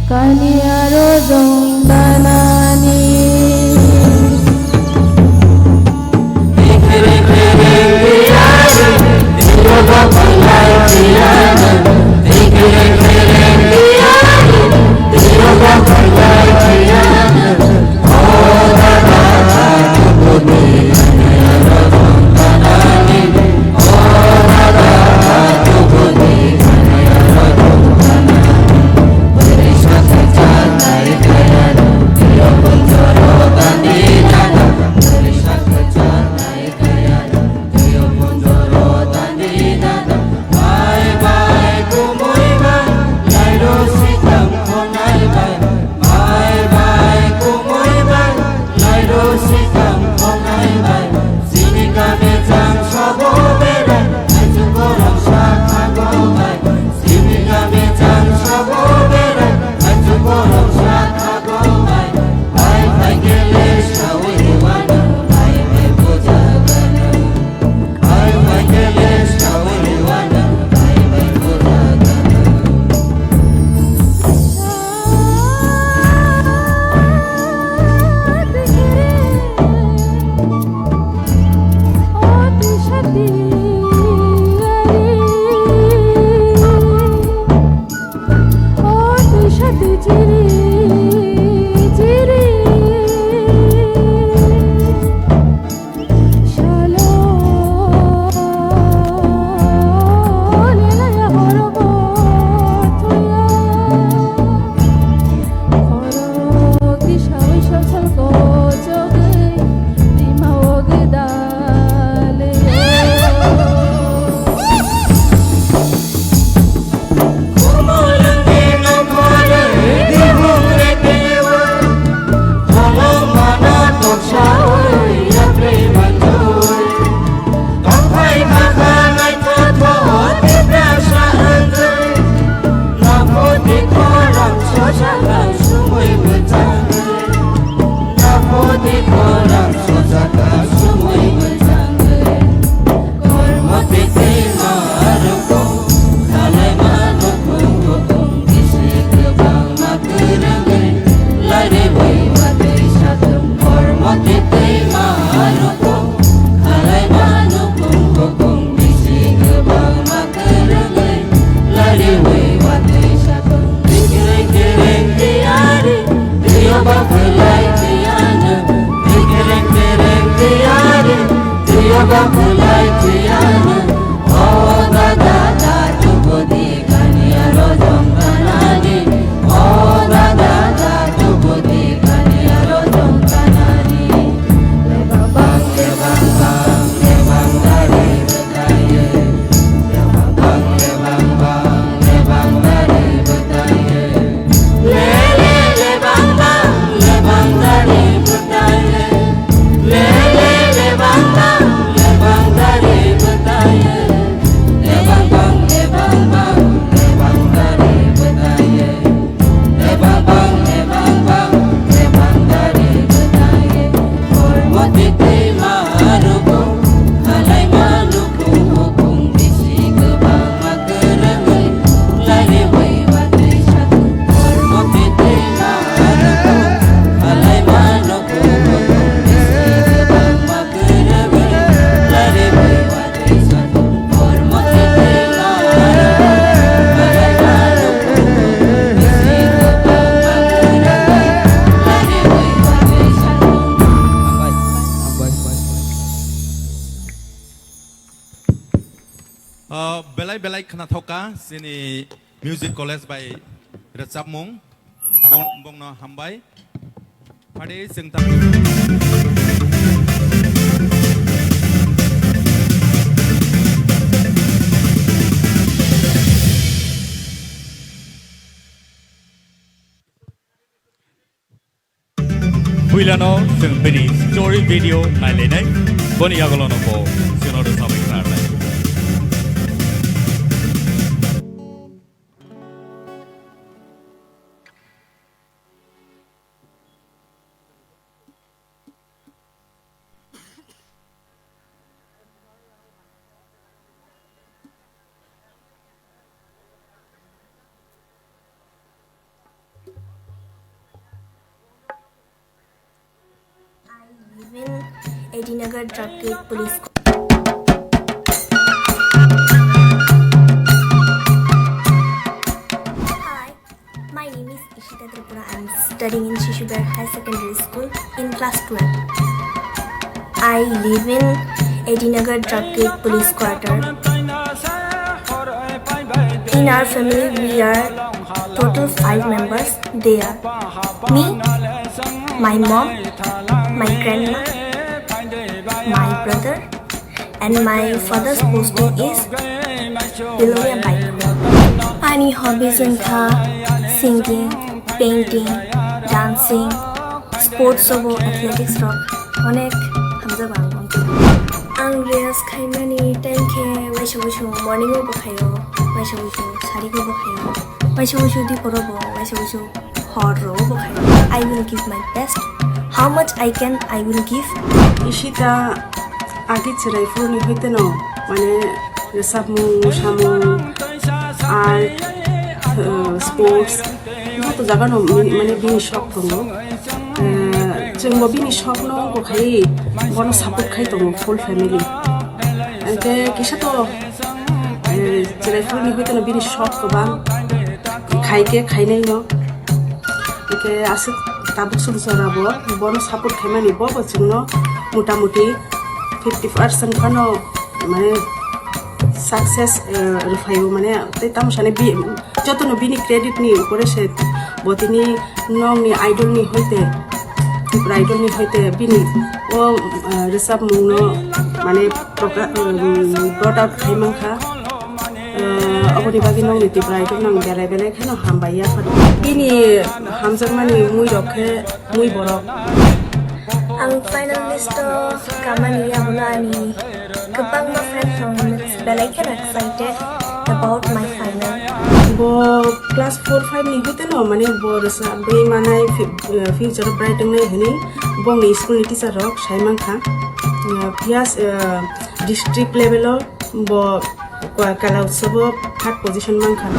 Kaniaro dongdanani Dikere kere kiyari Diyoga palai kiyana Dikere kere kiyari Diyoga palai kiyana Oh dada tubuni Kaniaro dongdanani Oh dada tubuni Kaniaro dongdanani Belai Kanatoka, sini music college by Ratsapmung, Bong no Hambai, Pade Singta. Wilano, sing bini story video nailene, boni agolono po, sino do sabi karna. Edinagar Drug Gate Police. Hi, my name is Ishita Tipra. I am studying in Shishubhar High Secondary School in class 12. I live in Edinagar Drug Gate Police Quarter. In our family, we are total 5 members. They are me, my mom, my grandma, my brother, and my father's posting is below a bike. Any hobbies in singing, painting, dancing, sports sobo, athletics rock, onek hamza bangong. Ang reels khaimani time ke waisho morning o bwkhao, waisho sari ko bwkhao, waisho di porobo, waisho horro bwkhao. I will give my best. How much I can, I will give. Ishita agi chirai furni hoite no mane resamu shamu art sports to jaga no mane bini shok tongo jengbo bini shok no ko khai bono support khai tongo full family ante kisa to chirai furni hoite no bini shok ko ban khai ke khai nai no ke ase tabuk sungsarabo bono support khaimani bobo jingno মোটামুটি 50% খানো মানে success রুফাইও মানে তাম সানে যতনো বিনি credit নি করে সে বতিনি নংনি idol নি হইতে আইডল নি হইতে বিনি ও রিসাব মুনো মানে ব্রট আউট খাইমাংখা অবনি বাগি নংনি তি আইডল নং বেলাই বেলাই খানো হামবাইয়া বিনি হামজামানি মুই রক্ষে মুই বরক Ang finalist kamani abulani kapag my friend from Belay can excited about my final. Bo class 4-5 ni hote no mane bo rasa be manai future bright ngai hini bong ni school teacher rok saimang kha pias district level bo kala utsav third position mang kha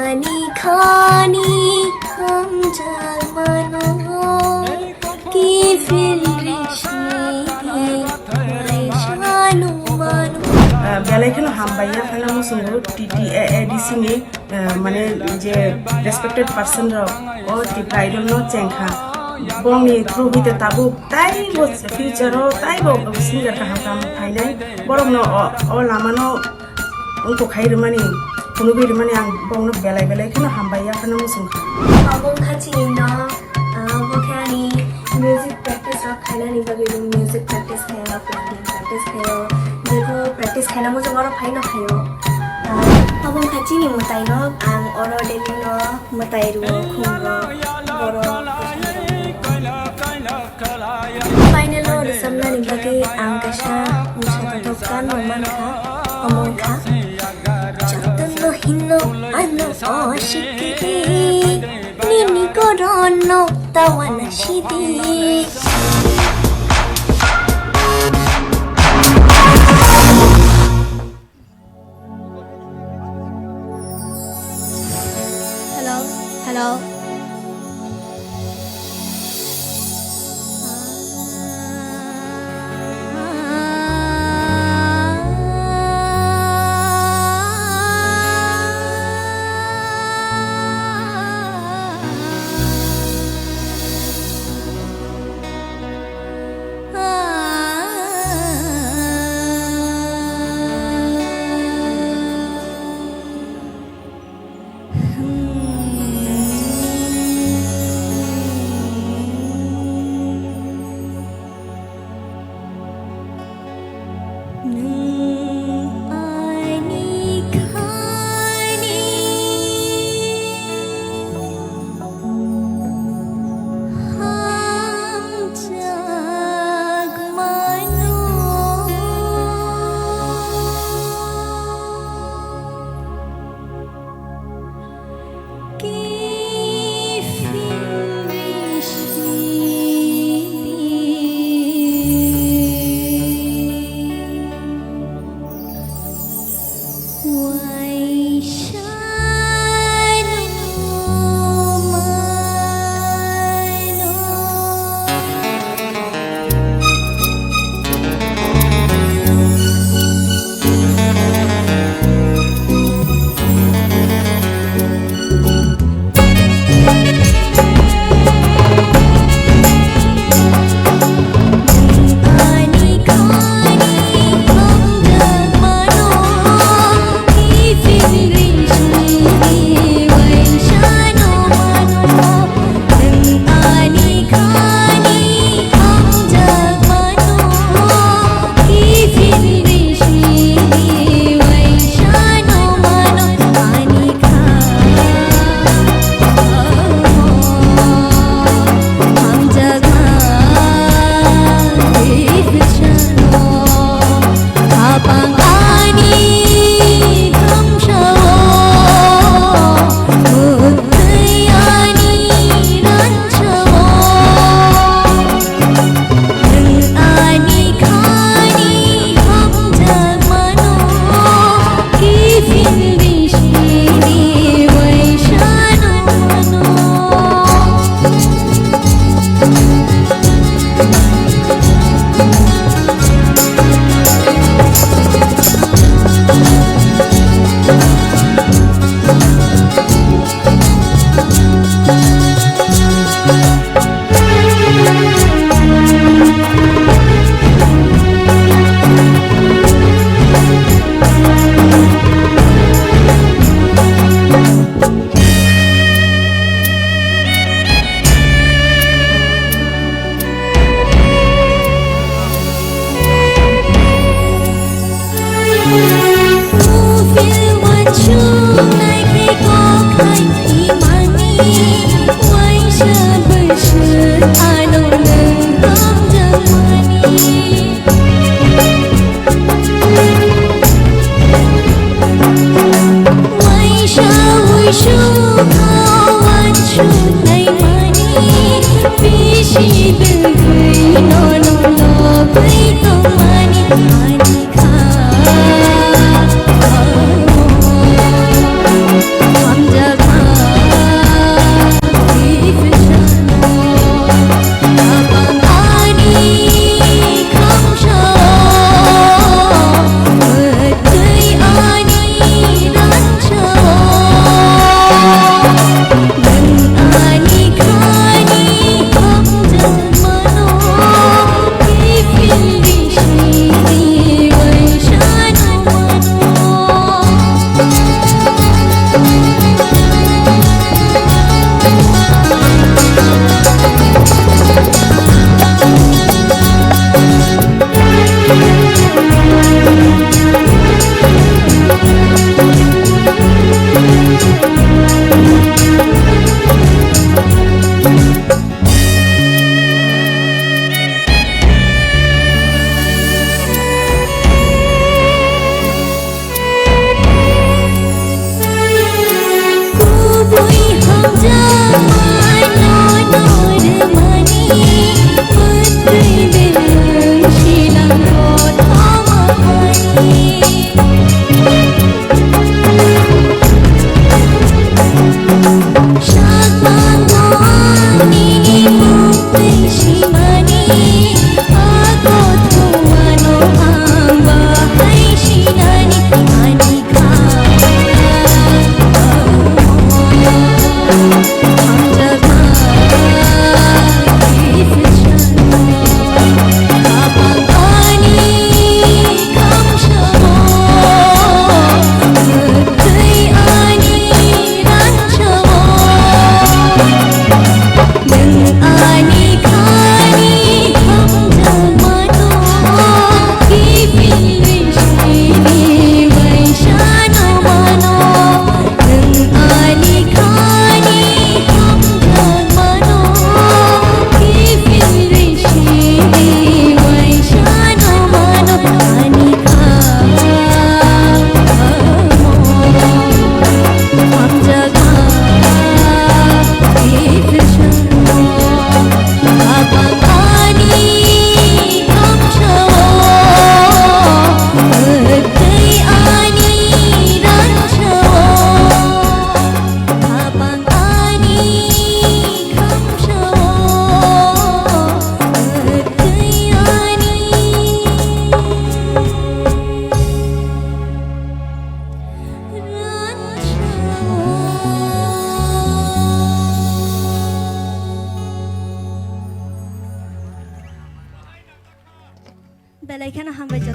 ani khani hum jal mano ki fil rishni aishanu manu belai khano hambaiya khana musungu TTAADC ni mane je respected person rok o Tipra idol no chengkha bong ni through hite tabu tai bo future ro tai bo singer ka hakam thainai borong no o lamano ungko khairmani kunubirmani ang bong no belai khano hambaiya khana musungkha abong khachi no Bwkhao music practice rock खाना नहीं बगे music practice खाया painting practice खाया देखो practice खाना मुझे और fine खायो अब हम खाची नहीं मताई नो आंग और डेली नो मताई रुओ खुंगो बरो फाइनल नो रिसमना नहीं बगे आंग कशा मुझे तो कान मन खा अमों खा जतन नो हिन्नो अनो आशिकी Nini korono tawana shidi Hello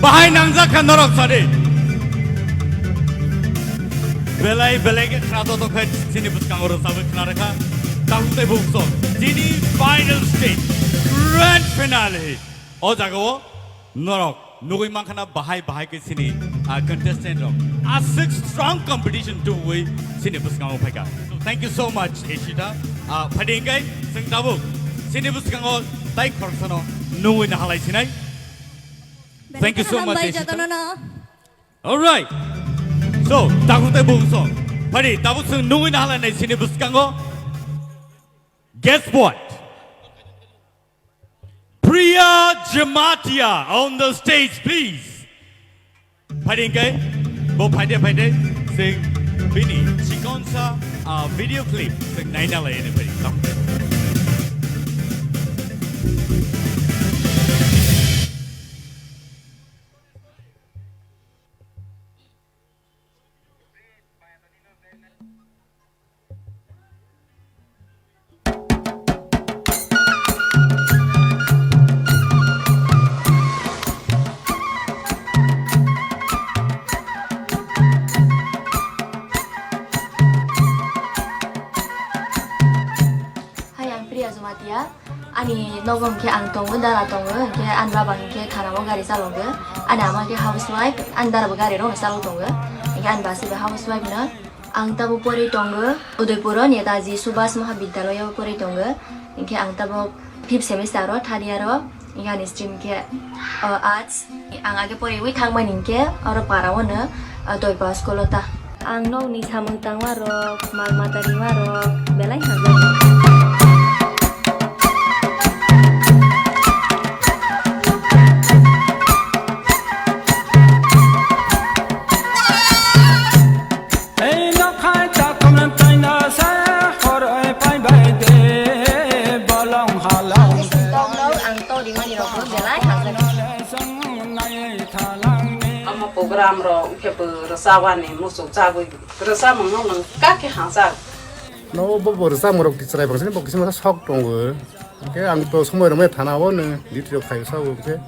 Bahai nangza kandarok sari. Belai ke krado to khat sini Bwkhao ro sabe knaraka. Tangte Bwkhao. Sini final stage. Grand finale. O jagawo norok. Nugui mangkhana bahai ke sini contestant ro. A six strong competition to we sini Bwkhao phaika. So thank you so much Eshita. Phadingai sing tabu. Sini Bwkhao tai khorsono nugui na halai sinai. Thank you so much, Eshita. All right. So, Takute Bwkhao. Pari, Tabusung Nui Nahala na sini Bwkhao. Guess what? Priya Jamatia on the stage, please. Pari ngay, bo pade sing bini chikonsa video clip sing naina la yun pari. Come. Ani nogong ke ang tongo dara tongo ke andra bang ke thanamo gari salongo ani ama ke housewife andara gari ro salo tongo ke an basi be housewife na ang tabu pori tongo Udaipur Netaji Subhas Mahavidyalaya pori tongo ke ang tabu 5th semester ro third year ro ingani stream ke arts ang age pori wi thangmani ke aro parawo na Doiba school ta ang no ni samung tang warok mal matari warok belai hazak program ro ke bersawan ni musuh jago bersama ngomong kaki hangsa no bo bersa morok ti chrai bangsini bokisi ma sok tongo ke ang to somoi ro me thana wo ne litro khai sa wo ke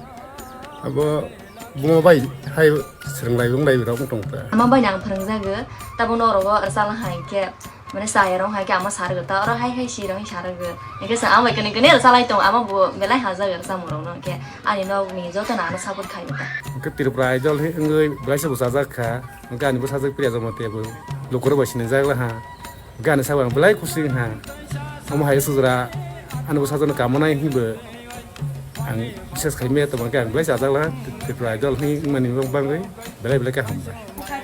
abo bungo bai hai srenglai bunglai ro tong ta ama bai nang phrang jago tabo no ro salang hai ke mana saya rong hai ke ama sar ga ta ro hai si rong sar ga ke sa ama kene kene salai tong ama bo belai ha jago sa morong no ke ani no mi jo ta na no sabut khai ta ke Tipra idol he ngai BAISUNGSAJAK kha gani bo sajak priya jamo te bo lokor basine jagla ha gani sawang belai kusi ha ama hai sujra anu sajon kamonai hibe ang bises khaime to gan BAISUNGSAJAK la Tipra idol he mani bang bang belai belai ka hamba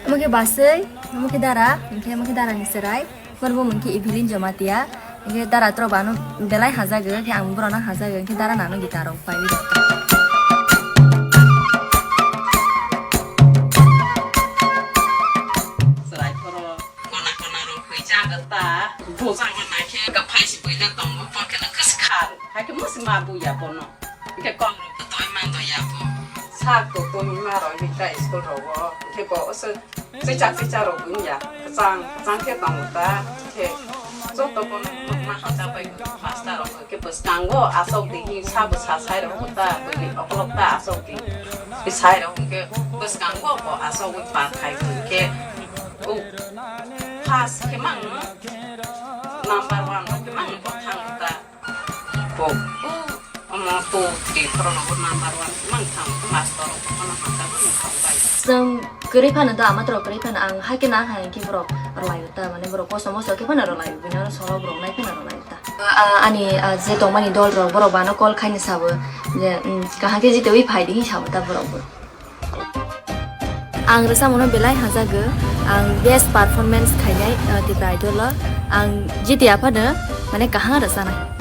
Mungkin basai, mungkin darah ni serai, baru mungkin ibilin jamatia, mungkin darah terobanu belai hazard, kayak ang berona hazard, mungkin darah nano gitarong pai. serai koro kona ro kui jaga ta bo sang na ke ga pai si bui da tong mo ke na kas khar ha ke mo si ma bu ya bono ke kon ro to man do ya bo sa ko to mi ma ro ni ka school ro wo ke bo se ro bu ya sang ke tong ta ke zo to ko ma ha ta pai ko pasta ro ke bus kango asok di hi sa bu sa sai ro ta bu ni oklok ta asok di bi sai ro ke bus kango ko asok wi pa kai ke pas ke mang number 1 ke mang ko thang ta ko ama to ke corona number 1 mang thang master ko na ta ko khau bai Seng keripan itu amat terus keripan ang hai kena hai ki bro layu ta mane bro ko somo so ke pana layu bina solo bro nai pana layu ta ani je tong mani dol ro bro bana kol khai ni sabo je kaha ke jite wi phai di sabo ta bro ang rasa mono belai hazaga ang best performance khainai Tipra idol la ang jiti apa de mane kaha rasa nai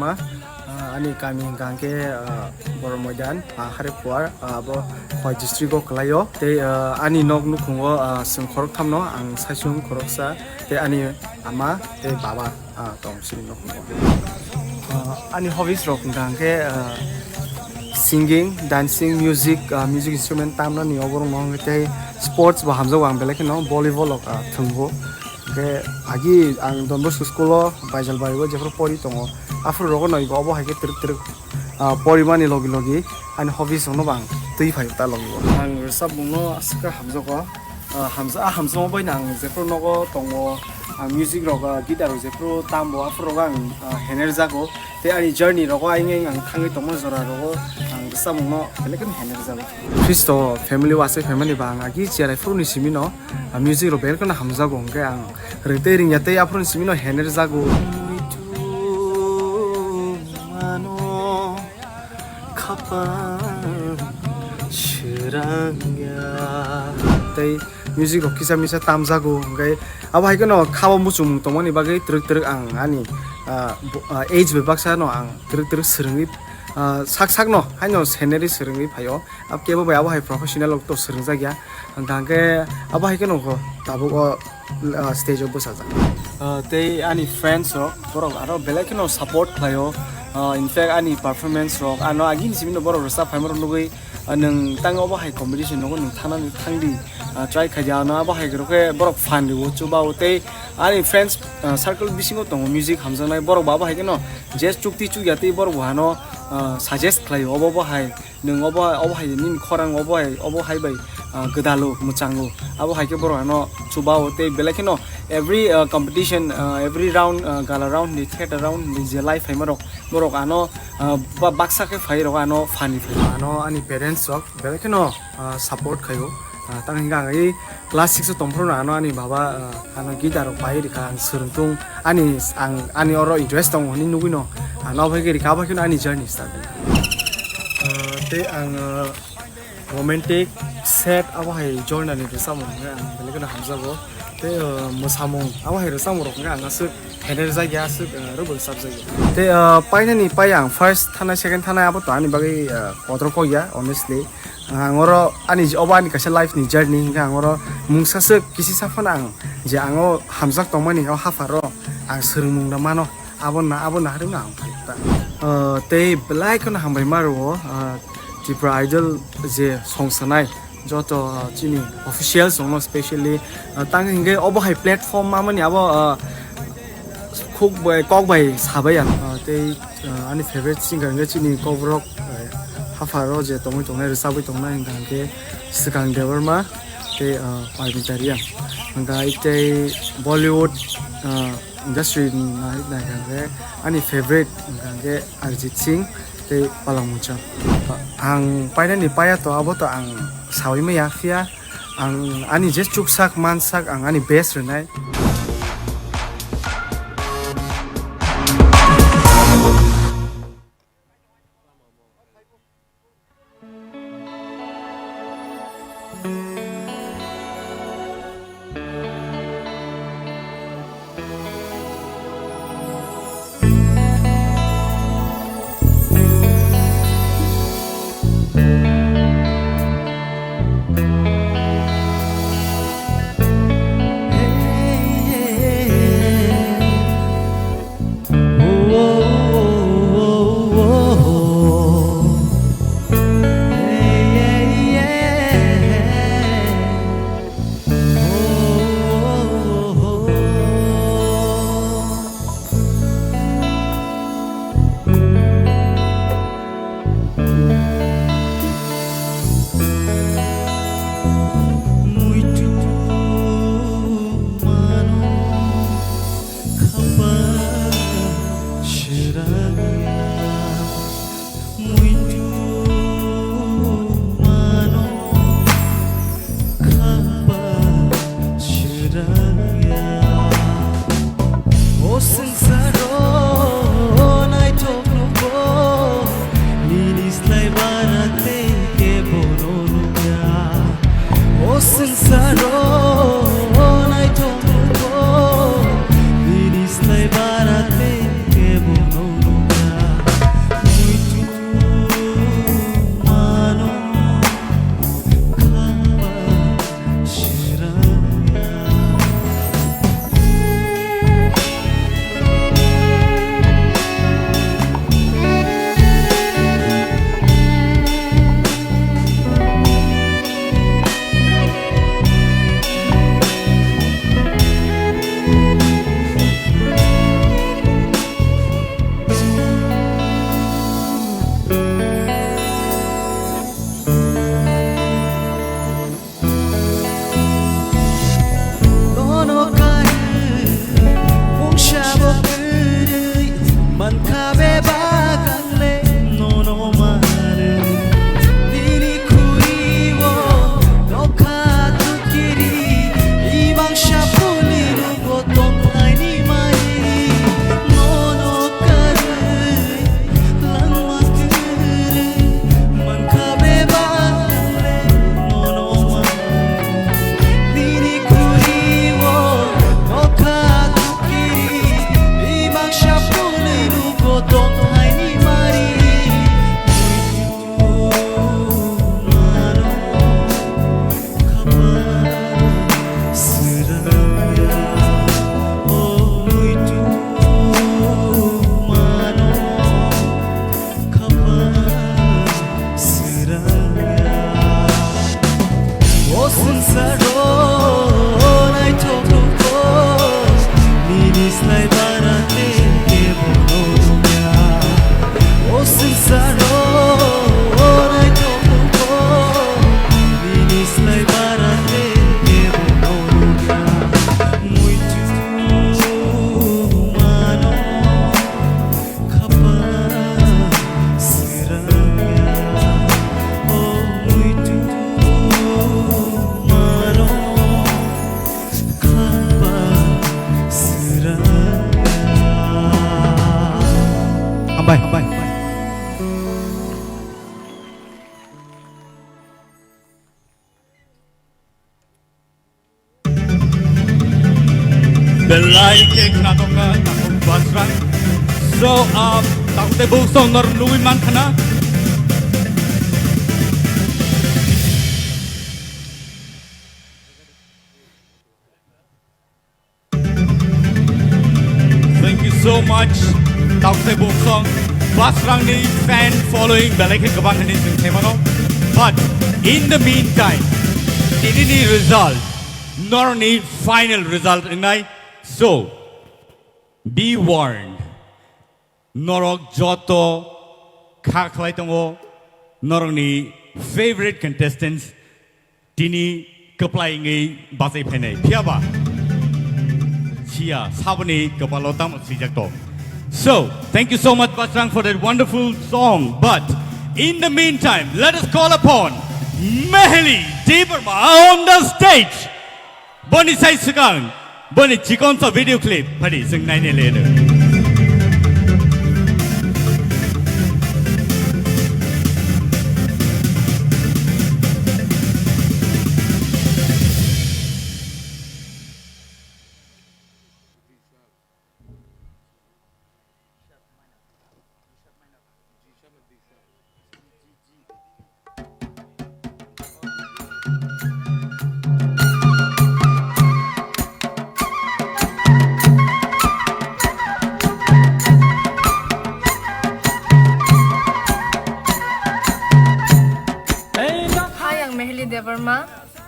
ma ani kami hingkangke Boromoidan Harepur abo Khoi district o kelayo te ani nok nukungo sengkhorok thamno ang saisung khoroksa te ani ama te baba tong sini nukungo ani hobbies rok hingkangke singing, dancing, music instrument tamna ni oborong mong te sports ba hamza wang belek no volleyball ok thunggo ke agi ang Don Bosco school o baijal barigo jefro pori tongo afro rogo noi go bo haike truk porimani logi ani hobbies no bang tui phai ta logi ang sab no aska hamza ko hamza mo bai nang jefro nogo tongo music roga guitar jefro tambo afro roga hener jago te ani journey rogo aing ang thangi tomo jora rogo ang sab no belek hener jago Christo family wase family bang agi chiara fru ni simino music ro belek na hamza go nge ang rete ring yate afro ni simino hener jago tei music rock kisa misa tamjago ngai abo hai kono khabo muchum tomoni bagai truk ang ani age bebaksa no ang truk srungi sak no haino scenery srungi phayo ab kebo bai abo hai professional ok to srungja gya angke abo hai kono ko tabo ko stage obo saja tei ani friends ro borok aro belek no support phayo in fact ani performance rock ano agin simino borok sa phaimor lugui nung tang obo hai competition no nung thana ni thangdi try khaja na obo hai roke borok fan ri chuba ote ani friends circle bisingo tong music hamjanai borok baba hai keno just chukti chugyati borok hano suggest khlai obo hai nung obo hai nin khorang obo hai bai gdalu muchangu abo hai ke borok hano chuba ote belekeno every competition every round gala round ni theater round ni je life hai borok ano baksa ke phai ro ano fani ano ani parents rok belekeno support khayo tang hinga ngai class 6 tongpro na ano ani baba ano guitar pai ri khang surungtung ani oro interest tong ni nugino ano bhai ke ri ka bhai ani journey start te ang romantic set abo hai join ani re samong ang belekeno hamjago te mosamong abo hai re samong rok nga asuk hener jagya asuk rubul subject te painani payang first thana second thana abo to ani bagai kontrol ko ya honestly angoro ani obani kasa life ni journey angoro mungsasuk kisi safana ang je ango hamjak tongmani o hafaro ang srungmung na mano abo na haringa ang te belai kono hambai maro Tipra idol je songsanai joto chini official song especially tang hinge obo hai platform mamani abo khuk bai kok bai sabai te ani favorite singer nge chini kobrok hafaro je tongai sabai tongnai hingke sikang dewarma te paibitariya nga ite Bollywood industry na hingke ani favorite hingke Arjit Singh te palangmucha ang painani paya to abo to ang sawi me yakfia ang ani just chuksak mansak ang ani best renai belege knatonga takut basran. So takut Bwkhao nor nui man kana. Thank you so much. Takut Bwkhao basrang ni fan following belege kabang ni sing themano. But in the meantime, ini result. Nor need final result inai. So be warned. Norok joto khaklai tongo norok ni favorite contestants tini kaplai ngai basai phenai phiaba chia sabani kapalotam sijakto. So thank you so much Basrang for that wonderful song, but in the meantime let us call upon Mehli Tipra on the stage. Boni sai sekarang, boni cikon sa video clip, padi seng nai ne later.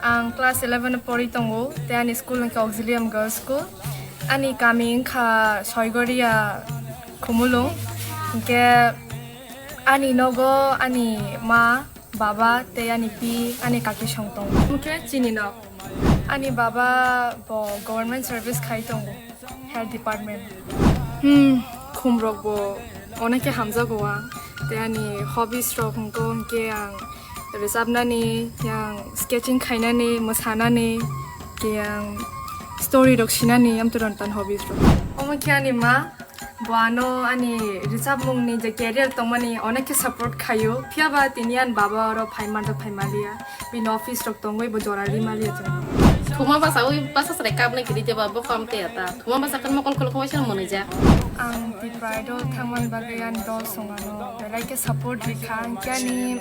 Ang class 11 pori tongo te ani school ng auxilium girls school ani kami ka soigoria kumulong ke ani nogo ani ma baba te ani pi ani kaki shongtong ke chini no ani baba bo government service khai tongo health department khumrok bo onake hamza goa te ani hobbies rok ko ke ang resabnani yang sketching khainani mosanani yang story rok sinani am turon tan hobbies ro omakiani ma boano ani resab mungni je career tomani onake support khayo phiaba tinian baba ro phaimar do phaimalia bin office rok tongoi bo jorari malia jeng Thuma bahasa bahasa serekap nih kiri jawab Bwkhao teata. Thuma bahasa kan mau kalau kau menuja. Di Pride thaman bagian dol songano. Like support dikan kiani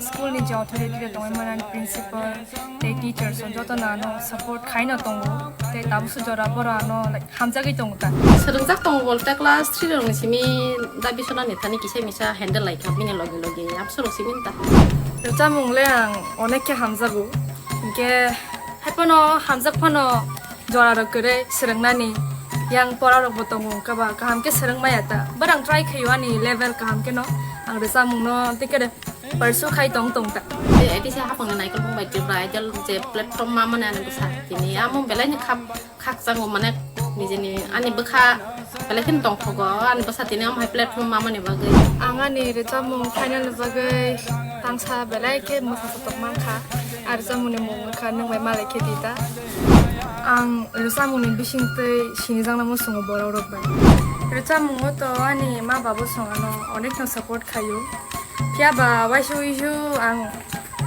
school ni jauh authority de tongoi manan principal, te teachers so joto nano support kaina tongo. Te tabu sujora borano like hamjagi tongo ta. Serentak tongo te class 3 dong simi dabi sona netani kisah misa handle like kami nih logi absolut simin ta. Terus mungleang onek ke hamjagu. Ke Hepono hamzak pono joraro kere serengnani yang poraro botongo kaba kaham ke sereng mayata barang try khayani level kaham ke no ang resa mungno tikere persu khai tong ta Edi saya apa ngenai kalau mau Tipra aja je platform mama nih besar ini amu belanya kak sanggup mana di sini ani Bwkhao belakin tong kogo ani besar ini amu platform mama nih bagai angani resa mung final bagai tangsa belai ke masa stok mangka arza mune mung ka nang mai malai ke dita ang resa mune bising te sinizang namu sungo bororo ba resa mung to ani ma babu songano onek no support khayo phiaba waisu ang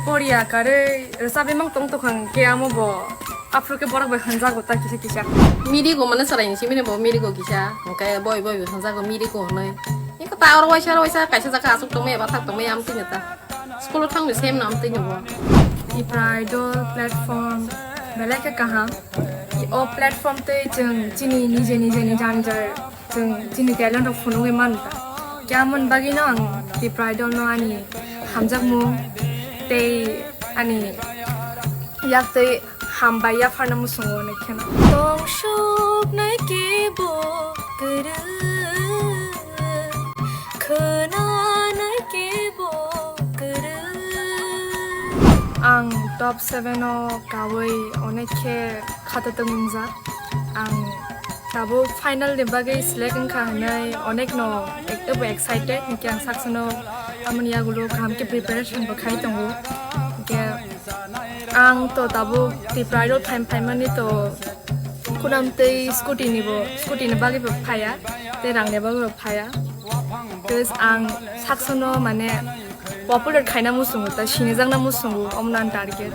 Korea kare resa bemang tong tokang ke amu bo Afrika borak ba hanza gota kisa miri go mana sarai simi ne bo miri go kisa kayak boy hanza go miri go noi ini kata orang waisa kaisa zaka asuk tong me batak tong me am tinyata sekolah tang di same nam tinyo bo di Pride platform belaka kaha o platform te jeng jini nije janjar jeng jini talent of phunoi manta kyamun bagino ang di Pride no ani hamjakmu te ani yakte hambaya pharnamu songo ne khena tong shop nai ke bo kuru khana nai ke bo kuru ang top 7 o kawai oneke khata tungza ang tabo final de bagai select khanai onek no ekto excited kyang saksono amania gulo kam ke preparation bakhai tongo ke ang to tabo ti Pride time mani to kunam te scooty ni bagai phaya te rang ne bagai phaya terus ang saksono mane popular kaina musungu ta sinizang na musungu omnan target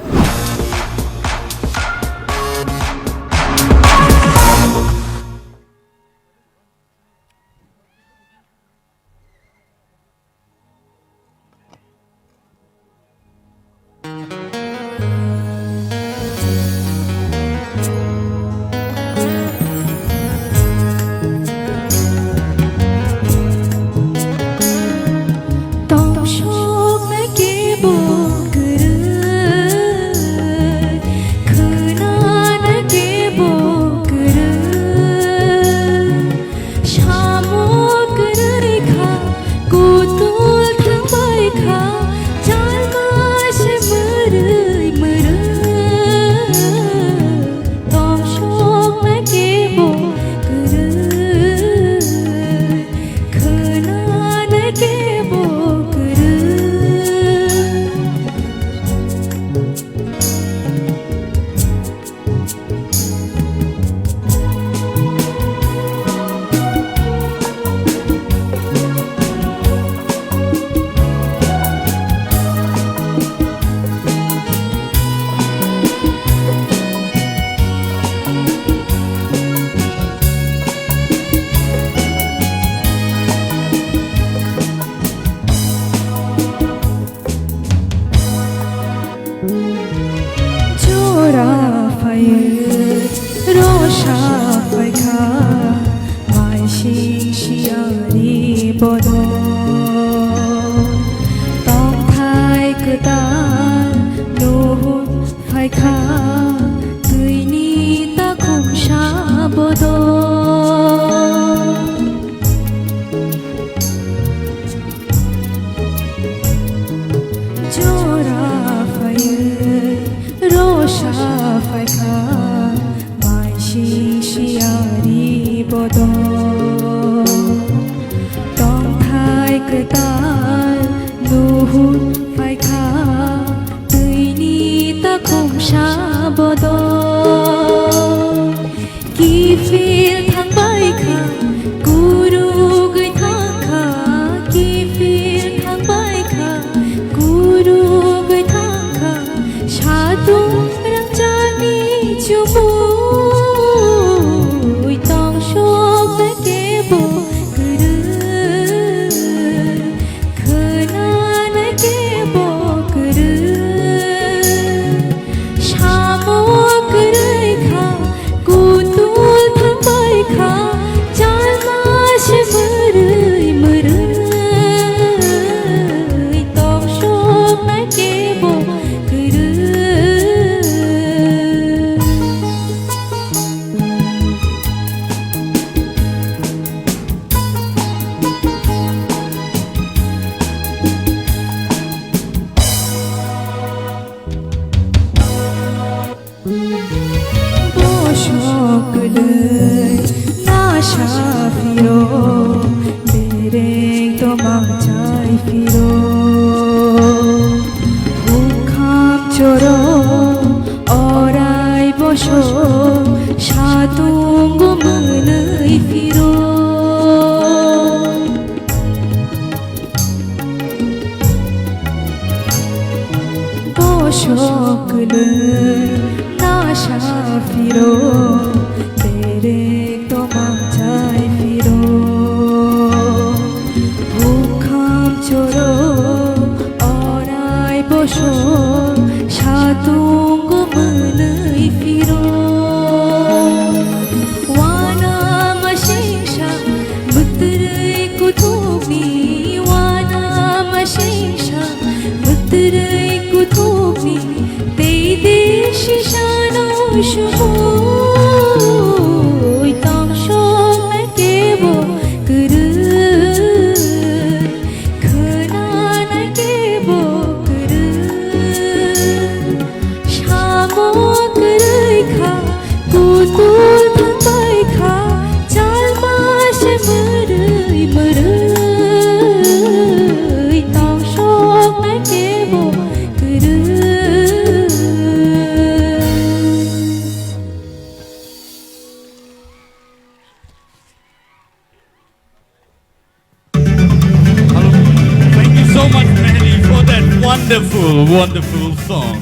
Wonderful song.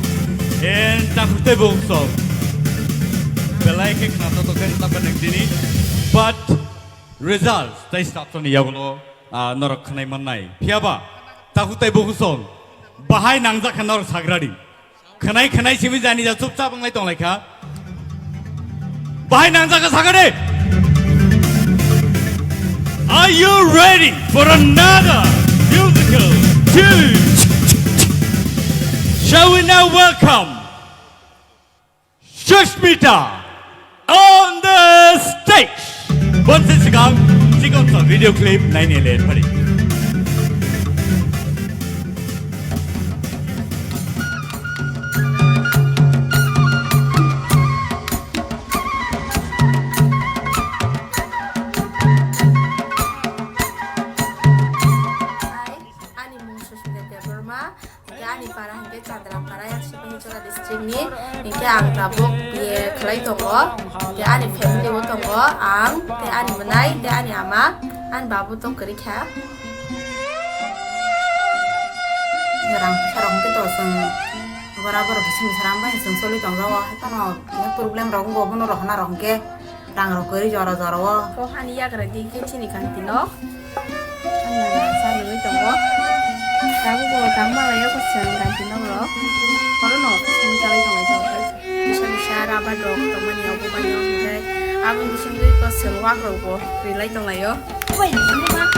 And takute Bwkhao. Belai ke knato to kan tapan dini. But results tai start ni yagulo norok khnai mannai. Phiaba takute Bwkhao. Bahai nangja khanor sagradi. Khnai sibi jani ja chupcha banglai tonglai kha. Bahai nangja ka sagade. Are you ready for another musical tune? Shall we now welcome Sushmita on the stage? Once again, sigon video clip 9 pari. Ini ang tabuk biye kelai tongo, dia ani family wo tongo, ang dia ani menai, dia ani ama, an babu tong keri kha. Orang sarong kita seng, berabar bising sarang bayi seng soli tongo, kita no ini problem rong go, buno rohna rong ke, rang rong keri jara wo. Kau hani ya kerja di sini kan tino, an mana sarung tongo, kamu sering ganti nomor. Kalau no, misalnya jangan jauh. Bisa rapat dong, teman yang aku banyak mungkin. Aku di sini kok sering waktu aku relay dong lah yo. Woi, ini mah.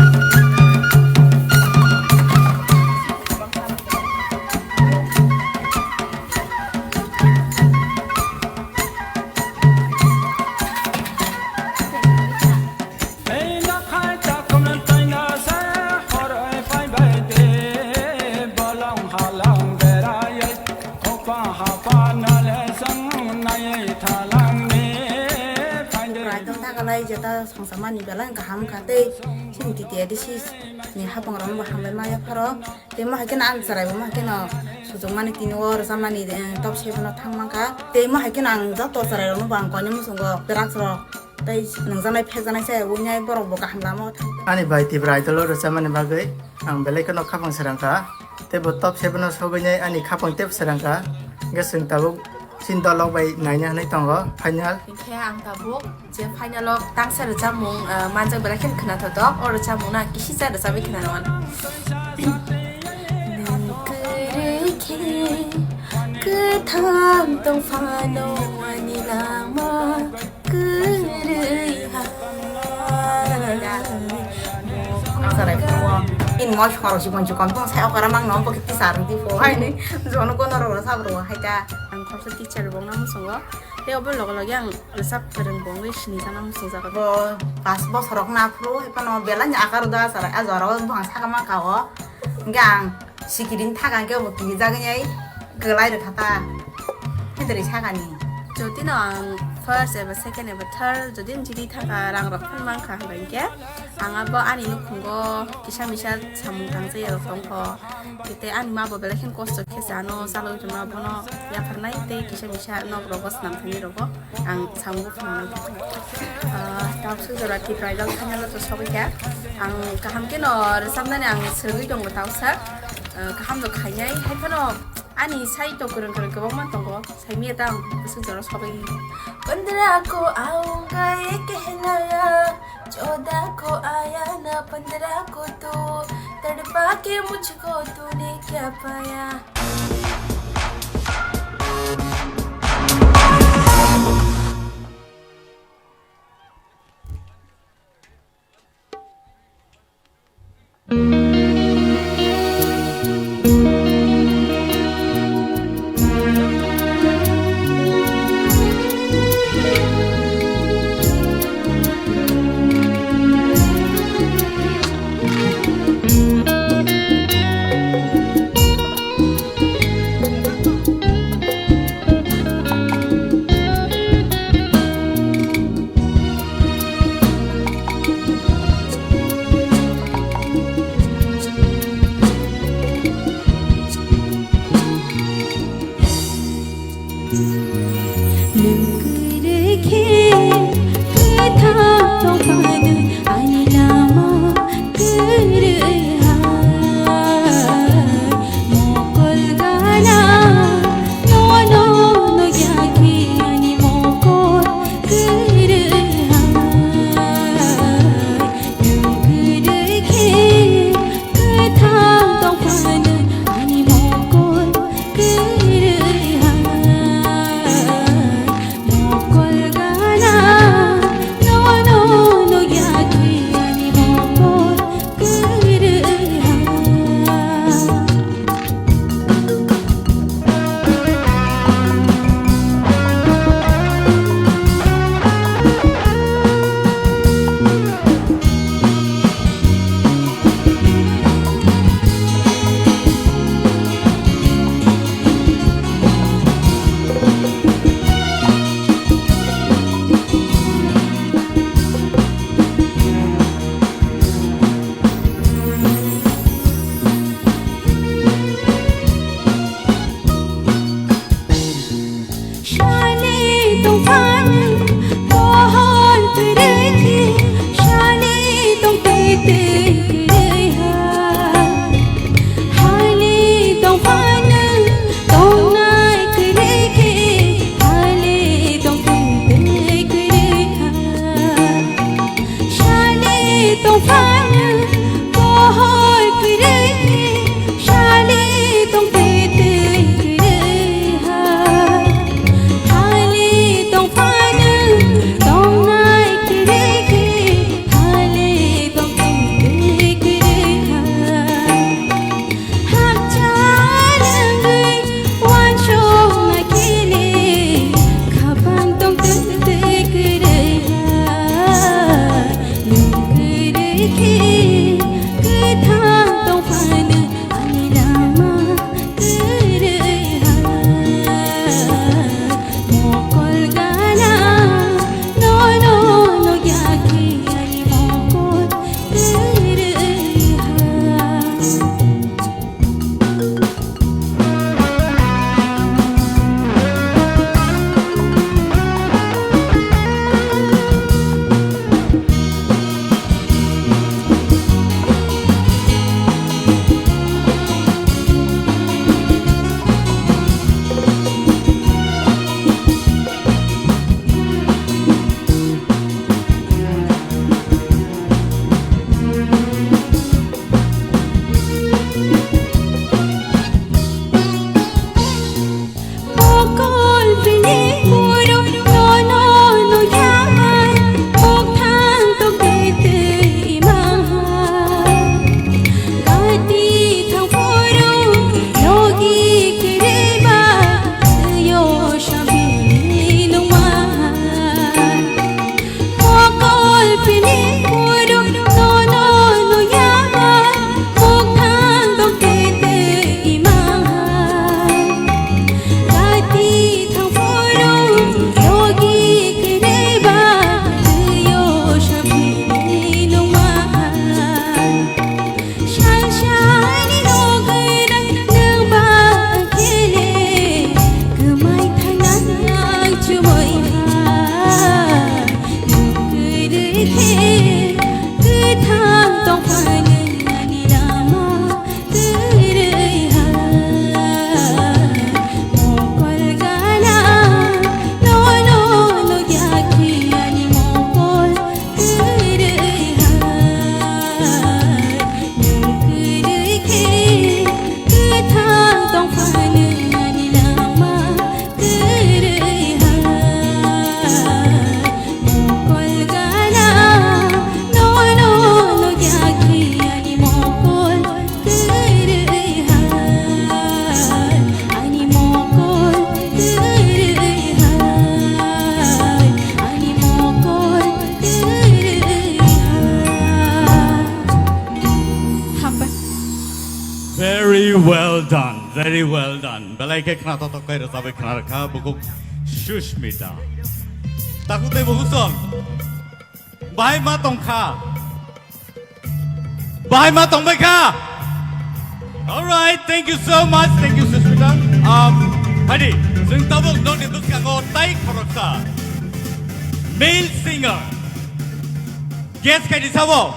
Jata sama ni belan kaham kate sini TTAADC ni hapang ram baham maya paro te mah hakin ang sarai mah hakin sujung mani tinor sama ni top shape no thang mangka te mah hakin ang jato sarai ram bang ko nyam sungo berak sro tai nang janai phek janai se unyai borok bo kaham lamo ani bai Tipra idol ro sama ni bagai ang belai kono khapang serangka te bo top shape no sogonyai ani khapang tep serangka gasung tabu Cinta lo bay nanya nih tonggo final. Kayak ang tabuk, je final lo tang sa jamung manjang berakhir kena todok, or jamung na kisi sa sabi kena nawan. Ketam tong fano ani lama kereha. Sarai puang. In ngoi khoro si bonju kampung saya okara mang nom pokiti sarang ti fo hai ni jono kono ro sabro hai ka ang khorsa teacher bong nam songo te obel log log yang resap bereng bong we shini sanam sungsa ka bo pas bo sorok na fro he pano bela nya akar da sara azoro bang saka ma kawo ngang sikirin tagan ke bo ki jaganyai gelai de thata hedri sagani jodi na first ever second ever third jodi jidi thaka rang rok phan mang kha bangke ang abo ani nu khungo kisha misha samung tangse ya tongko kite ani ma bo belakin kosto kesano salo tuma bono ya pernai te kisha misha no robos nam thani robo ang samu phang tap su jora ki bridal thanya lo to sobi ka ang kaham ke no samnane ang sergi dong taw sa kaham do khanyai hai phano ani sai to kurang kebangman tongko sai mi tang su jora sobi पंद्रह को आऊंगा ये कहलाया 14 को आया ना 15 को तो तड़पा के मुझको तूने क्या पाया Very well done. Very well done. Belai ke khna to kai ra sabe khna rakha bukuk Shushmita. Takute Bwkhao. Bai ma tong kha. Bai ma tong bai kha. All right, thank you so much. Thank you Shushmita. Hadi, sing tabuk no ni bus kango tai khoroksa. Male singer. Guess kai di sabo.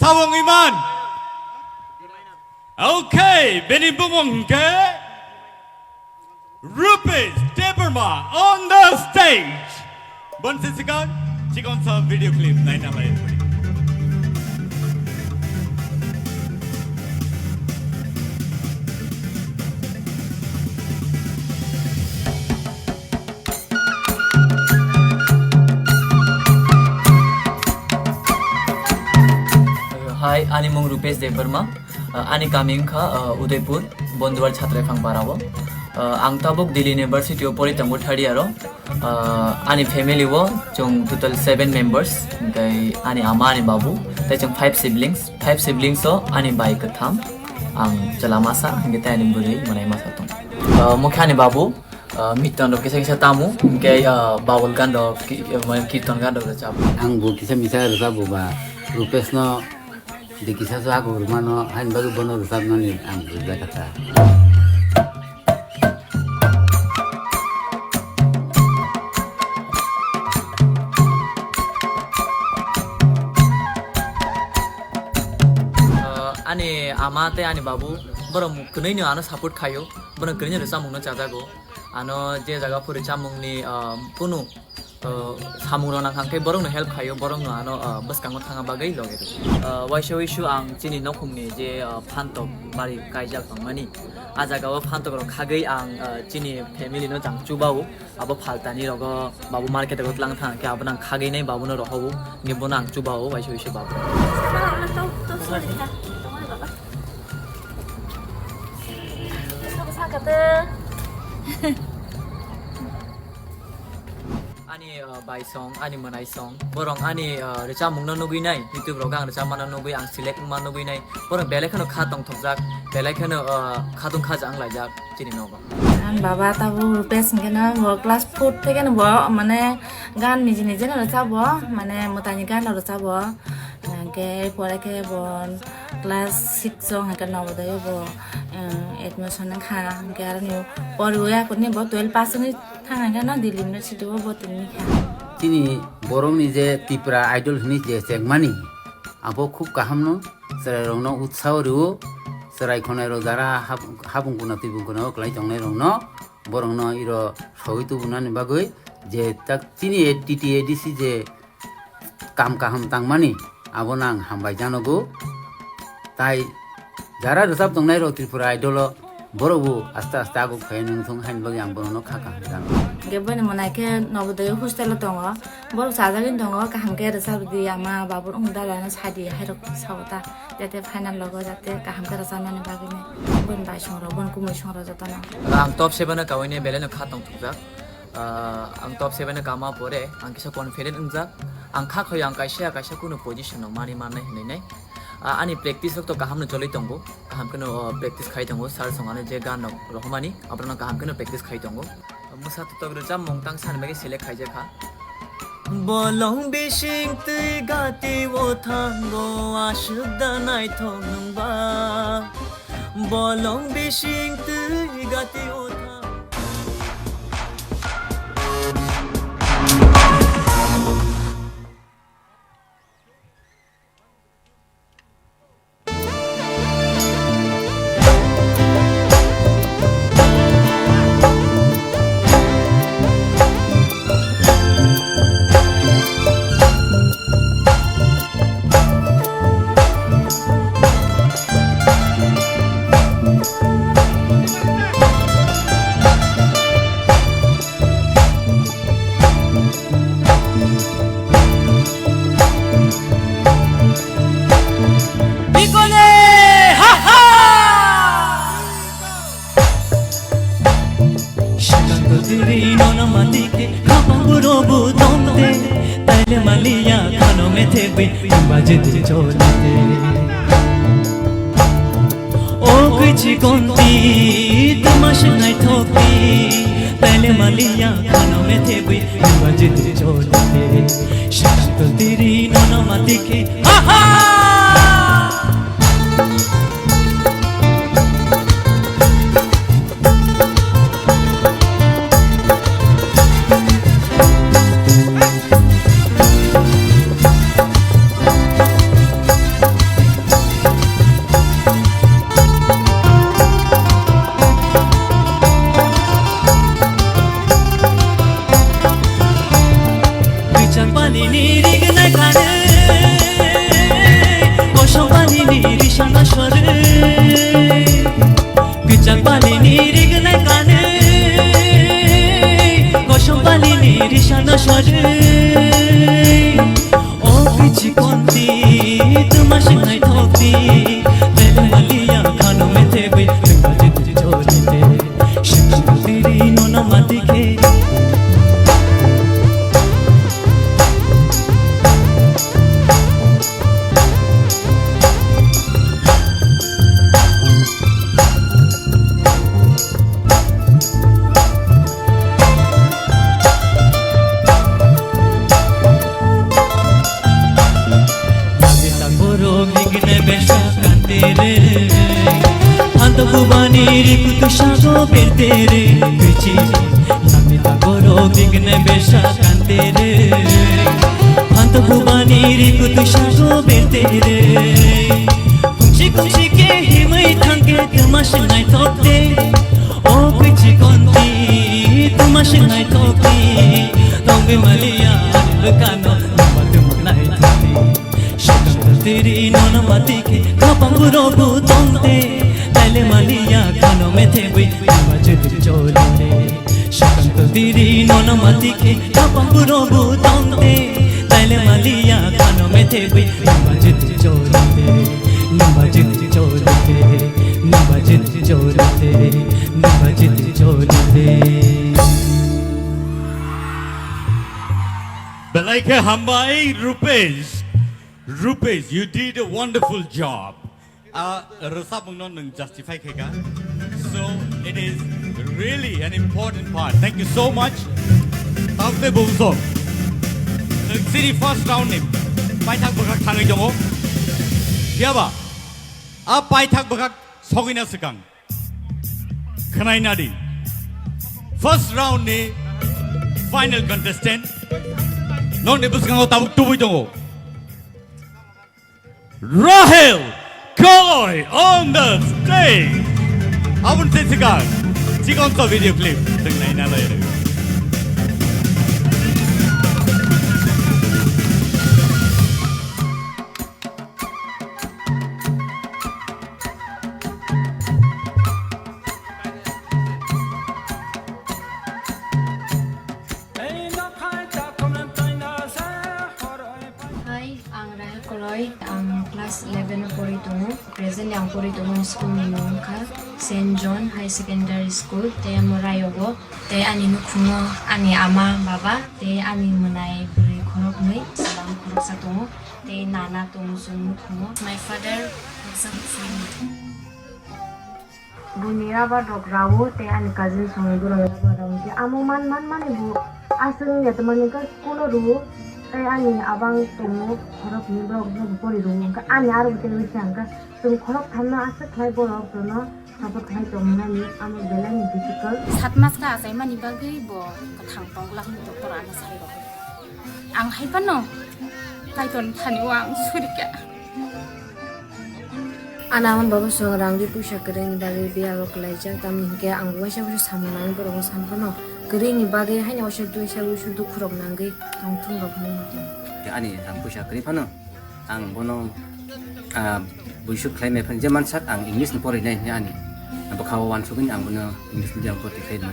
Sawong Iman. Okay, Benny Bumongke. Rupees Tipra on the stage. One second, check on some video clip. Nine number. Hi, ani mong Rupesh Debarma. Ani coming ka Udaipur, Bondwar Chhatra Phang Parabo. Ang tabuk Delhi University of Politango third year. Ani family wo chung total 7 members. Kay ani ama ani babu. Tay chung 5 siblings. 5 siblings so ani bai katham. Ang chalamasa hingga ani buri manai masa tong. Mukha ani babu. Mitan do kisa tamu. Kay bawal gando kirtan gando rachab. Ang bu kisa misa rachabu ba Rupesh no di kisah so aku rumah no hain baru bono resap no ni ang juga kata. Ani amate ani babu baru kenai ni anu support kayo baru kenai resap mungno cajago anu je jaga puri camung ni punu samuro nang hangke borong no help kayo borong no ano bus kango thanga bagai loge waisho ang chini nokhum ni je phantok bari kaijak pangmani ajaga wa phantok ro khagai ang chini family no jang chubao abo phaltani rogo babu market ro tlang thang ke abnang khagai nai babu no ro hobu ni bonang chubao waisho babu Ani by song, ani manai song. Borong ani recha mungna nugui nai. YouTube rogang recha mana nugui ang select mana nugui nai. Borong belai kano khatong thokjak, belai kano khatung khajang lajak chini noga. An baba tabu Rupesh ngena bo class 4 থেকে ন bo মানে গান নিজে নিজে ন চাব মানে মতানি গান ন চাব কে পরে কে বন class 6 jong ha kan no dayo bo admission kha ke ar ni পরে ওয়া কোনি bo 12 pass ni thang ga na Delhi University bo tini kha Tini borong ni je Tipra idol ni je segmani abo khub kaham no serai rong no utsao ru serai khonai ro jara habung kuna tibung kuna klai jongnai rong no borong no iro soitu bunani bagoi je tak tini TTAADC je kam kaham tangmani abo nang hambai janogo tai jara resap jongnai ro Tripura idol borobu asta asta agu khainung thung hain bagi ang bono khaka dan gebane monai ke nobodayo hostel tongo bor sajagin tongo kaham ke resap di ama babur ungdala na sadi hairok sawta jate final logo jate kaham ke resana ni bagine bon bai songro bon kumoi songro jatana ang top 7 na kawine belena khatong thukjak ang top 7 na kama pore ang kisa confident ungjak ang kha khoy ang kaisa kuno position no mani manai hinai nai ani practice to kaham no jolai tongo kaham kono practice khai tongo sar songane je gan no rohmani abrana kaham kono practice khai tongo musa to togro jam mongtang san bagi select khai je kha bolong bishing tui gati wo thango ashudda nai thongba bolong bishing tui gati wo पिचिकोंती तमाशनाय थोपी पहले मलिया खाना में थे भी बजित चोलते शांत तेरी नोनो मती के आहा Bwkhao Hambai, Rupesh, you did a wonderful job. Resap mungnon nung justify kega. So it is really an important part. Thank you so much. Tawte bungso. Sini first round ni. Paithak Bwkhao thangai jongo. Siapa? Paithak Bwkhao sogina sekang. Khanai nadi. First round ni final contestant. Non ni Bwkhao tabuk tubuh jongo. Rahel Koi on the stage. Abun sekarang, cikon so video clip tengah ina lagi. Class 11 pori tungu present yang pori tungu school ni nungka Saint John High Secondary School te morayogo te ani nukungo ani ama baba te ani menai beri korok nui salam korok satungu te nana tungu sun nukungo my father bunira ba dokrawo te ani cousin sungu duro ba dongki amu man ibu aseng ya teman ka school ru ani abang tungu korok ni blog pori ru ka ani aru betul betul ka tum korok thamna asa khai borok tono sabat khai tomna ni amu bela ni difficult 7 mas ka asai mani bagai bo ka thangpong la ni doktor ana sai ro ang hai pano kai ton thani wang surika anaman baba songrang di pusha kereng dari biar kelajar tam ke ang wasa wasa samunan borong san pano kereng ibage hanya wasa tu wasa sudu kurok nangge ang tung rok ni ani ang pusha kereng pano ang bono buisuk klaim me phan jaman sak ang English ni pori nai ani Bwkhao wan sugin ang bono English ni jang poti khai man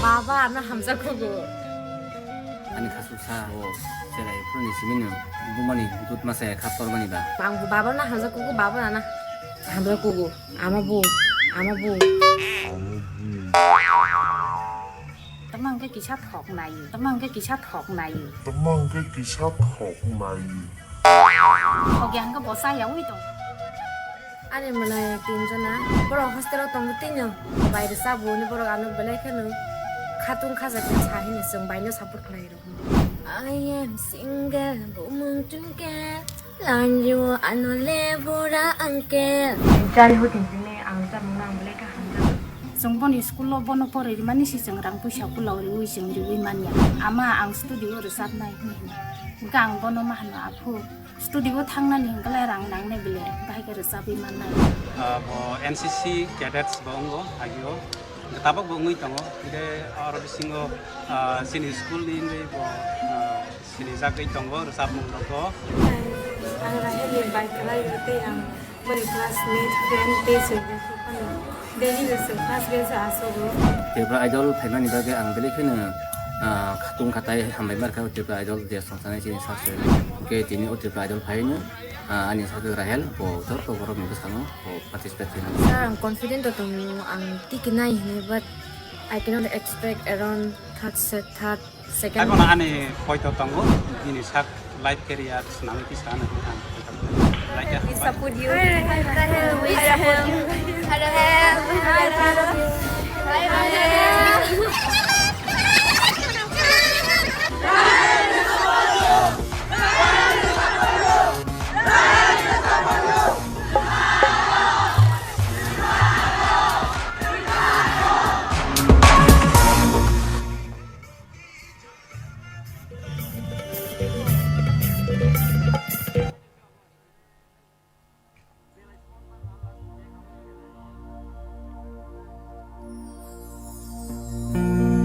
baba ana hamza kogo ani khasusa o serai proni simino bumani dut masa khapor mani ba bang baba na hamza kogo baba na hamza kogo ama bu Tamang cái kỳ sát học này, tamang cái kỳ sát học này. Tamang cái kỳ sát học này. Học giang có bỏ sai giống vậy Ani mana tinjana boro hostel tong tinyo bai de sabu ni boro anu belai kanu khatung khaza ke chahi ni sung bai no support khlai ro I am single bu mung tungke lan you anu le bura angke jari ho tin ne ang ta mung nang belai ka handa Sung bon school lo bon pore di mani si sung rang pusa ku lo ri sung ri man ya ama ang studio resat nai ni gang bon no mah na aphu studio thangna ni kala rang nang ne bile bai ka resapi man nai bo NCC cadets bongo agio tabak bo ngui tango ide aro bisingo sini school ni ngai bo sini zakai tango resap mung ko ang rahe ni bai kala yote ang bari classmate friend te se Daily lesson class base aso go Tipra idol phaimani bage ang bele khene khatung khatai hambai mar ka Tipra idol je songsane chini sase ke tini o Tipra idol phaine ani sake rahel bo tor to goro mi sango bo participate in Sir, I'm confident that ang tikinay but I cannot expect around third second. Ay bona ani poito tango ini sak life career senami kisana We support you. We support you. Thank you.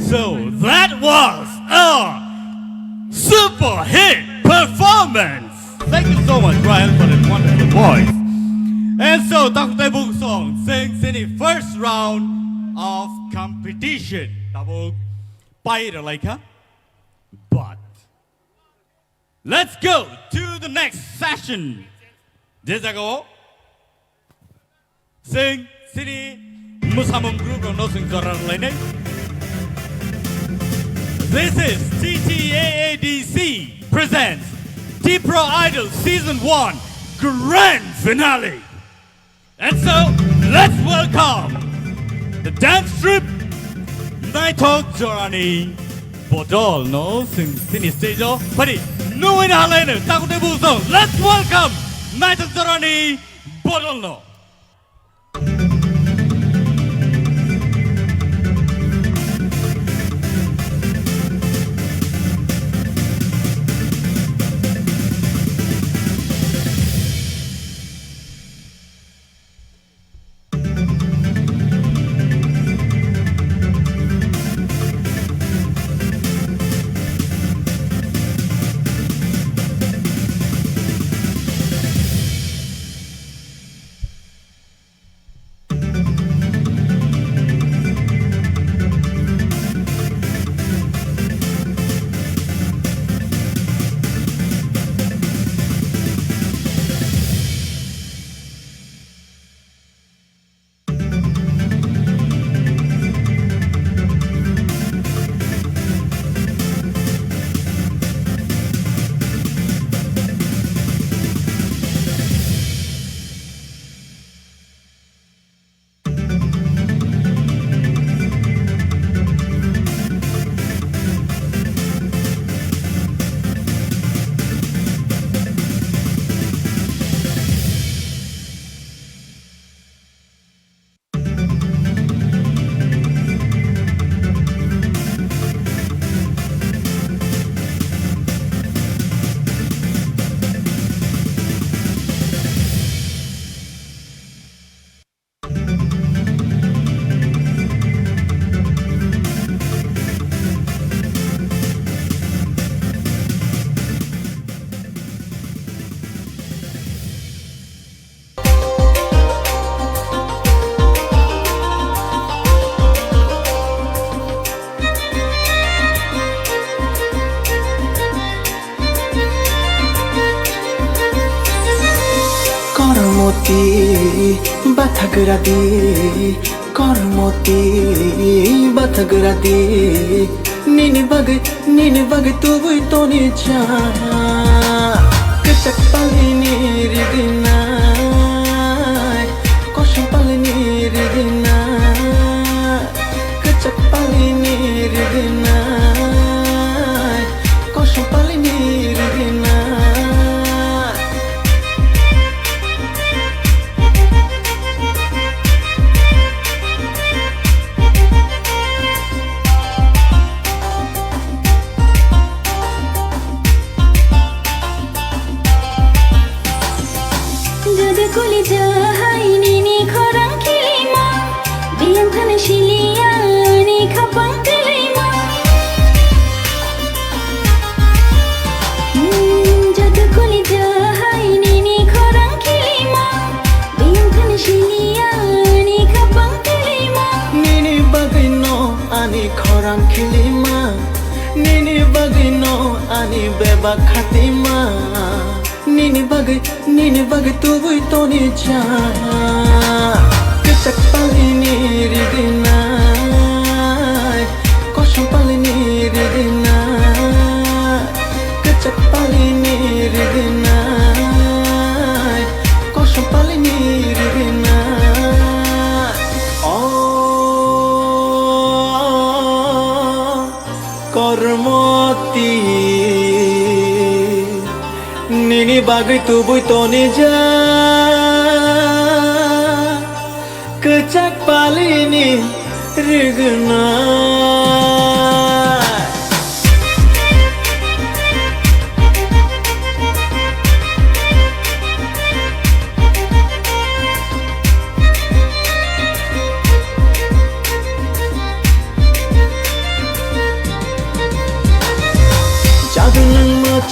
So that was a super hit performance. Thank you so much, Ryan, for that wonderful voice. And so, Dr. Bwkhao sings in the first round of competition. Double bite like huh? But let's go to the next session. Dejago sing city Musamung group of no sing Zoran. This is TTAADC presents Tipra Idol Season 1 Grand Finale. And so, let's welcome the dance troupe Naitok Jorani Bodol no sing sini stage Pari no in Halena Takute Bwkhao. Let's welcome Naitok Jorani Bodol no. Kormoti bathagradi Kormoti bathagradi Nini bag tu vui toni cha Kechak palini ridina Kosham palini ridina Kechak palini ridina Kosham palini ridina Nini bagino ani beba khatima Nini bagi tu vui toni cha Kechak palini ridina Kosham palini ridina Kechak palini ridina Kosham palini ridina Kormoti Nini bagai tubuh toni ja Kecak palini rigna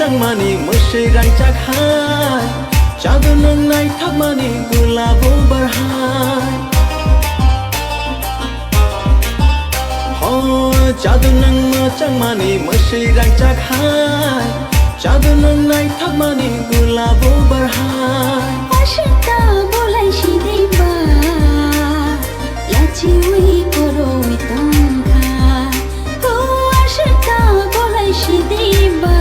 changmani musai rangchak hai Jadu nang nai thakmani gulabo barhai Jadu nang ma changmani musai rangchak hai Jadu nang nai thakmani gulabo barhai Ashita bolai shideba Lachi ui koro itongka Oh ashita bolai shideba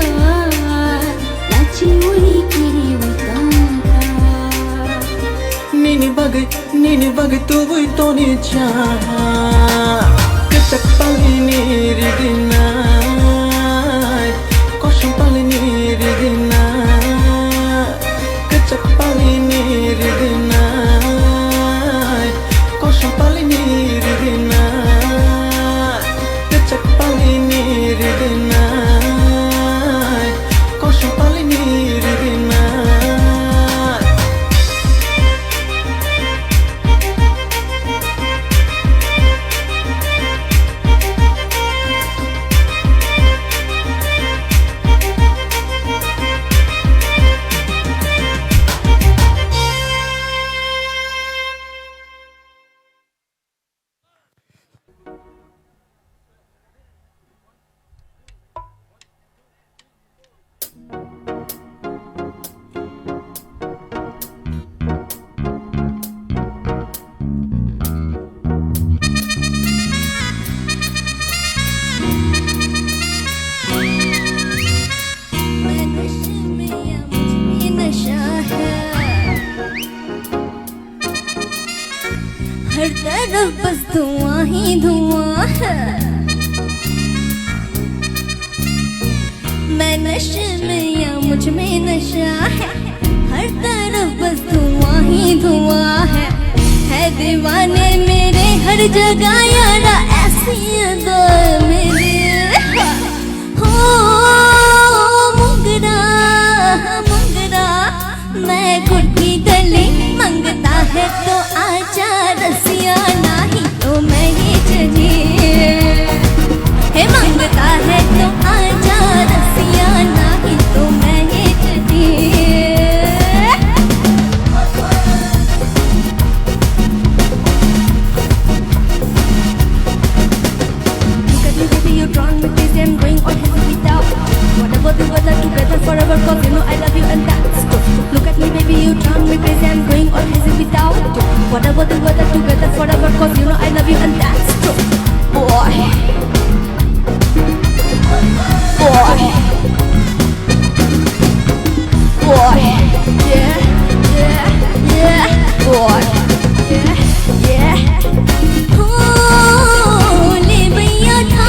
Lachi ui kiri itongka Nini bagai tubui toni cha Kecak palini riginai Kosong palini riginai Kecak palini riginai Kosong palini riginai Kecak palini riginai Kosong palini riginai हर तरफ बस धुआं ही धुआं है मैं नशे में या मुझ में नशा है हर तरफ बस धुआं ही धुआं है दीवाने मेरे हर जगह यारा ऐसी अदा मेरे हो मुंगरा मुंगरा मैं गुड़ की गली मंगता है तो आजा रसिया नहीं तो मैं ही चलिए हे मंगता है तो आजा रसिया नहीं तो मैं ही चलिए You drawn me crazy and going all heaven without Whatever the weather together forever cause you know I love you and that's good Look at me baby you drawn me crazy and going all crazy without Whatever the weather together forever cause you know I love you and that's true Boy Boy Boy Yeah, yeah, yeah Boy Yeah, yeah ले भैया था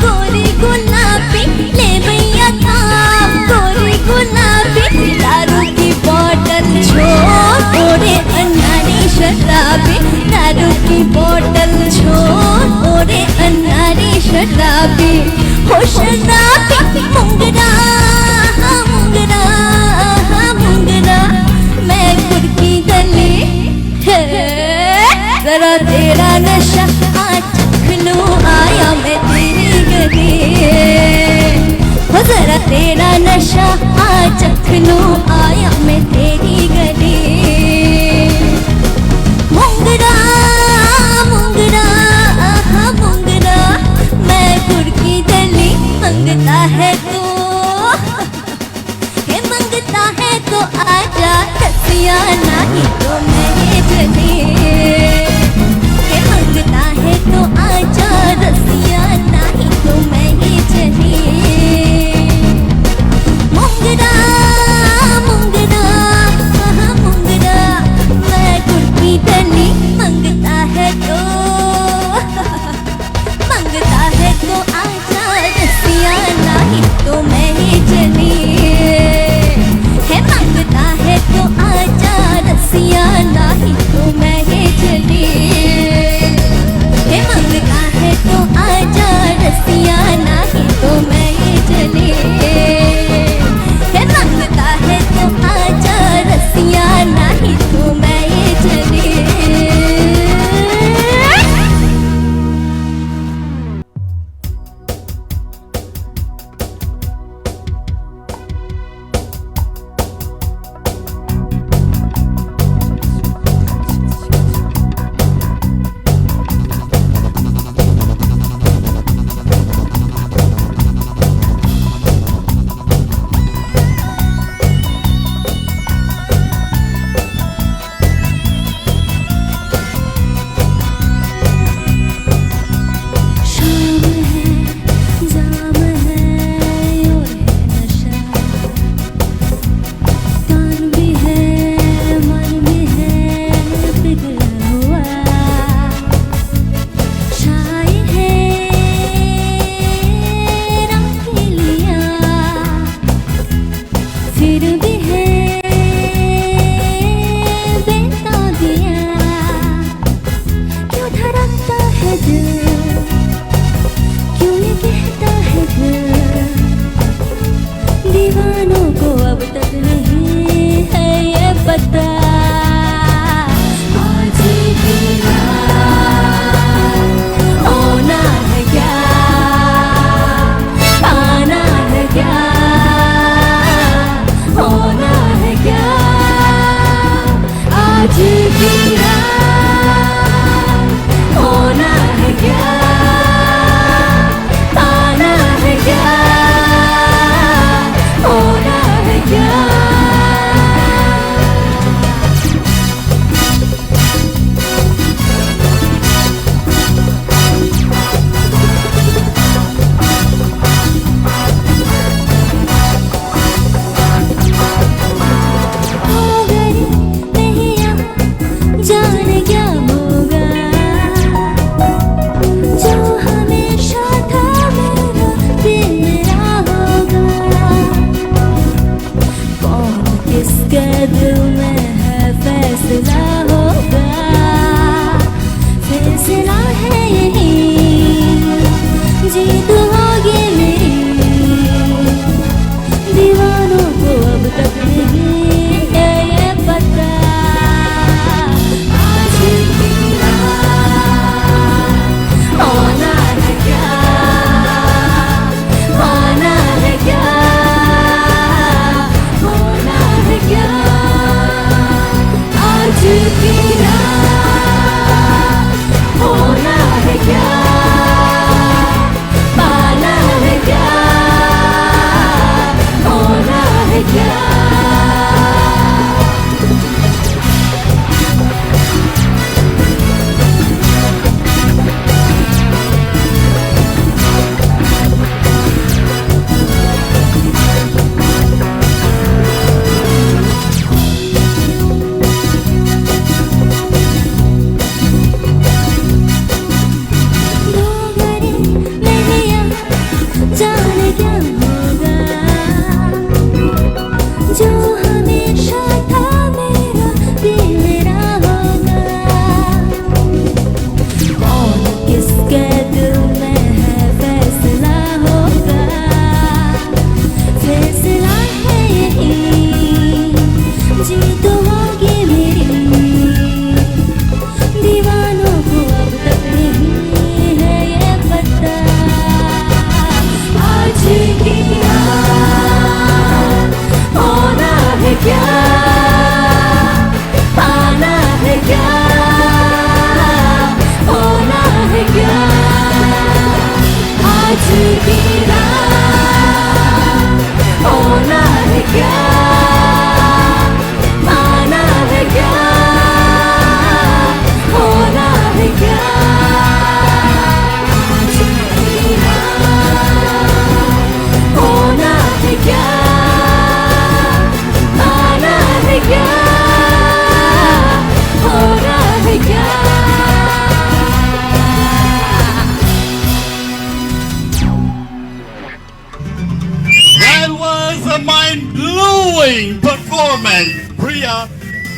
गोरी गुलाबी ले भैया था गोरी गुलाबी दारू की बोतल छोड़ ओरे अनारी शराबी दारू की बोतल छोड़ ओरे अनारी शराबी हो शराबी मुंगरा मुंगरा मुंगरा मैं गुड़ की गली जरा तेरा नशा आज चख लूं आया मैं तेरी गली हो जरा तेरा नशा आज चख लूं आया मैं तेरी गली मुंगरा मुंगरा मुंगरा मैं गुड़ की गली मंगता है तो हे मंगता है तो आजा रसिया नहीं तो मैं ही चली मंगता है तो आजा रसिया नहीं तो मैं ही चली मुंगरा मुंगरा मुंगरा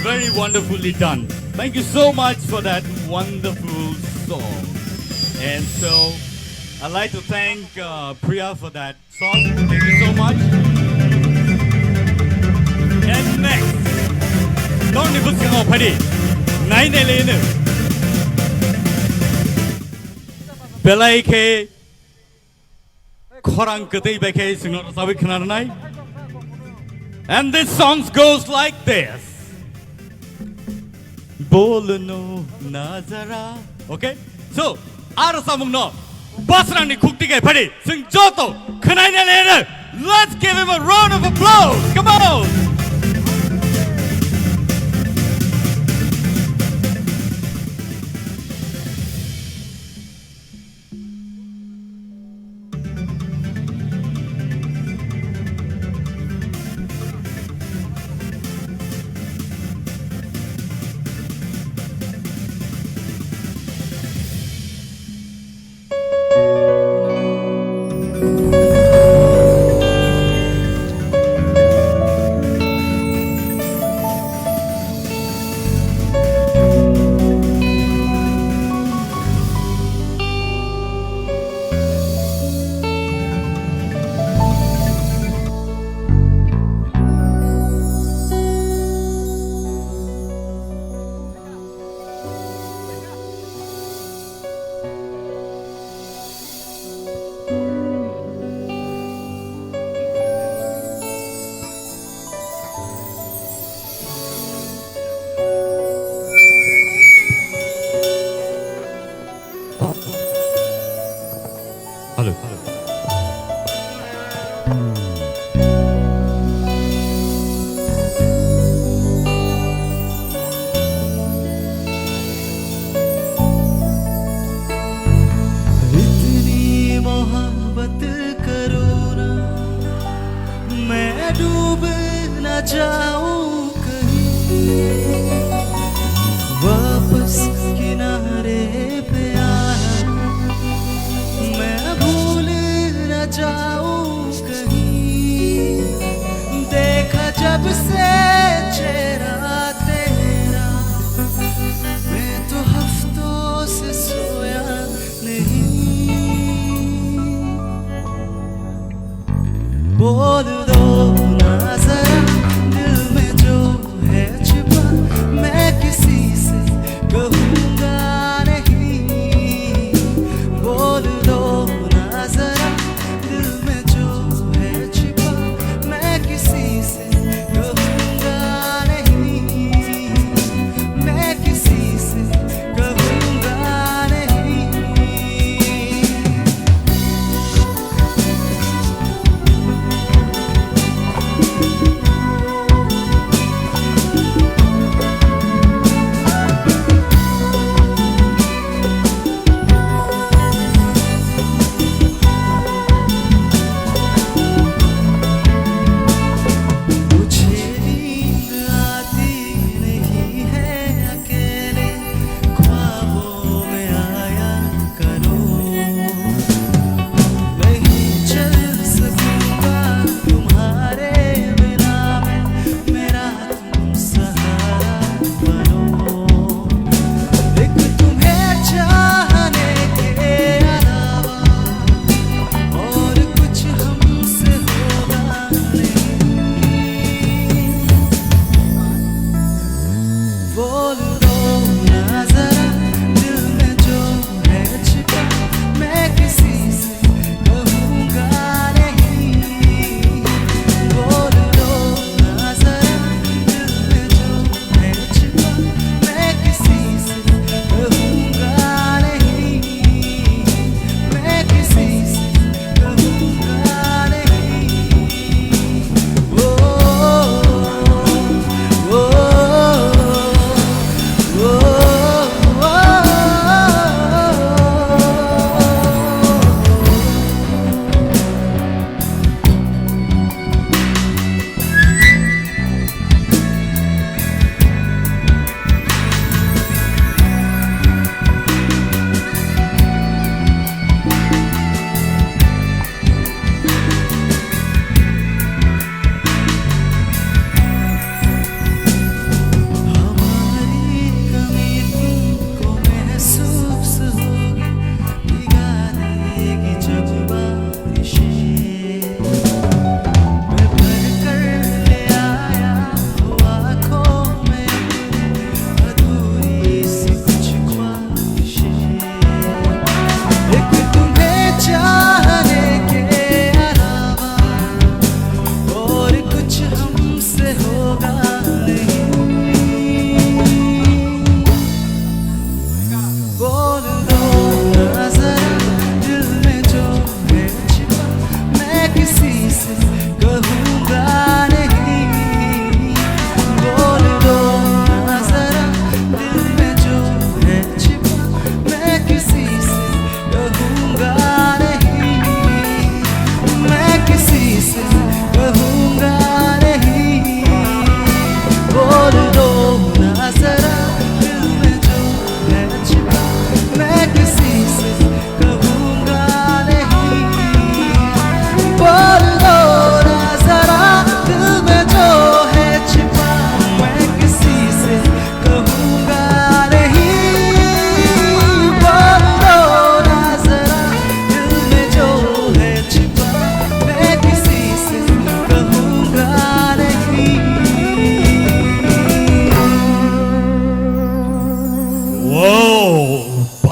Very wonderfully done. Thank you so much for that wonderful song. And so, I'd like to thank Priya for that song. Thank you so much. And next, don't you put your party? Nine Elena. Belaike Korang Kati Beke Singo Sabi Kananai. And this song goes like this. Bolno Nazara. Okay? So, Arasamung no. Basrani Kuktige Padi. Sing Joto. Kanai Elena. Let's give him a round of applause. Come on.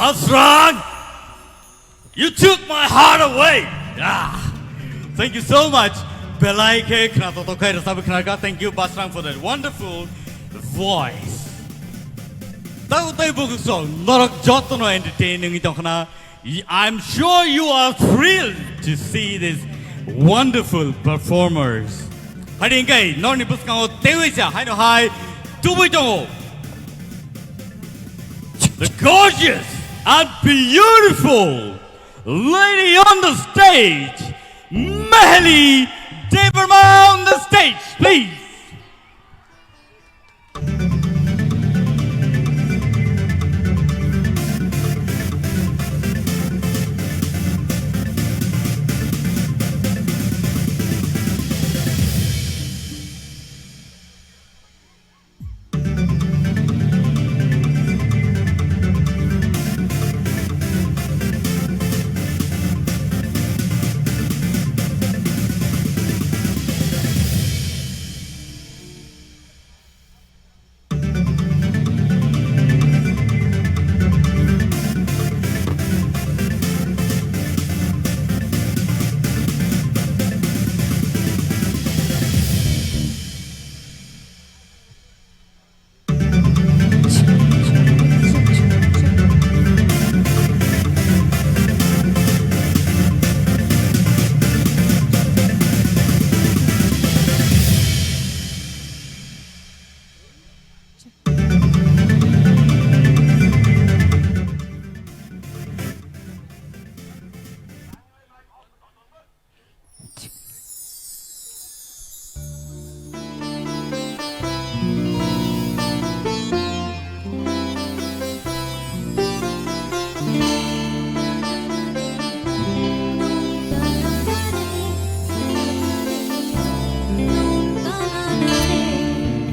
Basrang, you took my heart away. Ah, thank you so much. Belai ke knato to kai rasa beknarga. Thank you Basrang for that wonderful voice. Tahu tahu buku song norak jotono entertaining itu kena. I'm sure you are thrilled to see these wonderful performers. Hari ini nor ni Bwkhao tewi sia. Hai no hai tubuh itu. The gorgeous and beautiful lady on the stage, Mahali Tipra on the stage, please.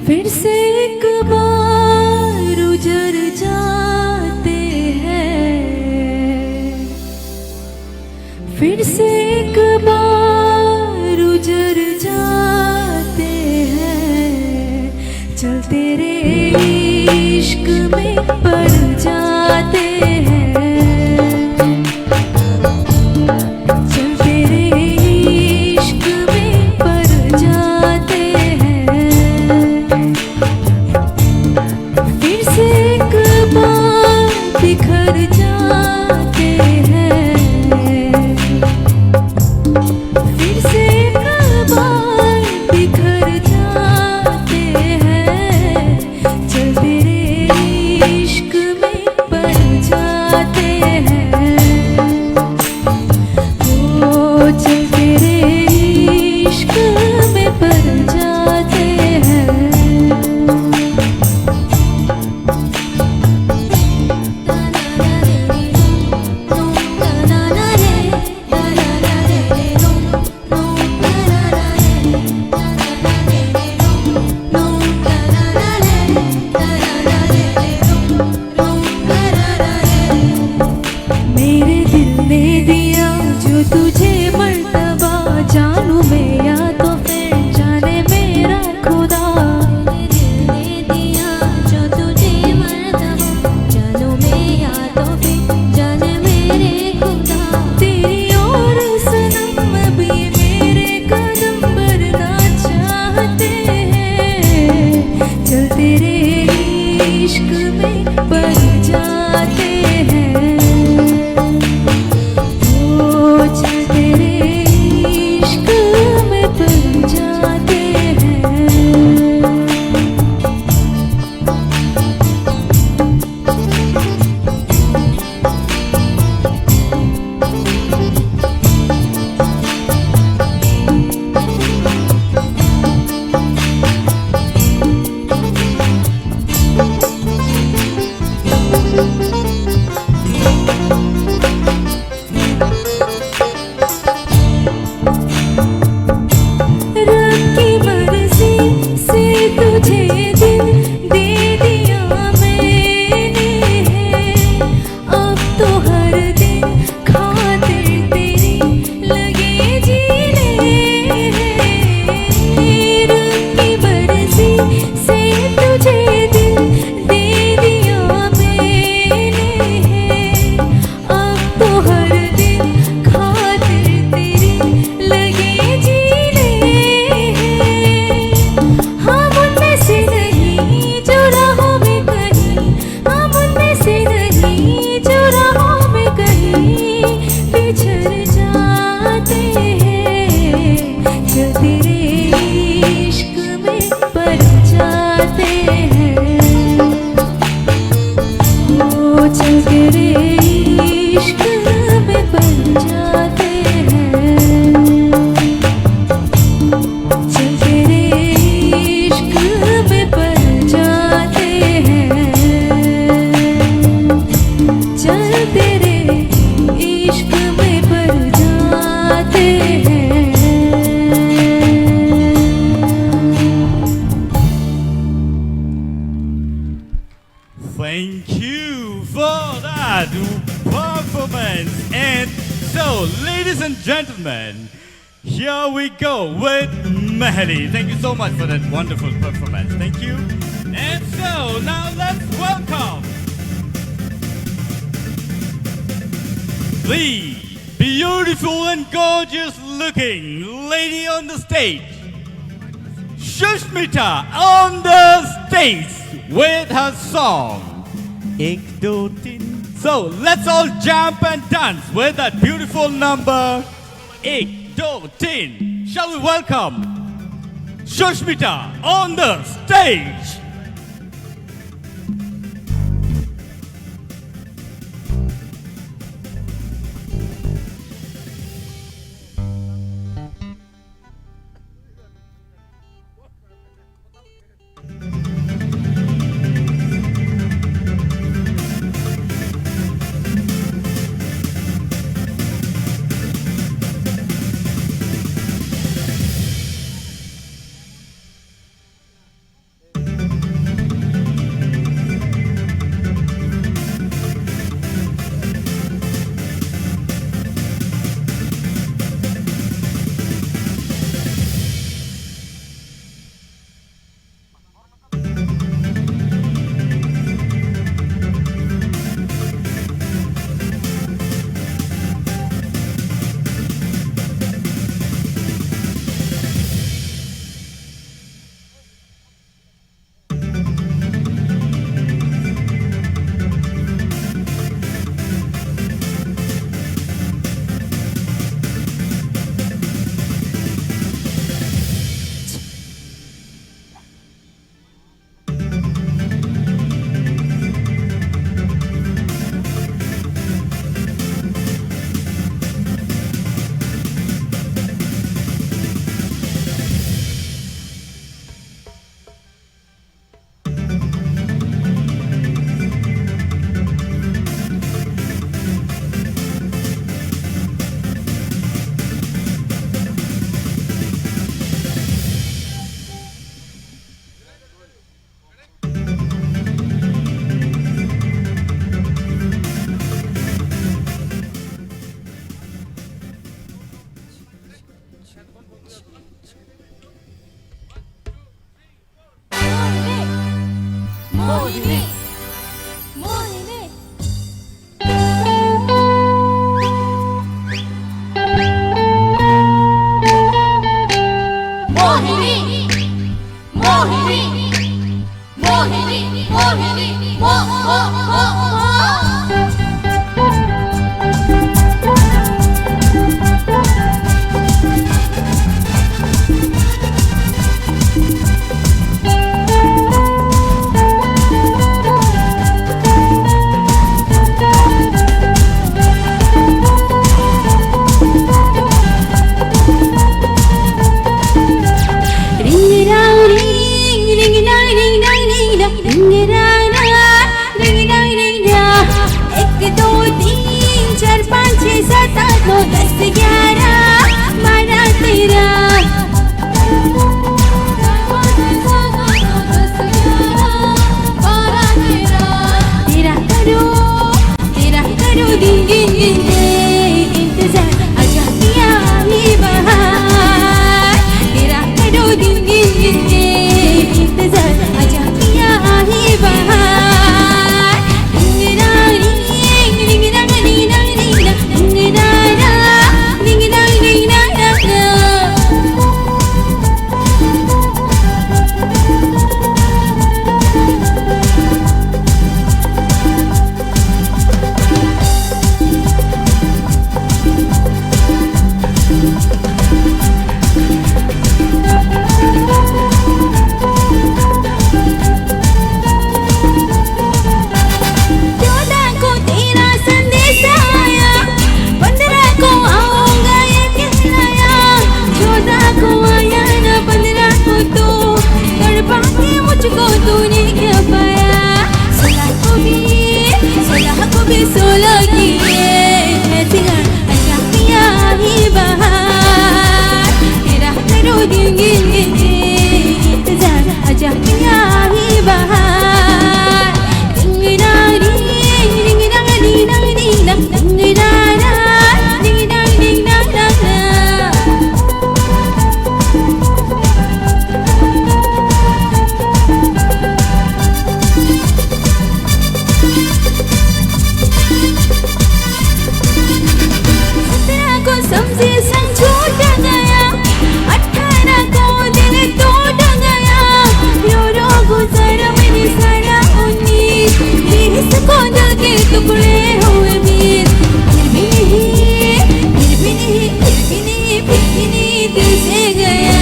फिर से एक बार उजड़ जाते हैं, फिर से एक बार उजड़ जाते हैं, चल तेरे इश्क में पड़ जाते हैं, चल तेरे इश्क में पड़ जाते हैं, फिर से एक बार बिखर जाते हैं, फिर से एक बार बिखर जाते हैं, चल तेरे इश्क में पड़ जाते हैं, ओ चल तेरे इश्क में पड़ जाते हैं। इश्क में पड़ जाते हैं चल तेरे इश्क में पड़ जाते हैं चल तेरे इश्क में पड़ जाते हैं Thank you for that performance. And so, ladies and gentlemen, here we go with Mehdi. Thank you so much for that wonderful performance. Thank you. And so, now let's welcome the beautiful and gorgeous looking lady on the stage, Shushmita on the stage with her song Ek Do Tin. So let's all jump and dance with that beautiful number Ek Do Tin. Shall we welcome Shushmita on the stage? Mohini, Mohini. Mohini, Mohini, Mohini, Mohini, Mo, Mo, Mo, Mo. lagi Dengan ajak piahi bahar Irah teru dingin Dan ajak piahi bahar Dingidang ding Dingidang ding dang ding dang Dingidang dang Dingidang ding dang dang समझे संग छूट गया 18 को दिल टूट गया रो रो गुजर मेरी सारा 19 20 को दिल के टुकड़े हुए 20 फिर भी नहीं दिल से गया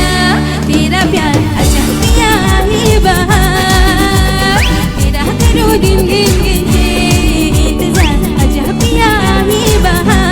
तेरा प्यार अच्छा पिया ही बहार तेरा करो दिन इंतजार अच्छा पिया ही बहार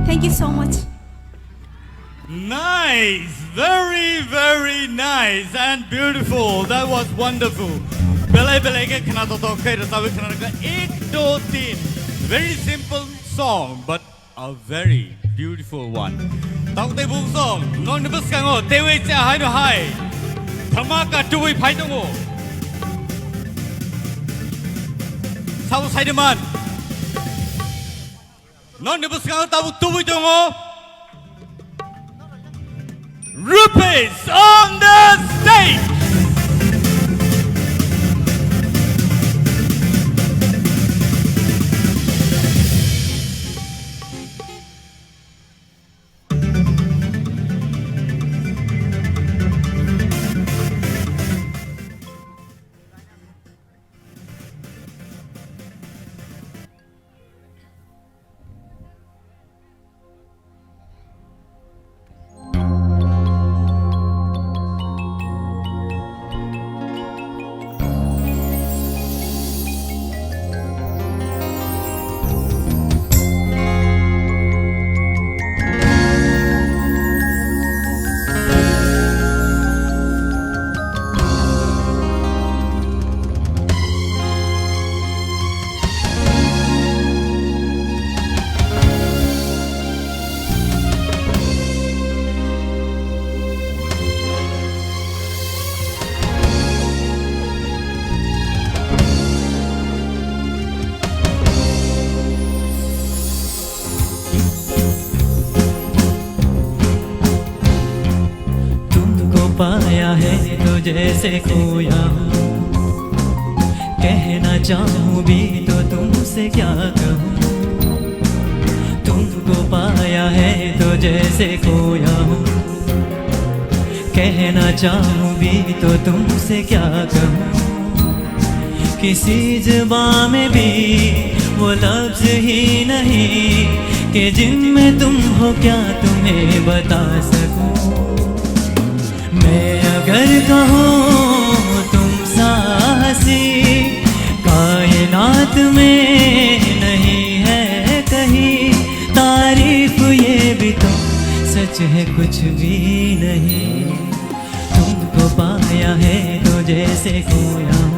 Thank you so much. Nice, very nice and beautiful. That was wonderful. Belai belai ke khana to kai rasawe khana ka 1 2 3. Very simple song but a very beautiful one. Tawte bung song non nibus kango tewe cha hai no hai. Thamaka tuwi phai dongo. Sau sai de man. Non nibus kango tabu tuwi dongo. Rupees on the stage. पाया है तो जैसे खोया हूँ कहना चाहूँ भी तो तुमसे क्या कहूँ तुमको पाया है तो जैसे खोया हूँ कहना चाहूँ भी तो तुमसे क्या कहूँ किसी ज़बान में भी वो लफ्ज़ ही नहीं कि जिनमें तुम हो क्या तुम्हें बता सकूँ मैं अगर कहूँ तुम सा हंसी कायनात में नहीं है कहीं तारीफ ये भी तो सच है कुछ भी नहीं तुमको पाया है तो जैसे खोया हूँ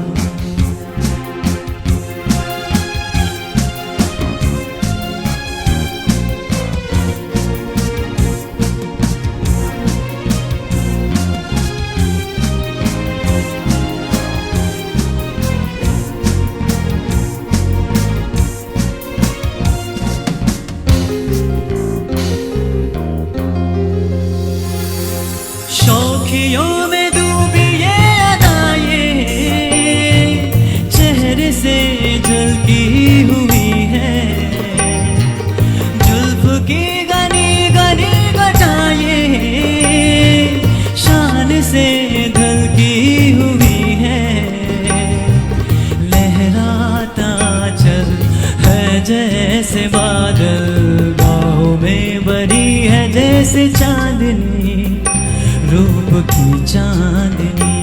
जैसे बादल, बाहों में भरी है जैसे चांदनी, रूप की चांदनी।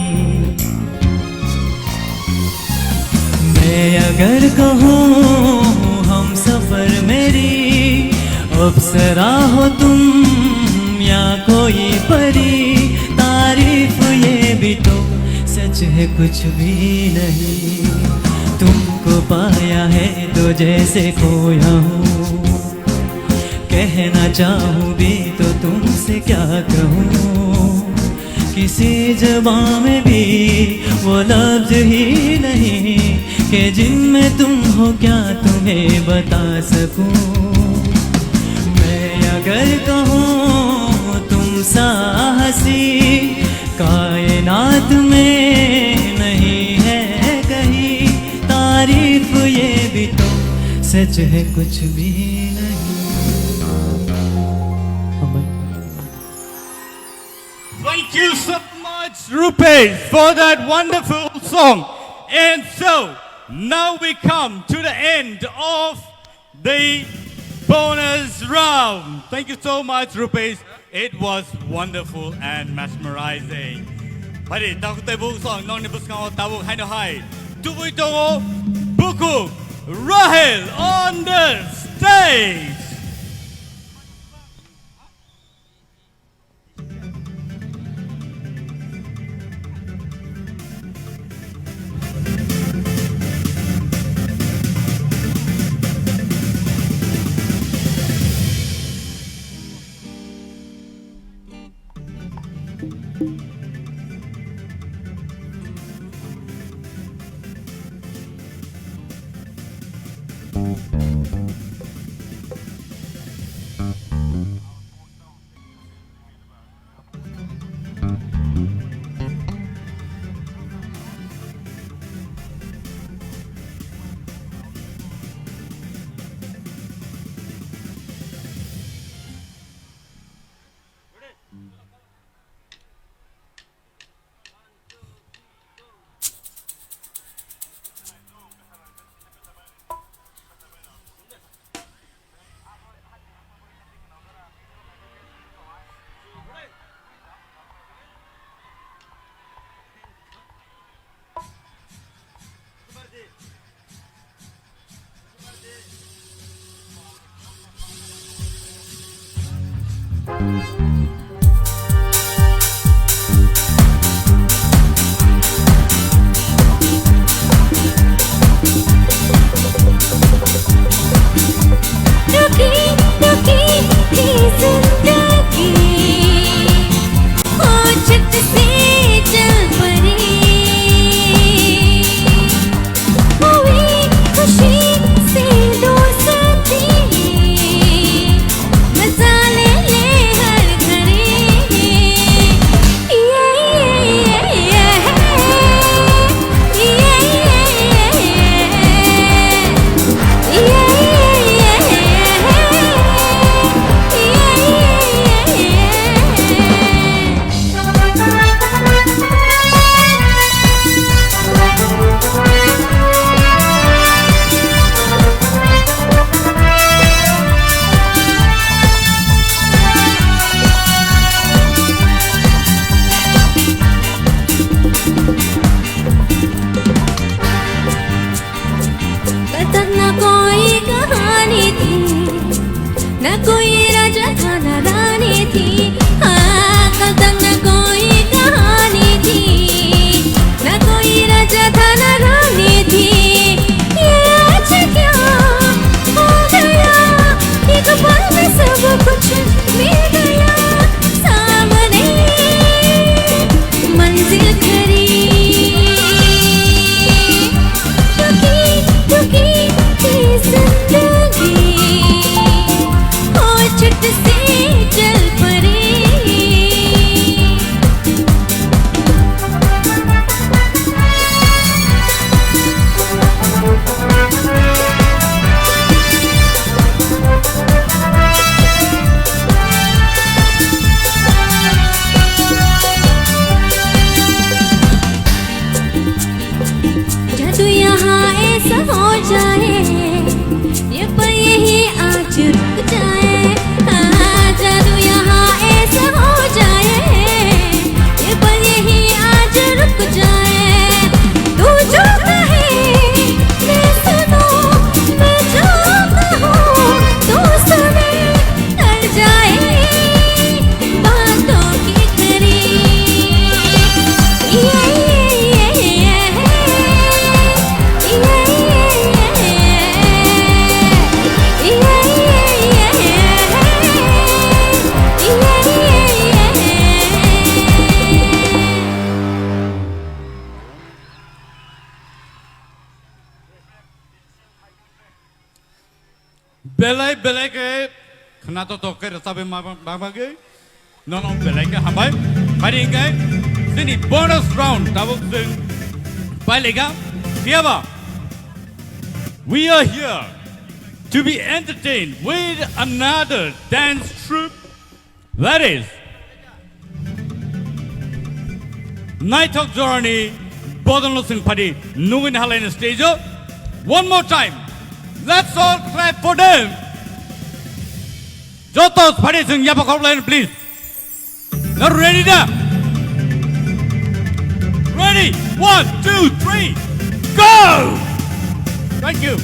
मैं अगर कहूँ हम सफर मेरी, अप्सरा हो तुम या कोई परी, तारीफ ये भी तो सच है कुछ भी नहीं। तुमको पाया है तो जैसे खोया हूँ, कहना चाहूँ भी तो तुमसे क्या कहूँ। किसी ज़बान में भी वो लफ्ज़ ही नहीं कि जिनमें तुम हो क्या तुम्हें बता सकूँ। मैं अगर कहूँ तुम सा हंसी कायनात में नहीं है कहीं, तारीफ ये भी तो सच है कुछ भी नहीं। Thank you so much, Rupesh, for that wonderful song. And so, now we come to the end of the bonus round. Thank you so much, Rupesh. It was wonderful and mesmerizing. Pari, takut tayo song, nong Bwkhao tawag hai no hai. Tuloy tongo, Bwkhao, Rahel on the stage. जादू यहाँ ऐसा हो जाए ये belai belai ke kena to ke sabe mama ke non belai ke hambai mari ke sini bonus round tabuk sing bailega siapa we are here to be entertained with another dance troupe that is Night of Journey Bodon Sing Party Nungin Halen stage one more time let's all clap for them Jotos Party Sing Yapakov line please now ready now ready 1 2 3 go thank you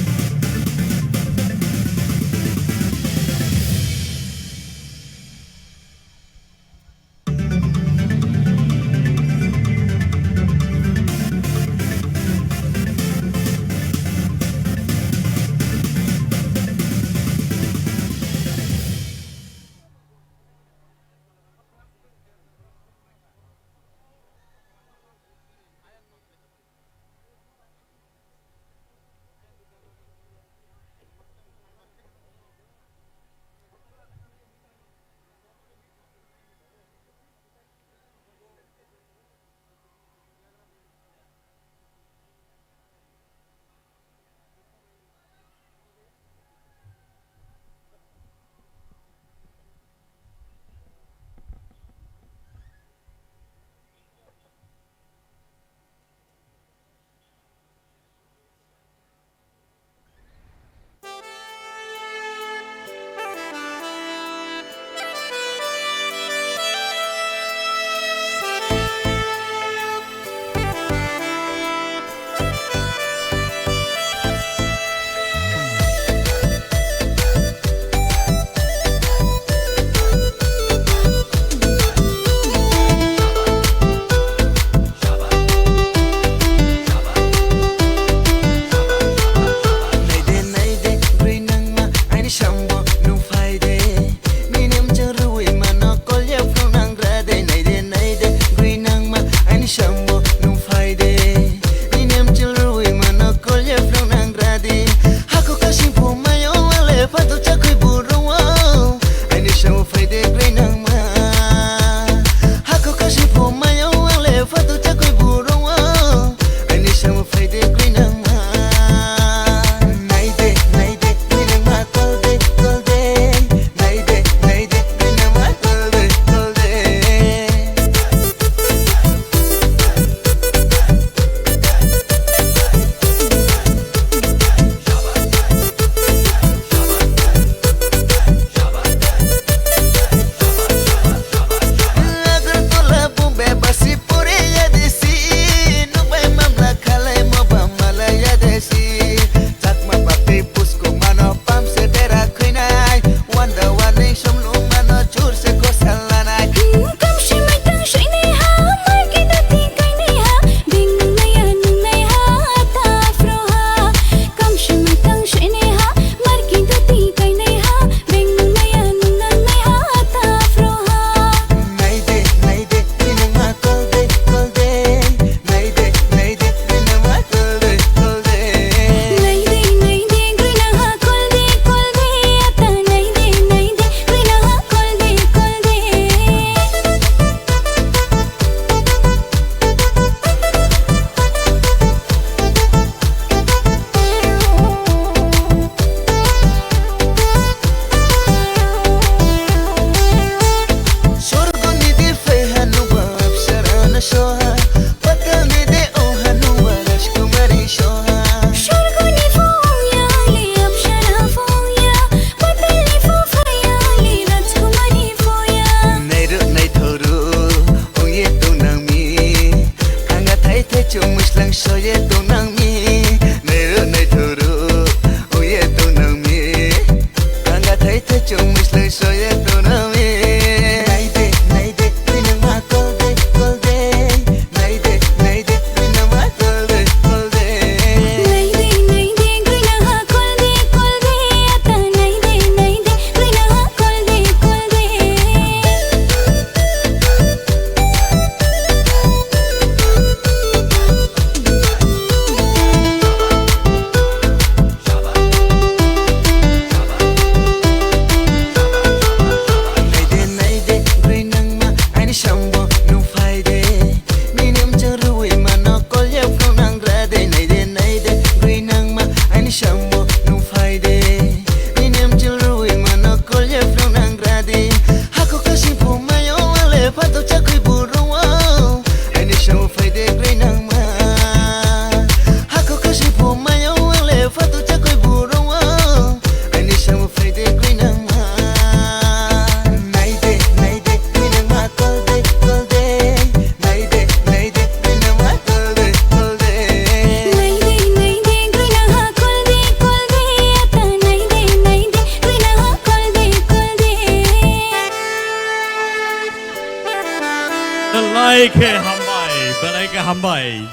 belai ke hambai.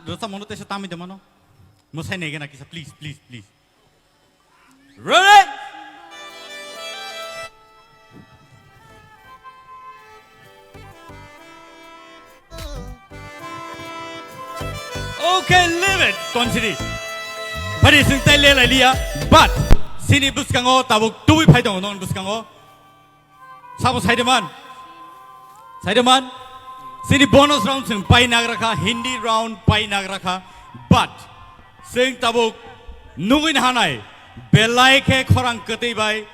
Rasa mono tesa tami de mano. Musai nege na kisa, please. Ready? Okay, leave it, Tonsiri. Pari sing tai le lia, but sini buskango tabuk tui pai dong non buskango. Sabo Saidaman. Sini bonus round sing pai nagraka, Hindi round pai nagraka, but sing tabuk nungin hanai belai ke korang keti bai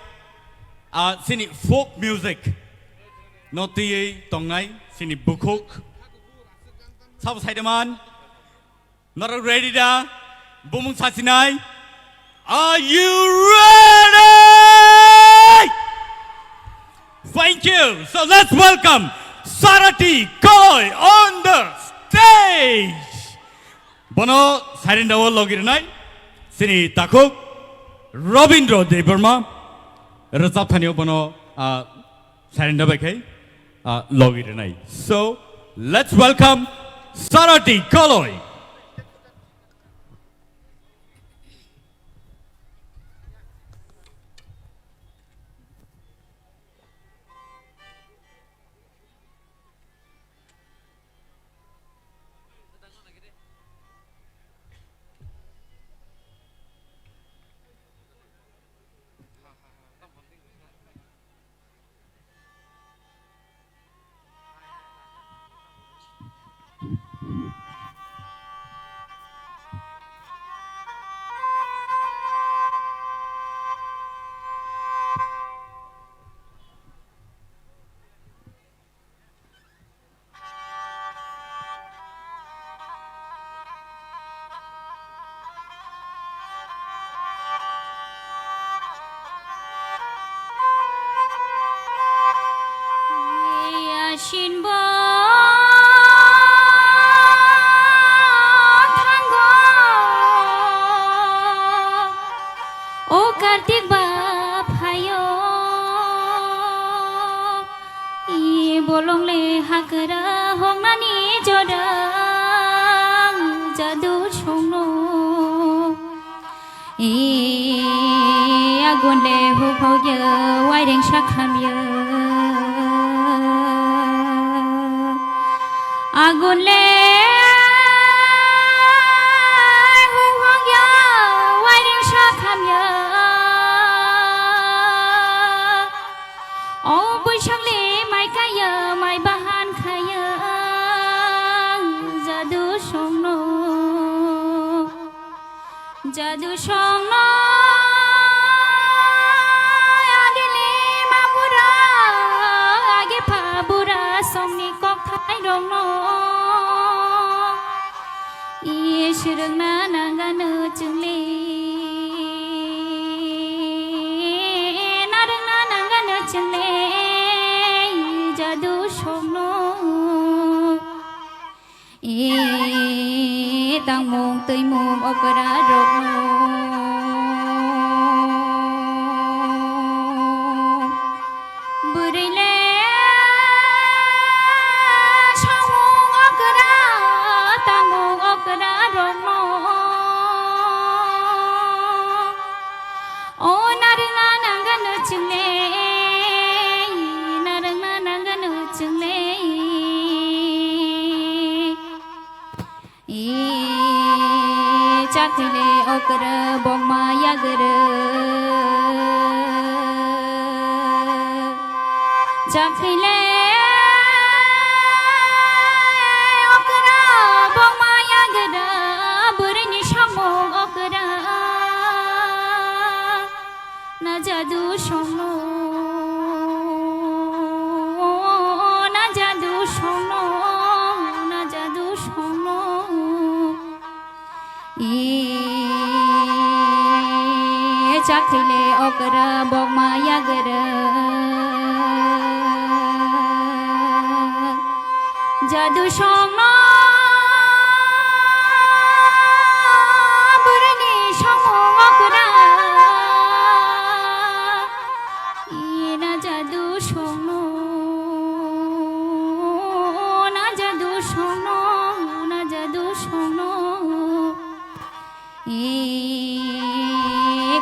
sini folk music. Noti tongai sini Bwkhao. Sabo Saidaman. Not ready da? Bumung sasinai. Are you ready? Thank you. So let's welcome Sarati Koi on the stage. Bono Sarinda wo logirinai. Sini Takuk Robindro Deburma. Razap Thanyo Bono Sarinda Bwkhao logirinai. So let's welcome Sarati Koi.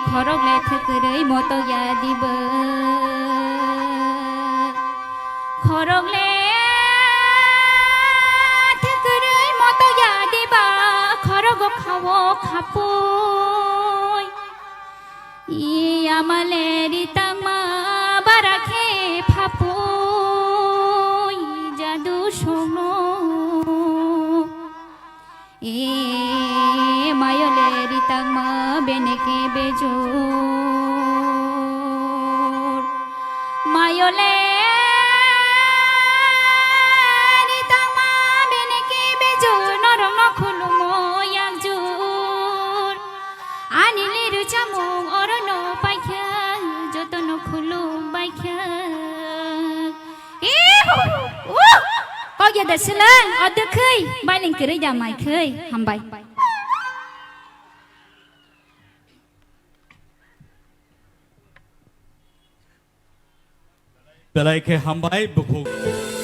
খরগলে থকরই মতো দিব খরগলে থকরই মতো দিবা খরগ খাও খাপই আমালে রিতামা বারাখে ফাপই জাদু শোনো মায়লে রিতামা বেনেকে বেজোর মায়লে রিতামা বেনেকে বেজোর নরম খুলুমো একজোর আনিলে রুচামো অরণ পাইখা যতন খুলুম বাইখা Kau dah selang, ada kei, baling kerja mai kei, hambai. Belai ke hambai Bwkhao.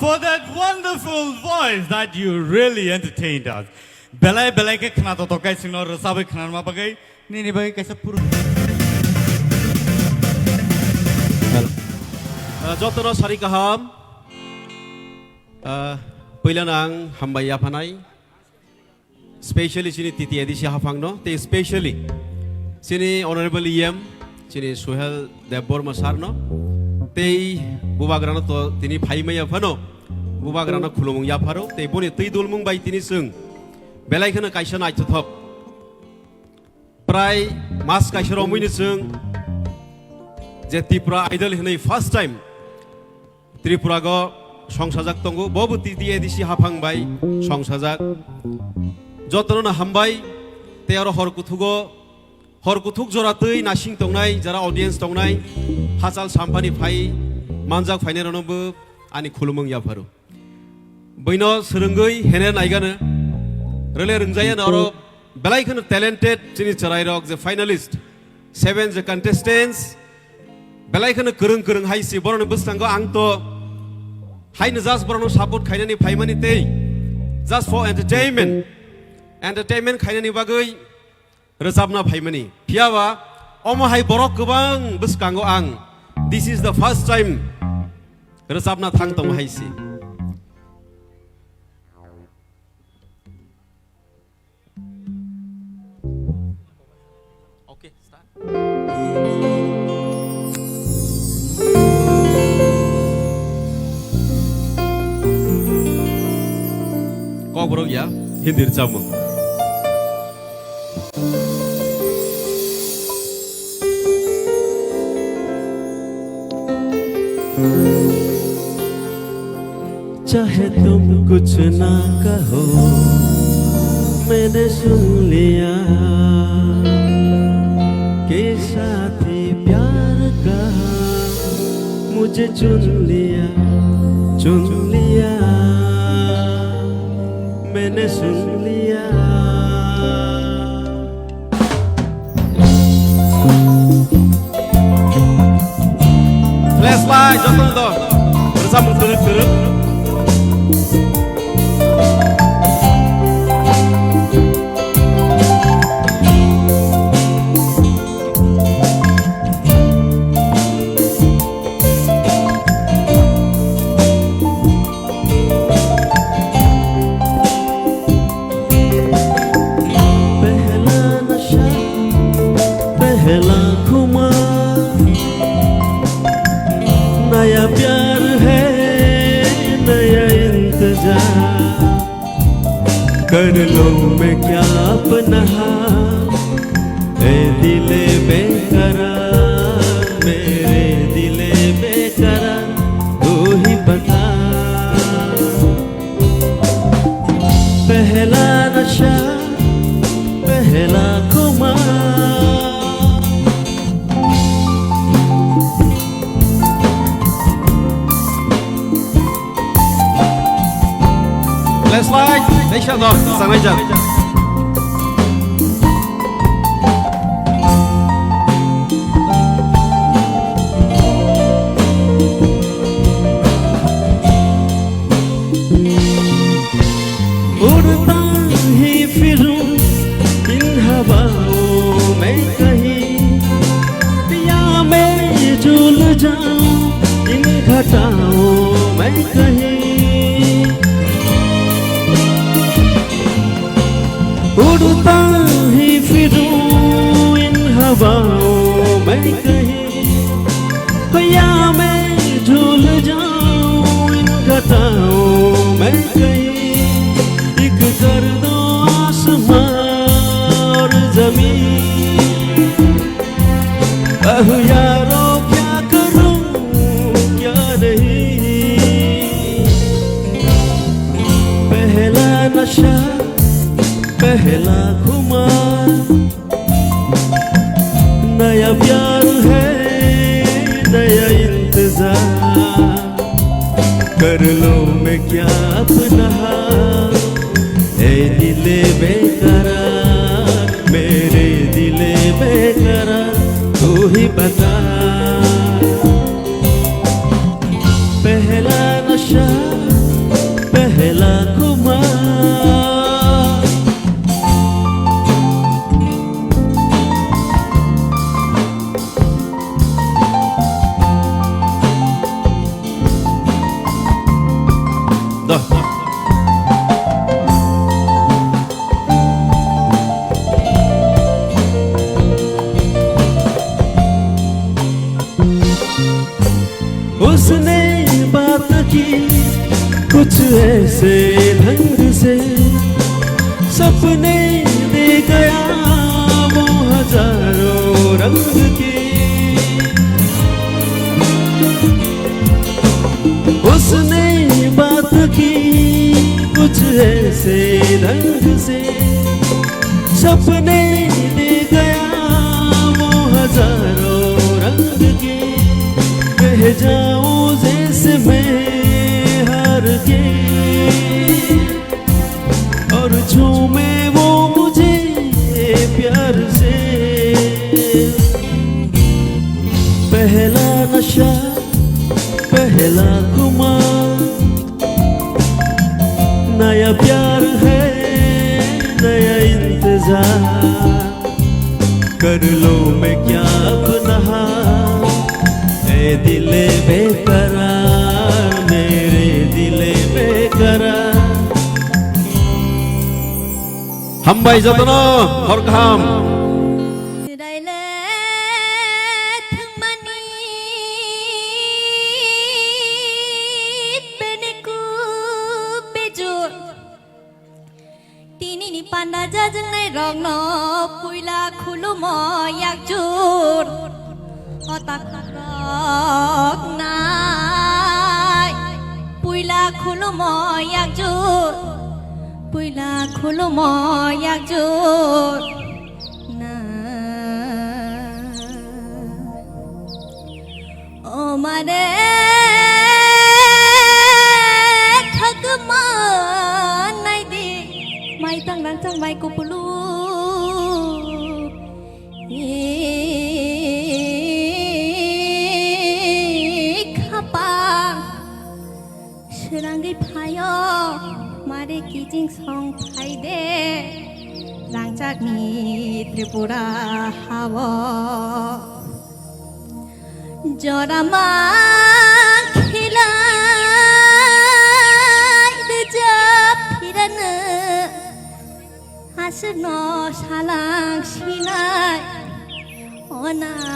for that wonderful voice that you really entertained us. Belai ke khana to kai sino rasabe khana ma bagai ni bagai kaisa puru. Jotoro sari kaham. Pailanang hambai apanai. Especially sini TTAADC hafang no. Te especially sini honorable EM sini Suhel Debor Masar no. Te bubagrana to tini phai maya phano. Bubagrana khulumung ya pharo. Te boni tei dulmung bai tini sung. Belai khana kaisa nai thop. Prai mas kaisa romui ni sung. Je Tipra idol hinai first time. Tripura go songsajak tongo bobu TTAADC hafang bai songsajak. Jotono na hambai te aro horkuthuk joratei nasing tongnai jara audience tongnai hasal sampani phai manjak phaine ronobu ani khulumung ya pharu boino srungoi hene naigana rele rungjaya aro belai khana talented chini charai rok the finalist 7 the contestants belai khana kurung haisi borone bustango angto haine just borono support khainani phaimani tei just for entertainment khainani bagai rozabna phaimani phiawa omo hai borok gobang buskango ang this is the first time rozabna thang tong haisi okay start kok borok ya hindi rozabmo चाहे तुम कुछ ना कहो मैंने सुन लिया के साथी प्यार का मुझे चुन लिया मैंने सुन लिया flashlight jotong do bersama teruk नया प्यार है नया इंतजार कर लो मैं क्या अपना ए दिले बेकरार मेरे दिले बेकरार तू ही बता पहला नशा पहला खुमार flashlight deixa dong sang aja उड़ता ही फिरूं इन हवाओं में कहीं या मैं झूल जाऊं इन घटाओं में कहीं उड़ता ही फिरूं इन हवाओं में कहीं या मैं झूल जाऊं इन घटाओं में कहीं एक कर दो आसमां और जमीन कहूँ यारो क्या करूं क्या नहीं पहला नशा पहला खुमार नया प्यार है नया इंतजार कर लो मैं क्या अपना ए दिले बेकरार मेरे दिले बेकरार तू ही बता पहला नशा kuma उसने बात की कुछ ऐसे ढंग से सपने दे गया वो हजारों रंग के उसने बात की कुछ ऐसे ढंग से सपने दे गया वो हजारों रंग के कह जाऊं जैसे मैं हार के और झूमे वो मुझे प्यार से पहला नशा पहला खुमार नया प्यार है नया इंतजार कर लो मैं क्या गुनाह दिले बेकरार मेरे दिले बेकरार हामबाय जतन हर गाहाम Panda jajang nai rong no puila khulu mo yak jur otak rok nai puila khulu mo yak jur puila khulu mo yak jur na o mare khagma nai di mai tang nang tang mai kupulu khapa serangai phayo mare kijing song phai de rangchak ni tripura hawa jorama khilai de jap phirana asno salang sinai onai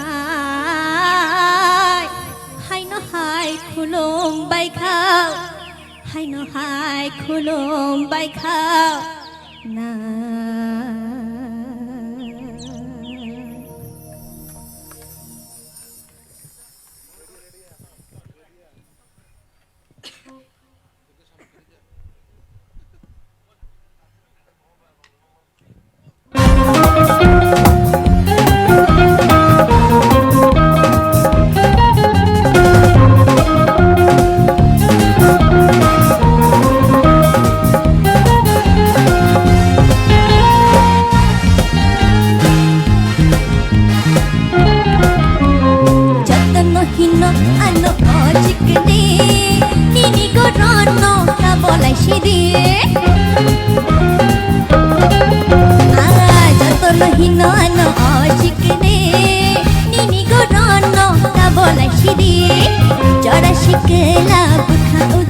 hai no hai khulum Bwkhao hai no hai khulum Bwkhao na Bwkhao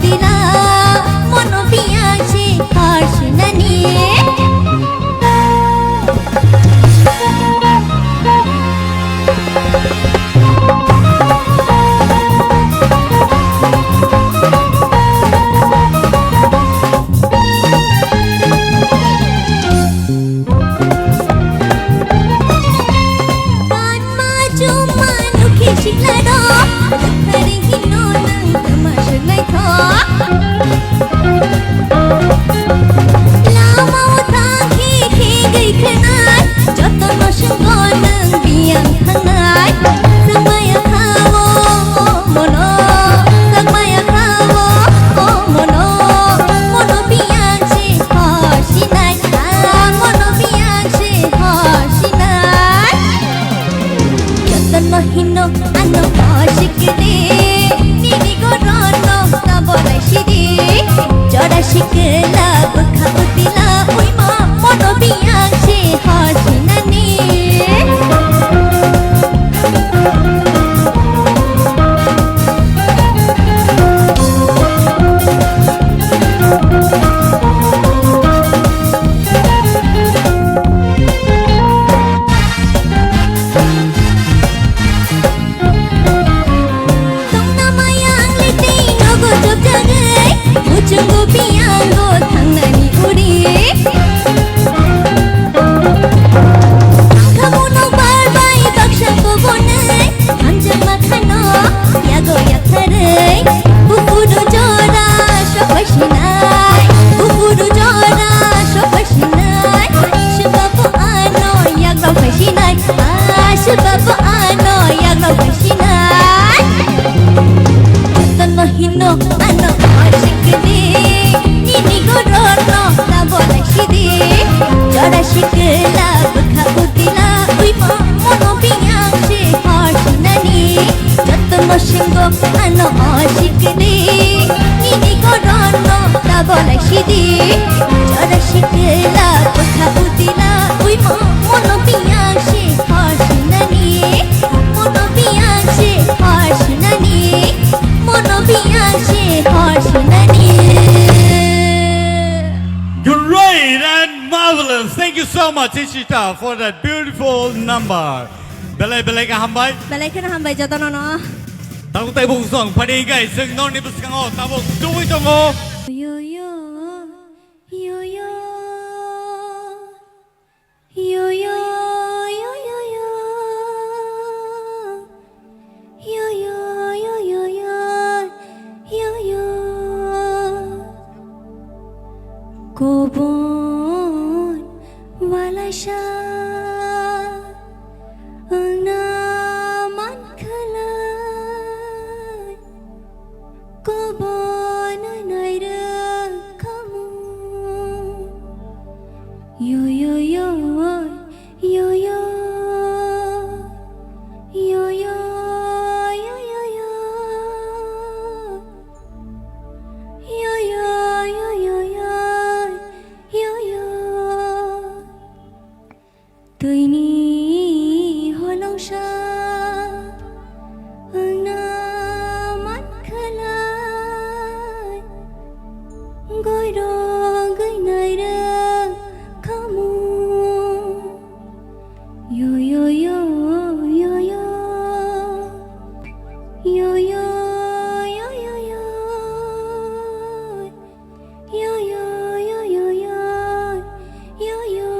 dila mono biache harshunani Pan maju manu kishik lado Thari hino nang tamasha nai tho Chora shikla kotha putila ui mono piyashe hashnani mono piyashe hashnani mono piyashe hashnani. Great and marvelous. Thank you so much, Ishita, for that beautiful number. Belai belai ka hambai. Belai kana hambai jotono no. Tahu tay bung song padi guys. Sing non ni buskango. Tahu tuwi tongo. Yo yo yo yo yo yo yo yo yo yo yo yo yo yo yo yo Kobon wala siya naman kalan Kobon ay kamu yo yo yo yo yo yo yo yo yo yo yo yo yo yo yo yo tôi ni holong sha naman kalan goi do goi nai de kamu yo yo yo yo yo yo yo yo yo yo yo yo yo yo yo yo yo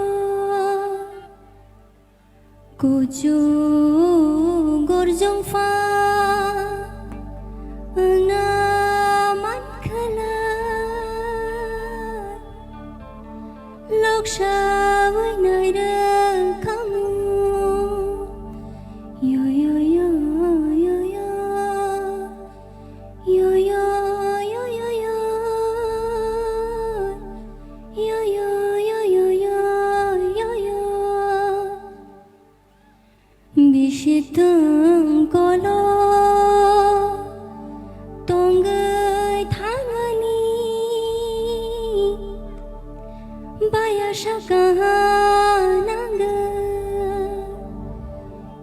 kuju gorjong fa naman kalan lok sha với nơi đơn kamu yo yo yo yo yo yo yo yo yo yo yo yo yo yo yo yo yo Bishitang kolo tongai thangani baya shakaha nanga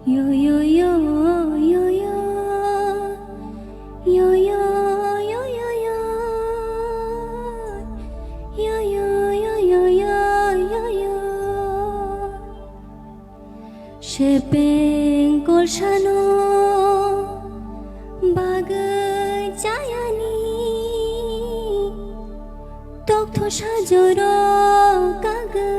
yo yo yo yo yo yo yo yo yo yo yo yo yo yo yo yo yo shepeng kolshano bagai jayani tok tho sajoro kaga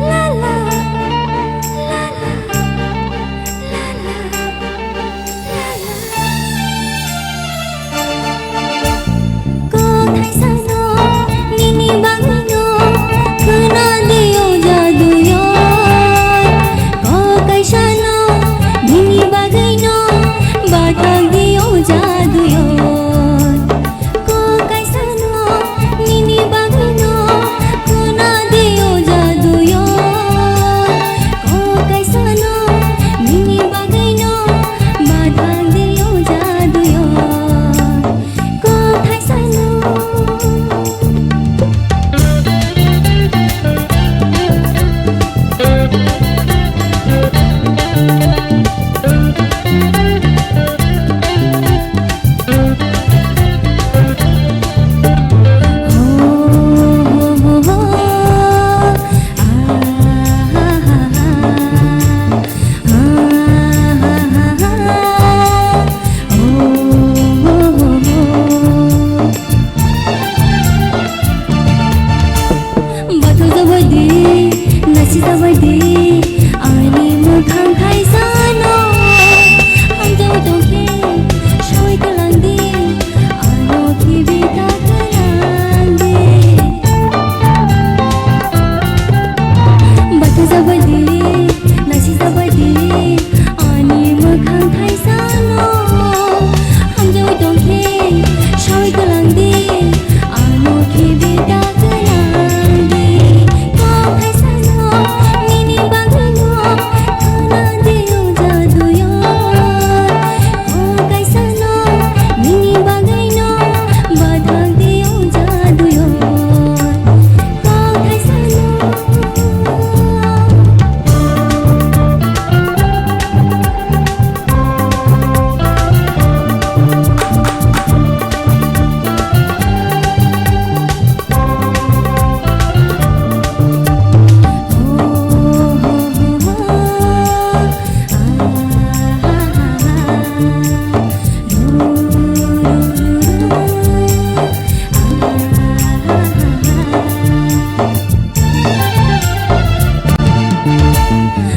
la la Kena dia jadu yo, kau kaisano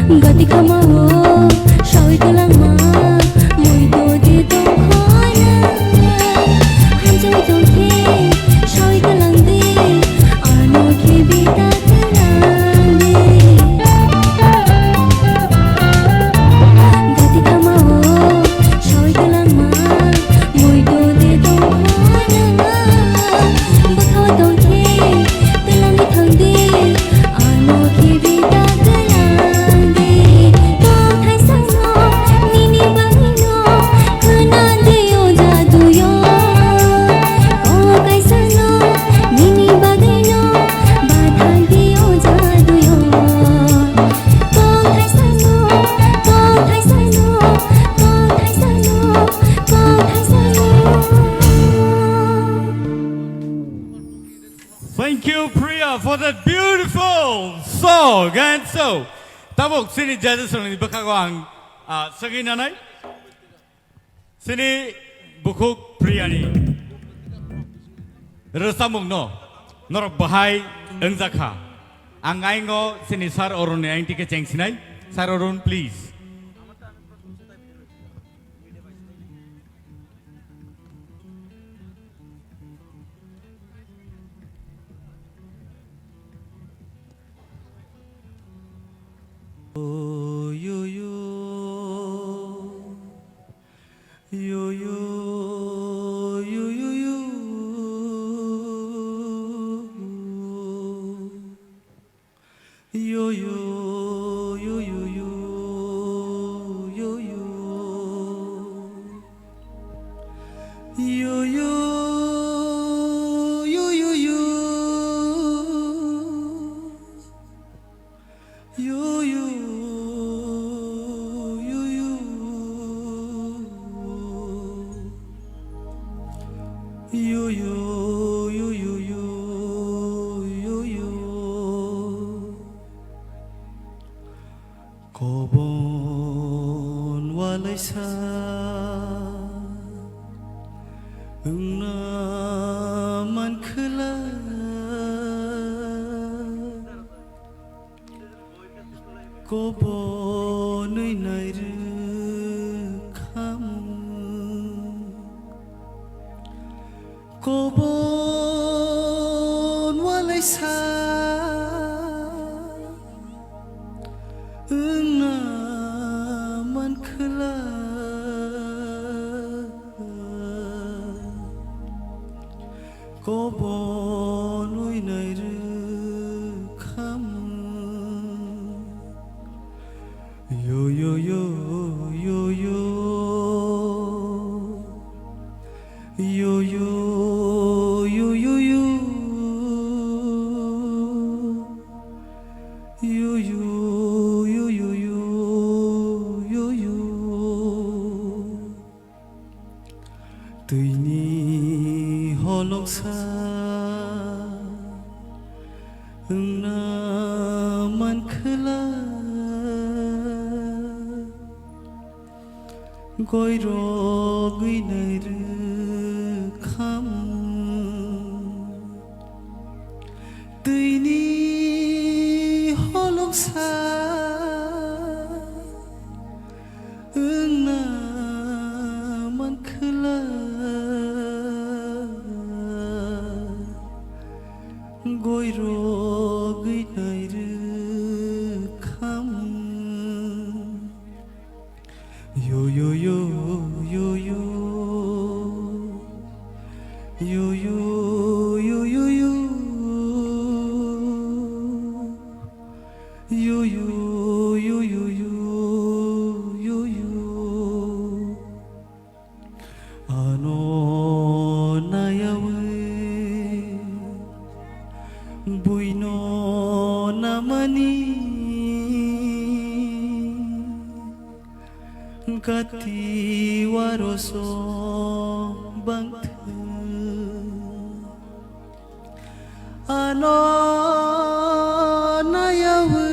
gati khamao shoi tulang ma moi do de dong khona hanjau do ke shoi tulang de ano ke bita tulang de gati khamao shoi tulang ma moi do de dong khona bwkhao dong ke tulang de thang de ano ke bita tulang de to thai sang no ni ni bang no khana de yo jadu yo ko kai sang no ni ni bang no ba thai de yo jadu yo to thai sang no to thai sang no to thai sang no to thai sang no. Thank you, Priya, for that beautiful song. And so, tabok sini judges song ni Bwkhao ang sagi nanay. Sini Bwkhao Priya ni resamung no norok bahai engzakha. Ang aingo sini sar orun ni aing tike cheng sinai. Sar orun, please. Yo yo yo yo yo yo yo yo yo yo yo yo yo yo yo Kobon walai sa Engna man khela Kobon nai ru kham Kobon walai sa Engna man khela Kobon nai ru kham Yo yo yo yo yo yo yo yo yo yo yo yo yo yo yo yo Tuini holok sa Engna man khela Goi ro gui nai ru kham Tuini holok sa Engna man khela Goi ro gui nai ru kham Yo yo yo yo yo yo yo yo yo yo yo yo yo yo yo yo ano nayawe buino namani gati waroso bangthe ano nayawe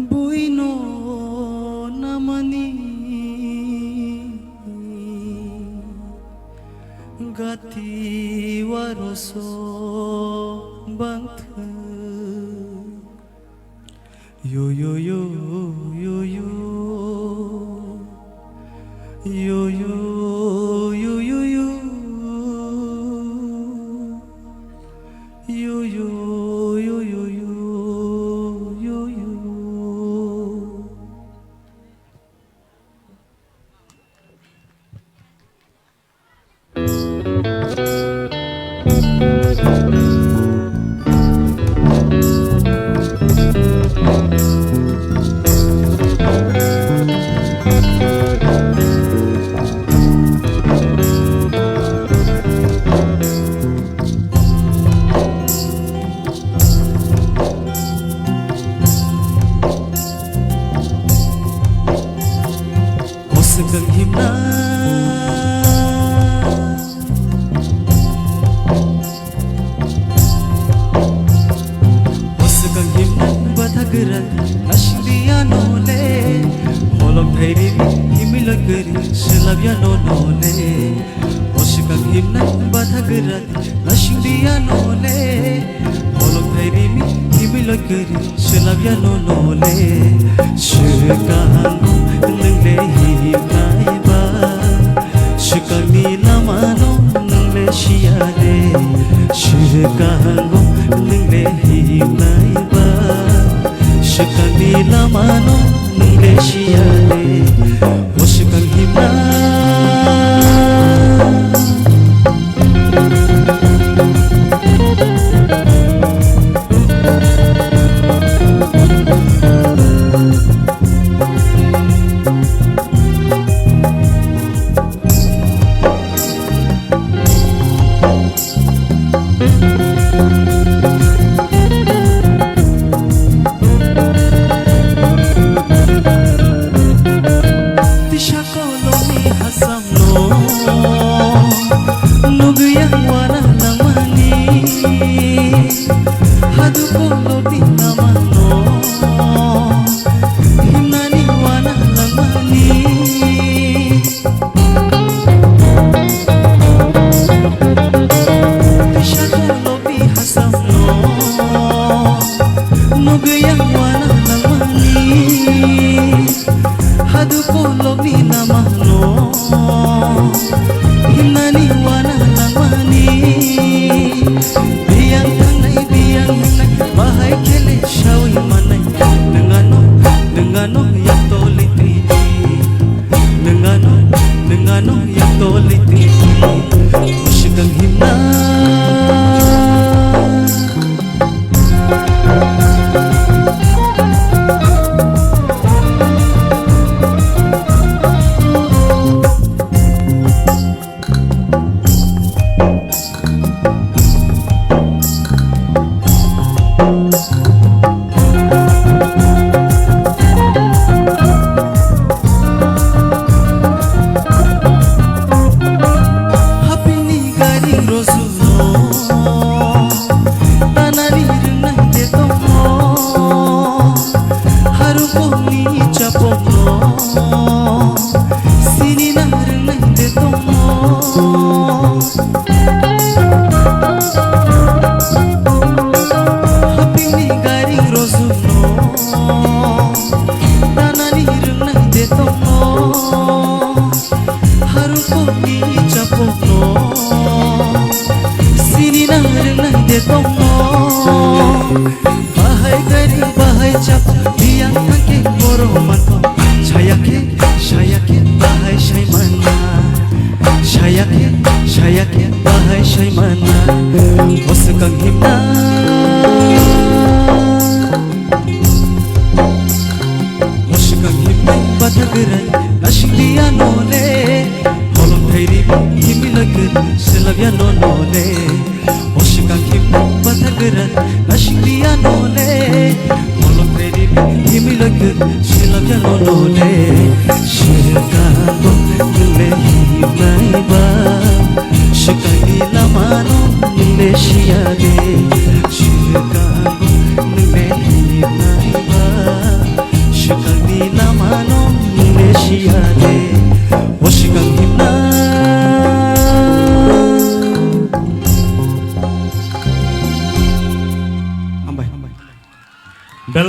buino namani gati waroso bangthe Yo yo yo yo yo yo yo yo yo yo yo yo yo yo yo yo. Osakang himna Osakang himna bathageran ashriya nole holok thairi himila gari selabya nole Osakang himna bathageran ashriya nole holok thairi himila gari selabya nole shikang ngle himaiba shikami lamano ngle shiade shikang ngle himaiba shikami lamano ngle shiade shikang himna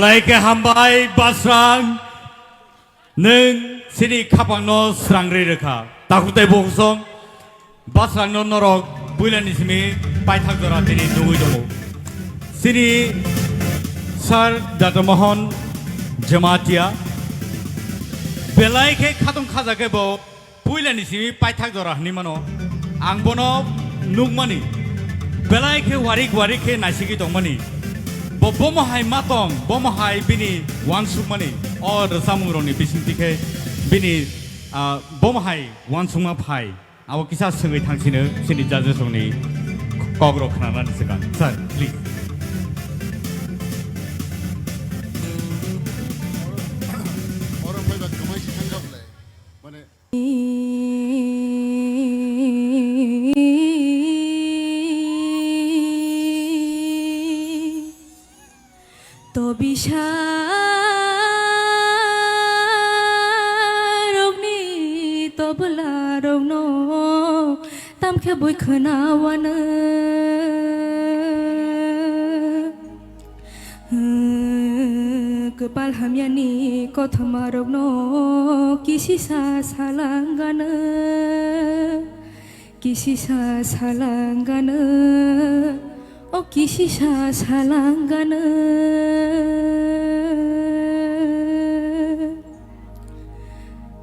Belai ke hambai basrang neng sini kapang no serangri reka takutai bongsong basrang no norok bulan ismi paithak dora tini nungui dongo sini Sir Dr. Mohan Jamatia Belai ke khatung khaja ke bo bulan ismi paithak dora ni mano angbono nungmani Belai ke warik ke nasiki dongmani Bomahai matong, bomahai bini wansukmani, or samuroni bisintike bini bomahai wansukma pai. Awak kisah sengai thangsine sini judges oni kogro khana sekan. Sir, please. Orang pada kemai tanggap le, mana? To bisharogni to belarogno tam khe boi khnawana kepal hamyani kothamarogno kisisa salangana O kisisa salangana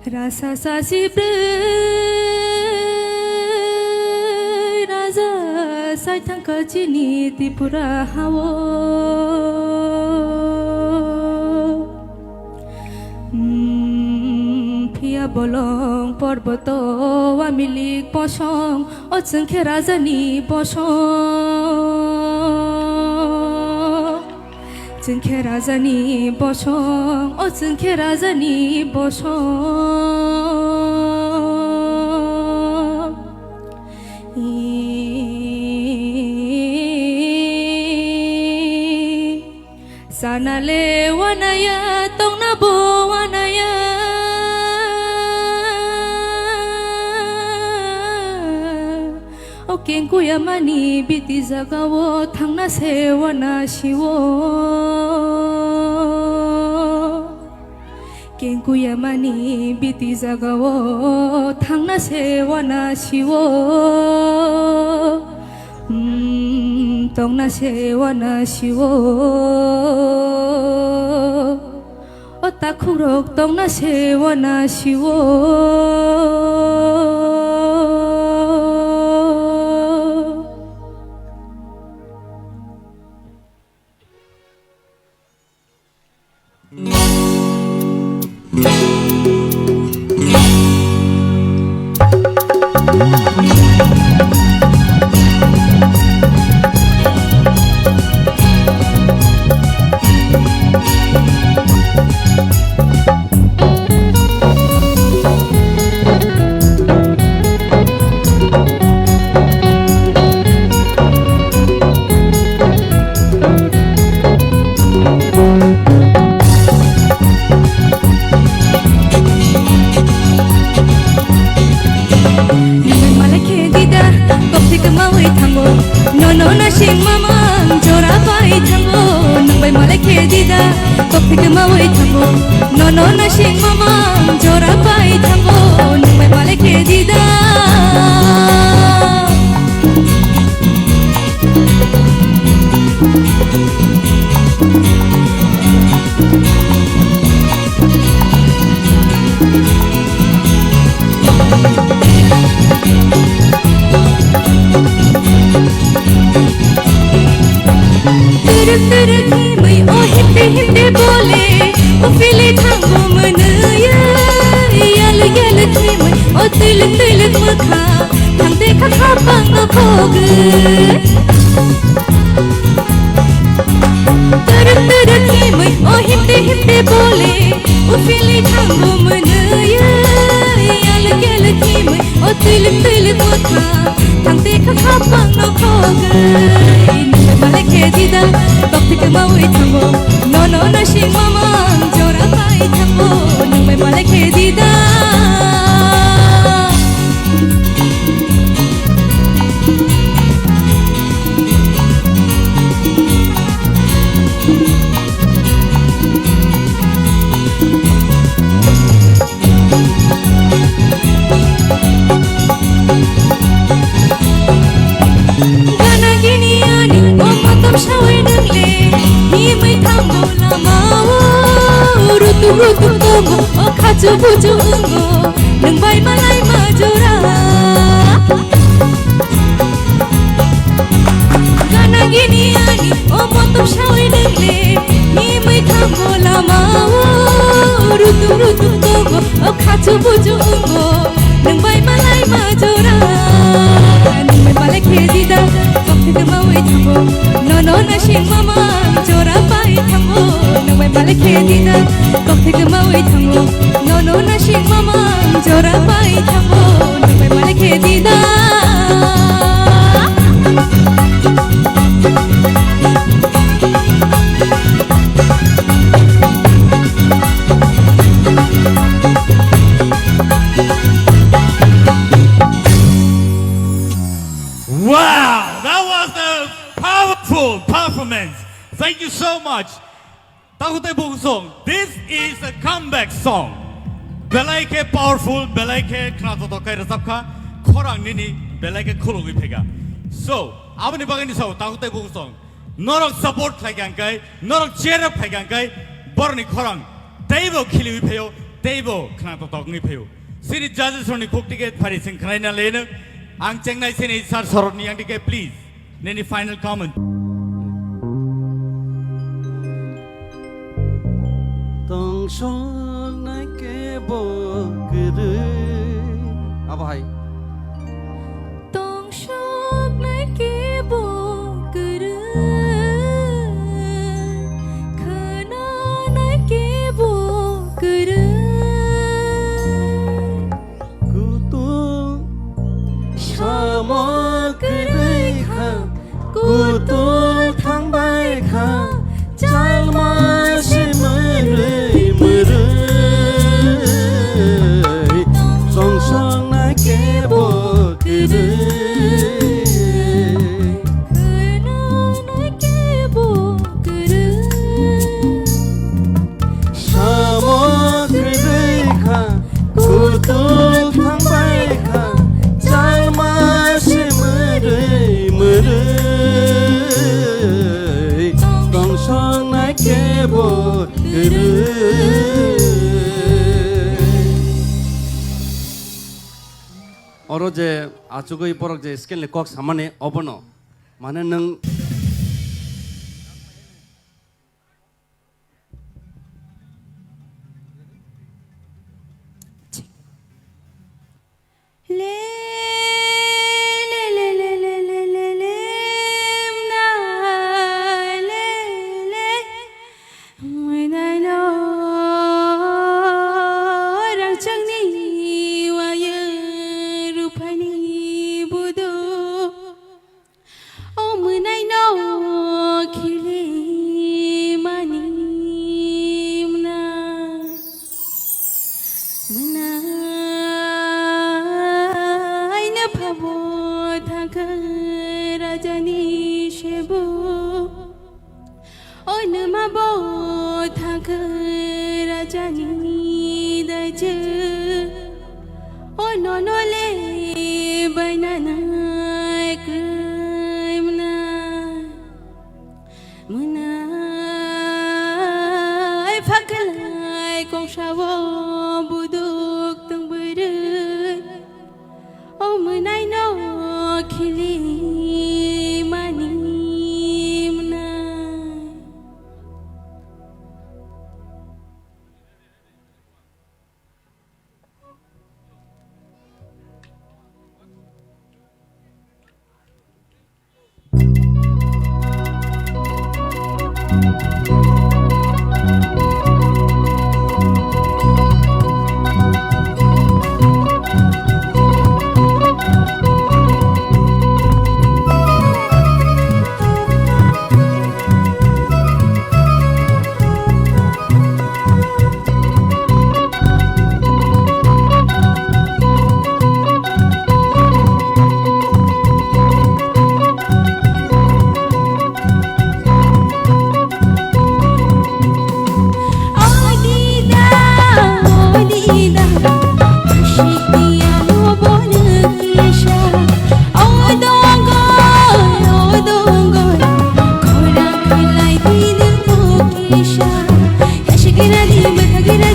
Rasa sasibre Raza saitang kajini Tipra hawo Pia bolong porboto Wamilik posong O tsengke razani posong Tsengke razani posong O tsengke razani posong Sanale wanaya tong nabo wanaya O kenku yamani biti zagawo thangna sewana shiwo Kenku yamani biti zagawo thangna sewana shiwo Tongna sewana shiwo O takhurok tongna sewana shiwo rutu tongo o khachu buju ungo nang bai malai majora gana gini ani o motum shawai dengle ni mai thambo lama rutu rutu tongo o khachu buju ungo nang bai malai majora nang mai malai khedida kokte ke mawai thambo no na shin mama jora pai thambo nang mai malai khedida kokte ke mawai thambo no na shin mama jora pai thambo nang mai malai khedida Wow, that was a powerful performance. Thank you so much. Takute Bwkhao, this is a comeback song. Belaike powerful, belaike knato tokai rasapka, korang nini belaike khulugi pega. So, abani bagani so Takute Bwkhao, norok support khaigankai, norok cheer up khaigankai, borni korang, teibo khiliwi pheyo, teibo knato tokai pheyo. Sini judges roni koktige phari sing khnaina lena. Ang Chengnai sini sar soroni yang dike please. Any final comment? Tong song nai ke bo kere. Apa hai? Tong shok nai ke bo kere. Khana nai ke bo kere. Sama kerai kha, kutul thang bai kha, chal ma se marai marai, song song na ke bo kerai, Khana nai ke bo kere. sama kerai kha, kutul thang bai kha. Tong song na ke bo Oro je achugoi porok je skin le kok samane obono mane nang Le Gina di matagina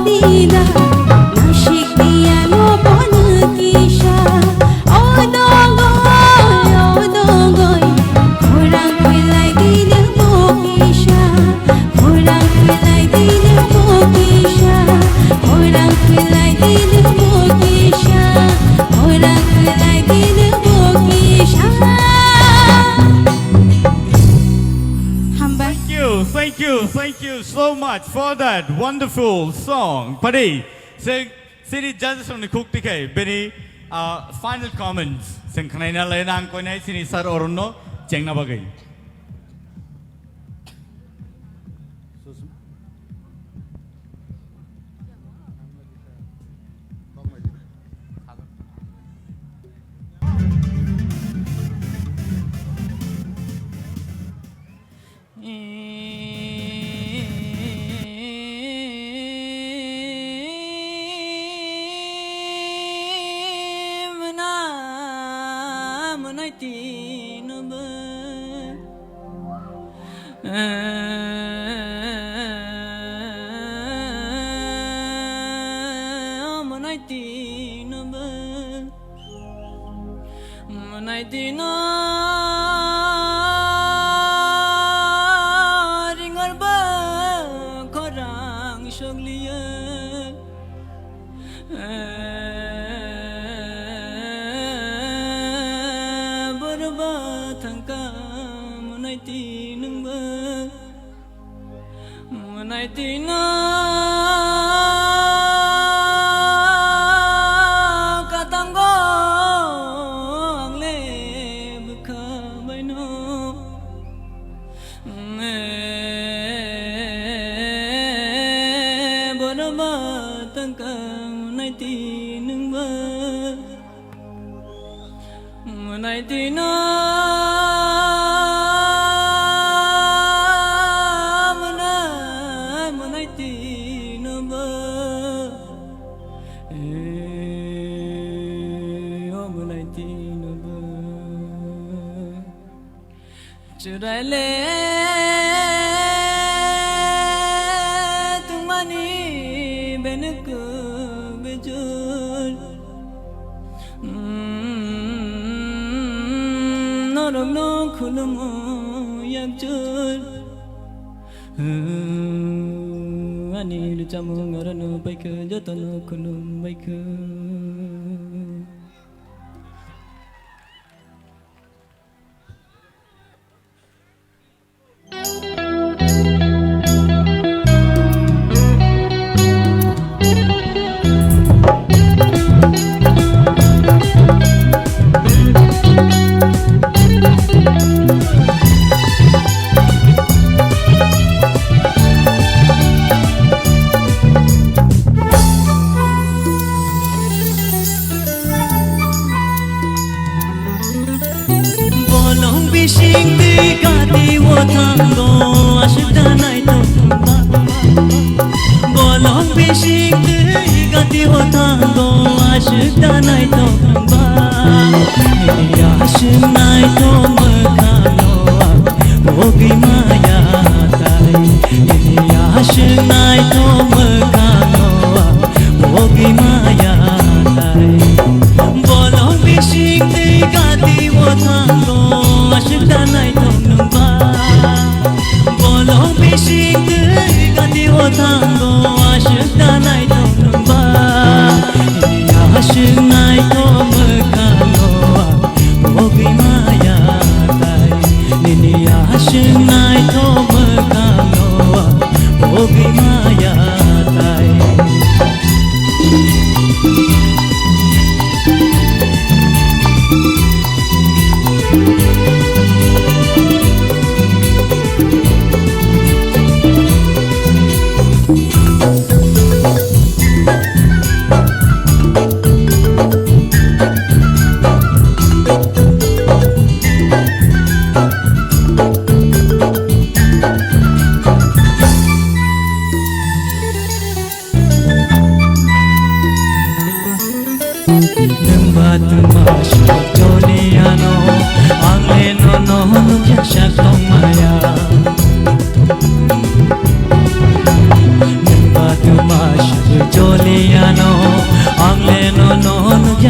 dida nashik dia lo bon kisha o dogoy khorang khilai din mo kisha khorang khilai din mo kisha khorang khilai din mo kisha khorang khilai din mo kisha. Thank you so much for that wonderful song. Padi, city judges from the cook tike, Benny, final comments. Sengkanaina lenang koinai sini sar orono jengna bagai.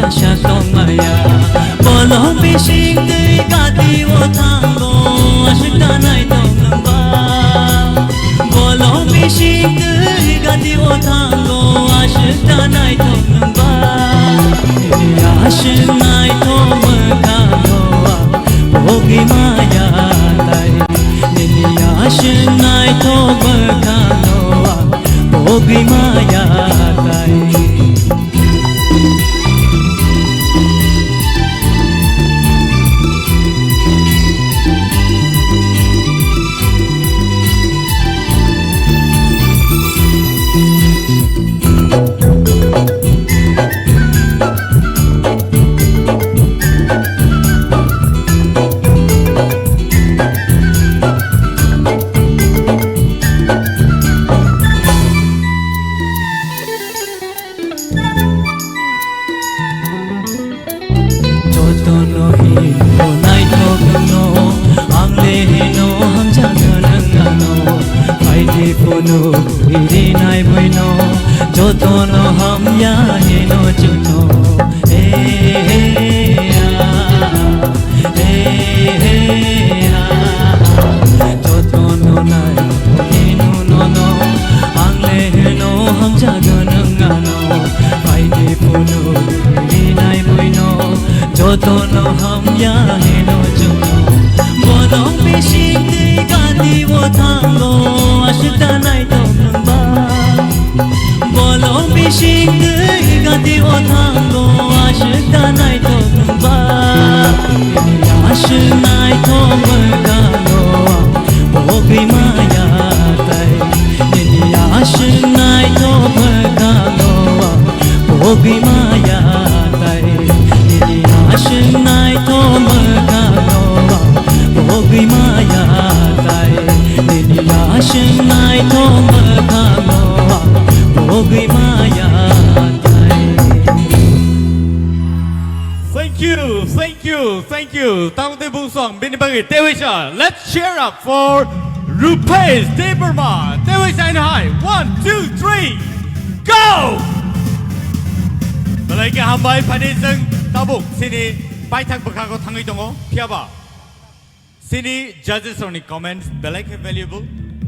आशा तंगाया बोलो बिशिं दै गादी ओ थांगो आशिक दानाय दं नंबा बोलो बिशिं दै गादी ओ थांगो आशिक दानाय दं नंबा आशिक नाय तो मोखाङो भोगि माया ताय निनि आशिक नाय तो मोखाङो भोगि माया ताय जोतोनो हम या हेनो चुनो जोतोनो नाय हेनो नोनो आंले हेनो हम जागोनंगानो बायदि पुनो नाय बुइनो जोतोनो हम या हेनो चुनो बोलो बिशिं दै गादी ओ थांगो आशिक दानाय दं नंबा बोलो बिशिं दै गादी ओ थांगो आशिक दानाय दं नंबा आशिक नाय तो मोखाङो भोगि माया ताय निनि आशिक नाय तो मोखाङो भोगि माया ताय निनि आशिक नाय तो मोखाङो भोगि माया ताय निनि आशिक नाय तो मोखाङो भोगि माया ताय Thank you. Tangte Bungsong, Bini Bagi, Tewisha. Let's cheer up for Rupesh Deverma. Tewisha in high. 1, 2, 3, go! Balai ke hambai pada seng tabuk sini Bwkhao Bwkhao tangai dongo piaba. Sini judges only comments balai ke valuable.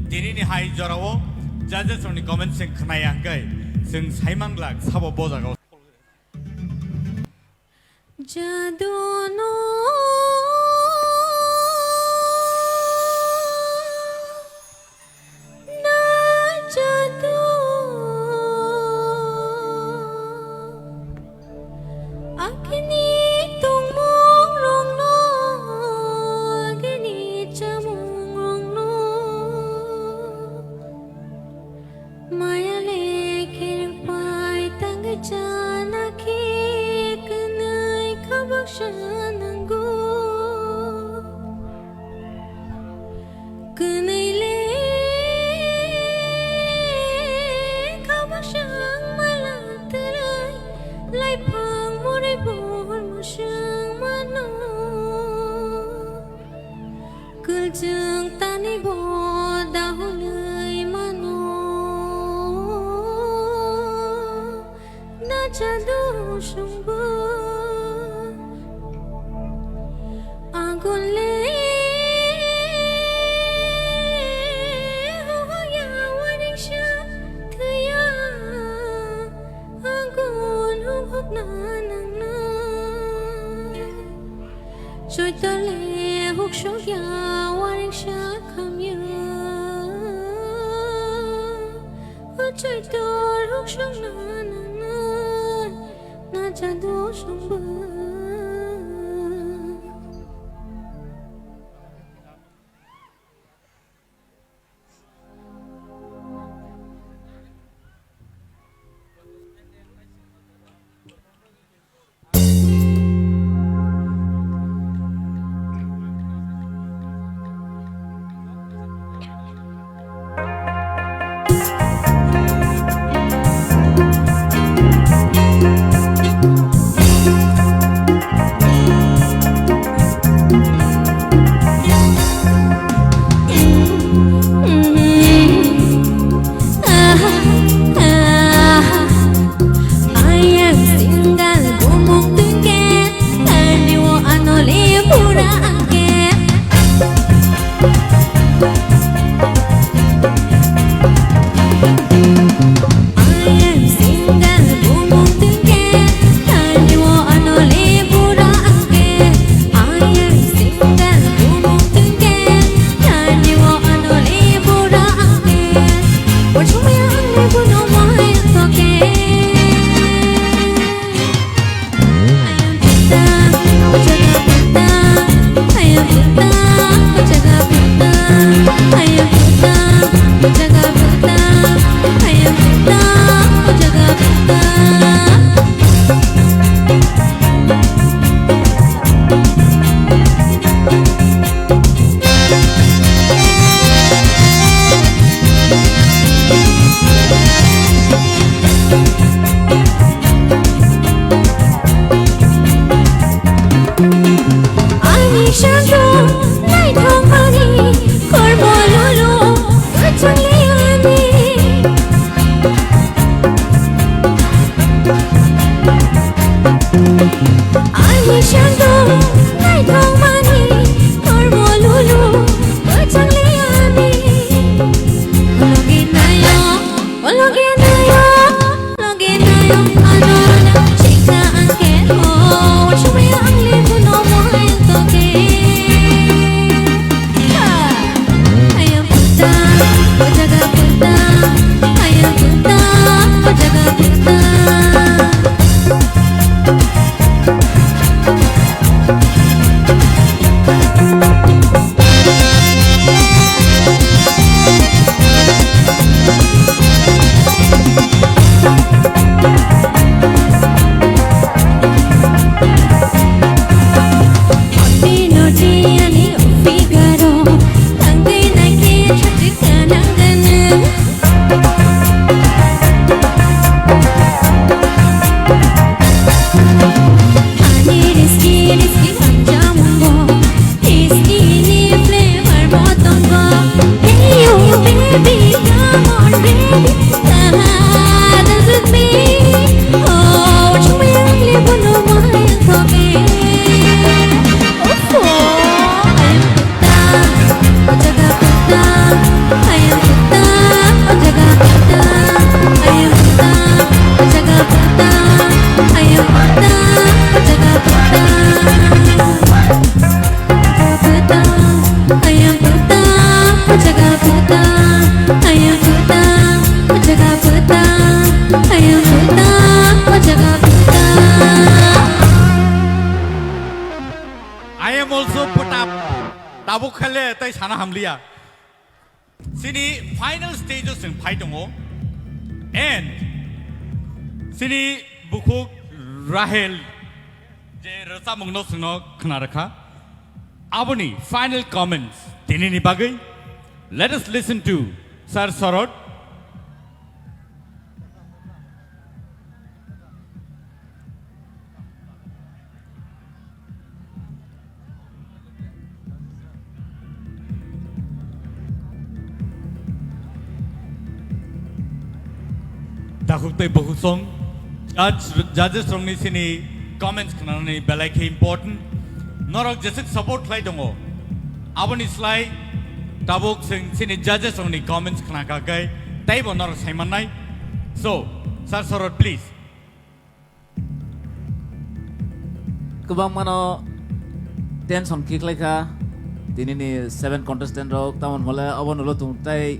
Dini ni high jorawo judges only comments seng khnayang kai seng saimang lag sabo bojago. जादूनो ना जादू अग्नि तुमों रोंनो अग्नि चमों रोंनो माया लेके पाय तंग जाना की Shanango Kunaile Kabashang malatalay Lai pang muray bon mo siyang mano Kuljang tani bo dahulay mano Na jadu shumbo Angole ho ya wanisha thaya angon ho hop na na joy tale hok shok ya wanisha khamya joy tor hok shok na na jadu shumba I am also put up. Tabuk khale tai sana hamliya. Sini final stages in Paitongo. And Sini Bwkhao Rahel je rasa mungno sino khnaraka. Aboni final comments. Tinini bagai. Let us listen to Sir Sorot. Dakukte Bwkhao judges from ni sini comments khnani belai ke important. Norok jesik support lai dongo. Aboni slide tabuk sini judges from ni comments khnaka gai. Taibo norok saimanai. So, Sir Sorot please. Kubang mano 10 son kick like ha. Tini ni 7 contestant rok tamun hole abon lo tung tai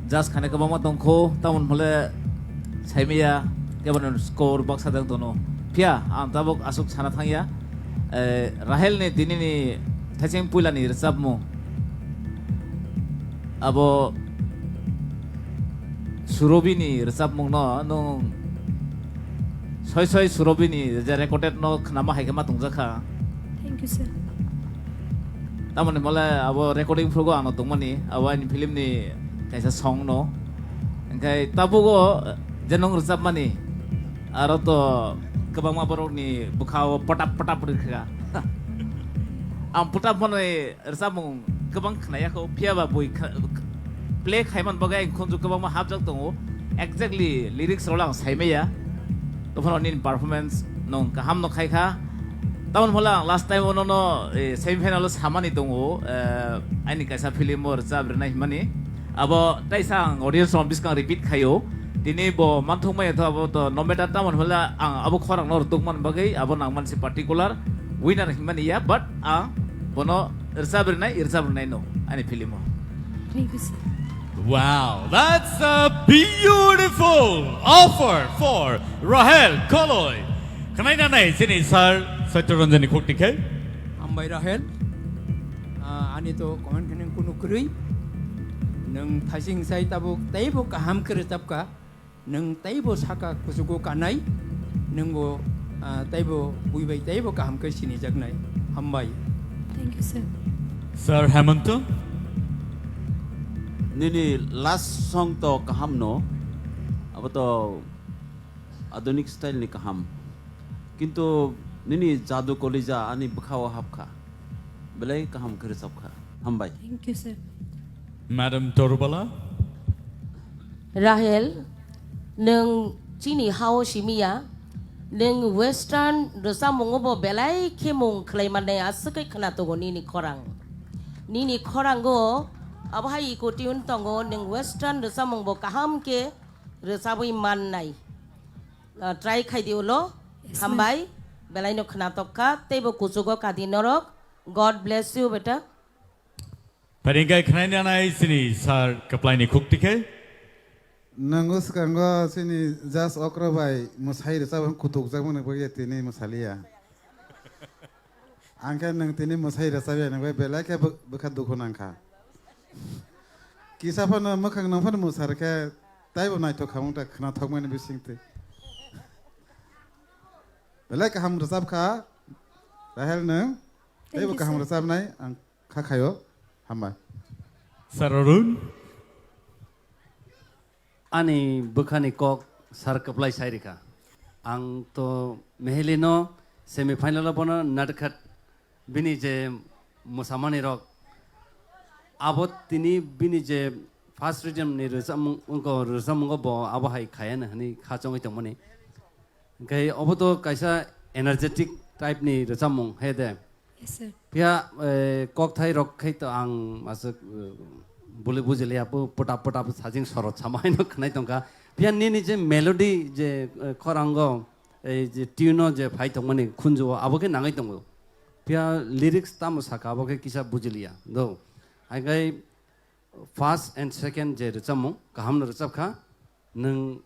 just khane kubang ma tongkho tamun hole Saimia, Governor score box at the Dono. Pia, and Tabok Asuk Sanatanya, Rahel ne Dinini, touching Pulani, Sabmo Abo Surobini, Sabmo, no Soy Surobini, the recorded no Knama Hekamatunzaka. Thank you, sir. Taman Mola, our recording program, not the money, our in Pilimni, there's a song no. Okay, Tabugo. Janong resap mani, aroto kebang maborok ni Bwkhao potap berkah. Potap mana resap mung kebang kenaya ko piaba boy play kaiman bagai kunju kebang ma habjak tongo exactly lyrics rolang saimaya. Tofan onin performance nong kaham no kai kha. Tahun mola last time ono no semifinal samani tongo. Ini kaisa film or resap renai mani. Abo taisang audience on biskang repeat kayo. Dini bo manthung mai tho abo to nometa tamon hola ang abo khorang nor tukman bagai abo nang man si particular winner himani ya but bono irsa bernai no ani filimo. Wow, that's a beautiful offer for Rahel Koloy. Kanai na nai sini Sir Satyaranjani Khoktikai. Ambai Rahel. Ani to comment kenen kunu krui. Nang thasing sai tabuk taibo kaham keretapka. Nang taibo saka kusugo kanai. Nang bo taibo buibai taibo kaham ke sini jagnai. Ambai. Thank you, sir. Sir Hemanta. Nini last song to kaham no. Apa to adonik style ni kaham. Kintu nini jadu kolija ani Bwkhao hapka. Belai kaham keretapka. Ambai. Thank you, sir. Madam Torubala. Rahel, neng Chini Hao Shimia, neng Western Rosa Mongobo Belai Kimung Claimane Asuke Kanatogo Nini Korang. Nini Korango, Abhai Kotiun Tongo, neng Western Rosa Mongo Kahamke, Rosawi Manai. try khaidiulo hambai belai no khna tokka tebo kusugo kadinorok God bless you beta Paringkai khnai nai sini sar kaplai ni kuktike Nangus kanggo sini jas okra bai musai resa kutuk jak mun bagi tini musalia. Angka nang tini musai resa bai nang bai belai ke bekat dukun angka. Kisah pun makang nang pun musar ke tai bu nai to kamu tak kena thok mana bising te. Belai ke ham resap ka rahel nang tai bu ke ham resap nai ang kayo hamba. Sararun Ani Bwkhani kok sar kaplai sairika. Ang to mehelino semifinal pono nadkhat bini je musamani rok. Abot tini bini je first region ni resam unko bo abahai khayan hani khachong itong mani. Kai oboto kaisa energetic type ni resamung hede. Yes sir. Pia kok thai rok khai to ang masuk boleh bujeli apa potap sajing sorot sama ini kena itu kan. Pian ni je melody je korango je tune je fight tu mana kunjo abo ke nangai tu. Pia lyrics tamu saka abo ke kisah bujeli ya. Do. Agai first and second je recamu kaham recap kah neng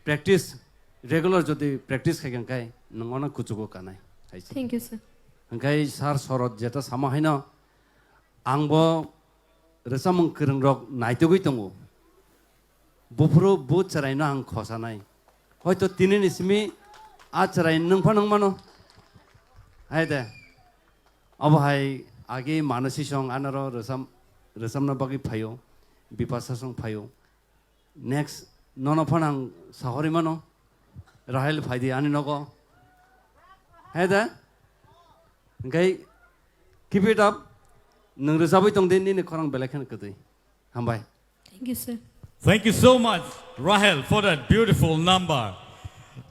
practice regular jadi practice kayak kai neng orang kucuko kanai. Thank you sir. Kai sar sorot jeta sama hina. Angbo resamung kereng rok naito goi tongo bufro bu charai na ang khosa nai hoito tinin ismi a charai nung phanang mano haide abo hai age manasi song anaro resam na bagi phayo bipasa song phayo next nono phanang sahori mano rahel phaidi ani nogo haide gai keep it up Nang resabai tong den ni korang belakan kedai. Hambai. Thank you sir. Thank you so much, Rahel, for that beautiful number.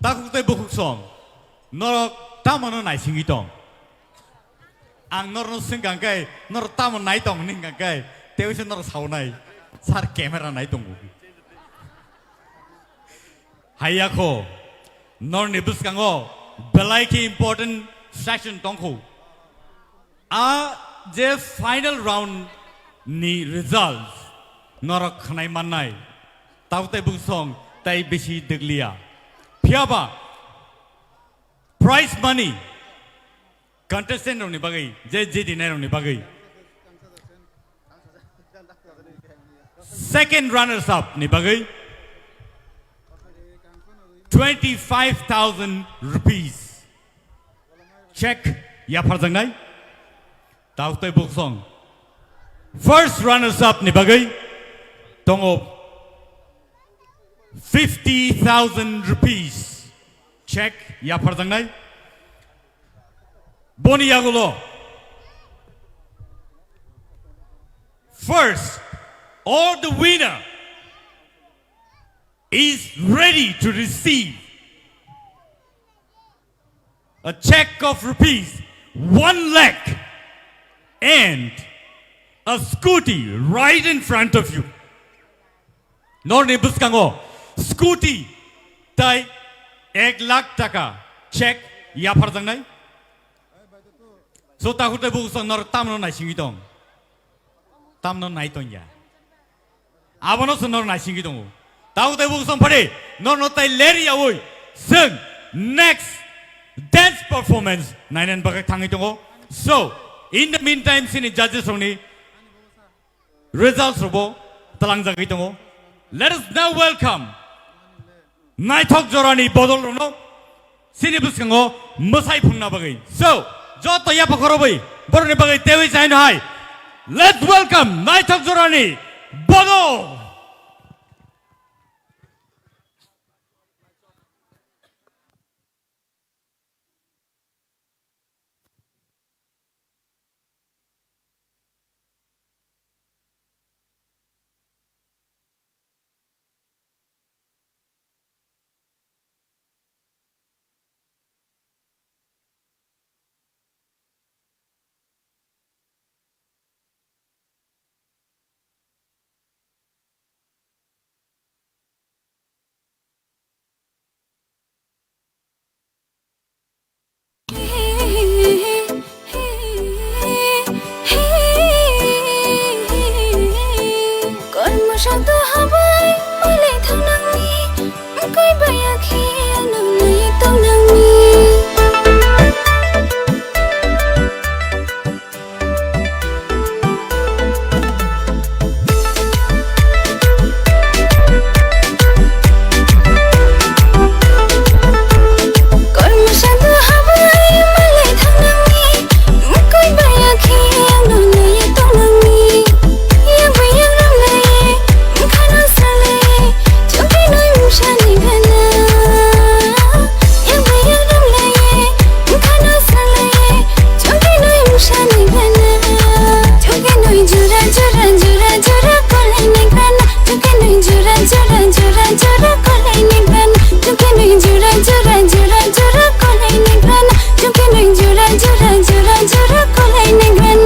Takukte bukuk song. Norok tamano nai singi tong. Ang norno singgang kai, nor tamon nai tong ninggang kai. Tewi nor sau nai. Sar kamera nai tong. Hayako. Nor nibus kango. Belai ki important section tongko. The final round ni results norak khnai manai taute bungsong tai bisi deglia phiaba prize money contestant roni bagai je dinai roni bagai second runners up ni bagai 25,000 rupees check ya pharjangai Taute Bwkhao. First runners up ni bagai tongo 50,000 rupees. Check ya pharjangai. Boni yagulo. First, all the winner is ready to receive a check of rupees 1 lakh. And a scooty right in front of you. Nor ni buskango scooty tai 1 lakh taka check ya pharjang nai. So ta hute bukso nor tamno nai singi tong. Tamno nai tong ya. Abono so nor nai singi tong. Ta hute bukso phare nor no tai leri awoi. Sing next dance performance nainen bagai thangi tong. So in the meantime, sini judges only results robo talang jagai tongo. Let us now welcome Naithok Jorani Bodol Rono sini buskango masai phungna bagai. So, joto ya pakorobai borone bagai tewi chaino hai. Let's welcome Naithok Jorani Bodol. jura kolai negran Jungke nui jura jura jura jura kolai negran Jungke nui jura jura jura jura kolai negran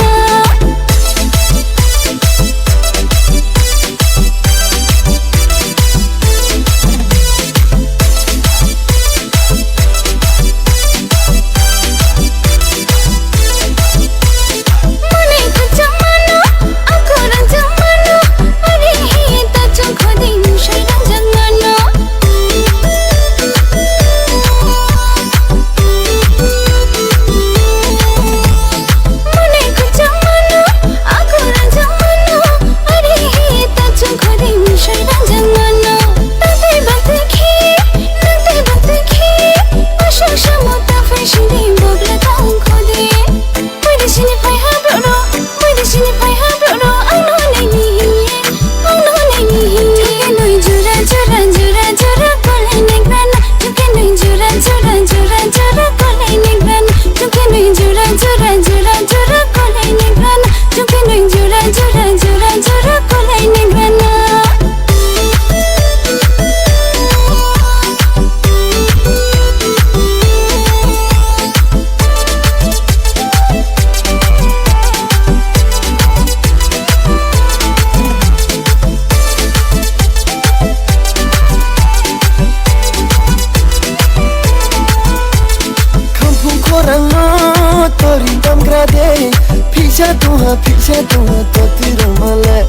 Pizza tuha totiro male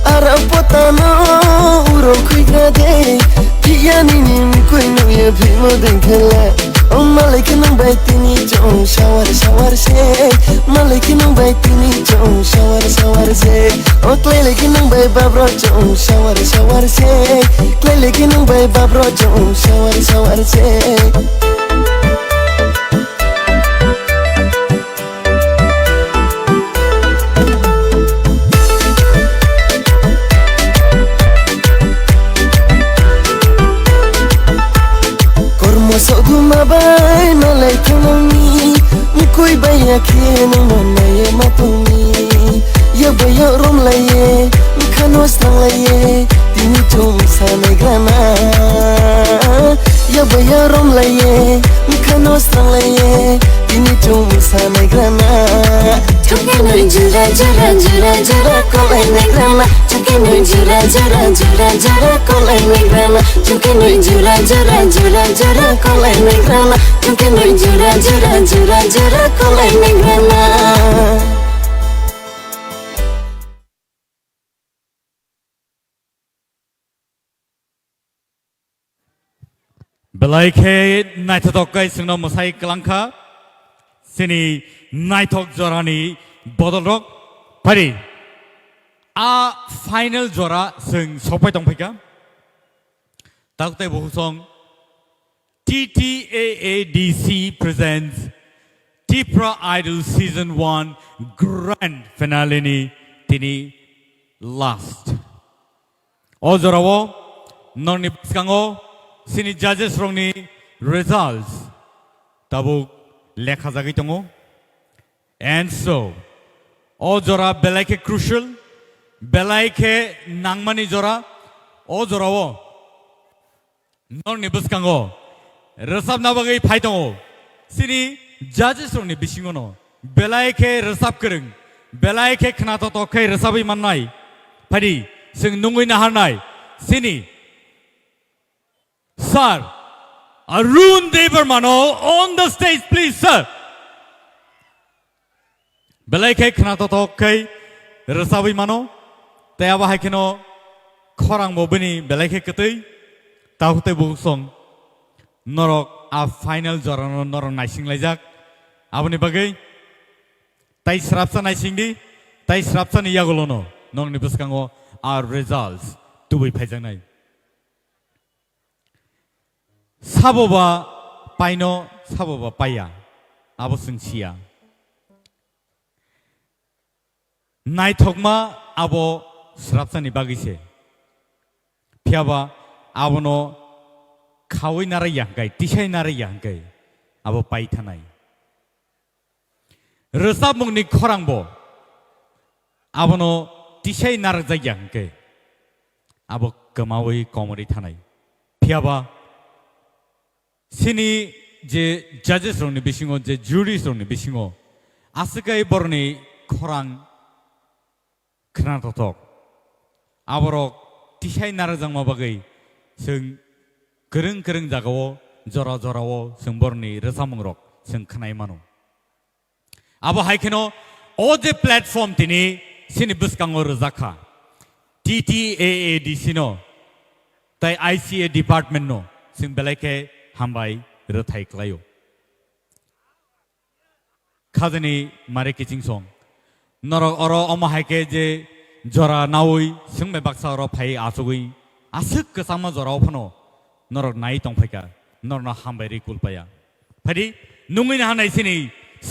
Ara potano uro kui grade Pia nini mikoi no ye primo denkele Oh malike nang bai tini chong shawar shawar se Malike nang bai tini chong shawar shawar se Oh klele ki nang bai babro chong shawar shawar se Klele ki nang bai babro chong shawar shawar se Bai malai kanami mukoi bai akene mana ye matumi ye bai rom laye mkano strang laye tini tum sane grana ye bai rom laye mkano strang laye tini tum sane grana Jungke nui jura jura jura jura kolai negrana Jungke nui jura jura jura jura kolai negrana Jungke nui jura jura jura jura kolai negrana Jungke nui jura jura jura jura kolai negrana Belaike naitokai sungno musai kelangka sini naitok jorani bodolrok pari a final jora sung sopai tongpaika takte bohusong TTAADC presents Tipra Idol Season 1 Grand Finale ni tini last ojorawo noni skango sini judges rongni results tabuk lekha jagi tongo and so ojora belaike crucial belaike nangmani jora ojorawo noni buskango resab nabagai phaitongo sini judges rongni bisingono belaike resab kereng belaike khnato to khai resabai mannai phadi sing nungui na harnai sini Sir, Arun Devarmano on the stage, please, sir. Belaike khnato to kai resabai mano tayaba haikeno khorang mobini belaike ketei tahute busong norok a final jorano norok naising laijak aboni bagai tai srapsa naisingdi tai srapsa ni yagolono nongni buskango our results tubai phaijangnai Saboba paino saboba paya abo sungsia naithokma abo srapsani bagise phiaba abono khawai narai yangkai tisai narai yangkai abo pai thanai resab mungni khorangbo abono tisai narai yangkai abo kamawi komori thanai फियाबा सिनी जे जजेस रंनि बिसिङाव जे जुरिस रंनि बिसिङाव आसुकाय बरनि खरां खोनाथ'थक आबरक तिसाय नारजां माबागै जों गोरों गोरों जागाव जरा जराव जों बरनि रोजामंरक जों खोनाय मानो आबो हायखेनो अ जे प्लेटफर्म तिनि सिनि बुसकाङाव रोजाखा TTAADC नो ताई ICA डिपार्टमेंट नो जों बेलायखे हामबाय रोथाय क्लायो खाजनि मारे किचिं सं नर अर अमाहायके जे जरा नावै जोंबे बाक्सा अर फाय आसुगै आसुक कसामा जराव फनो नर नाय तंफायका नरना हामबाय रिकुलपाया फायदि नुङैनो हानाय सिनि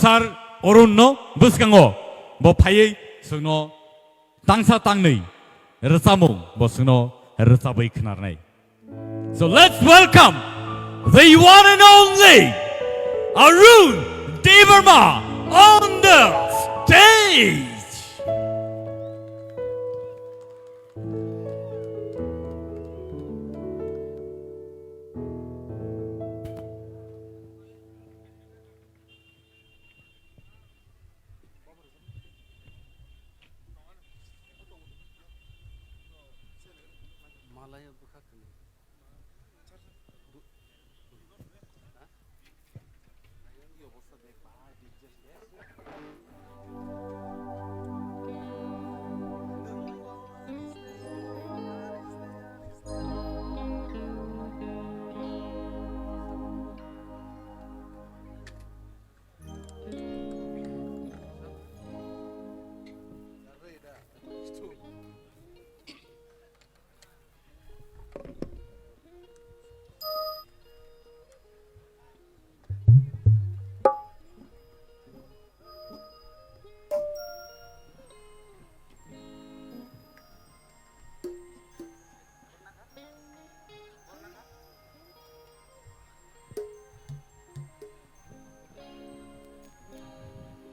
सार अरुण नो बुसकाङो बो फायै जोंनो तांसा तांनै रोजामुं बो जोंनो रोजाबै खोनारनाय So let's welcome the one and only Arun Devarma on the stage.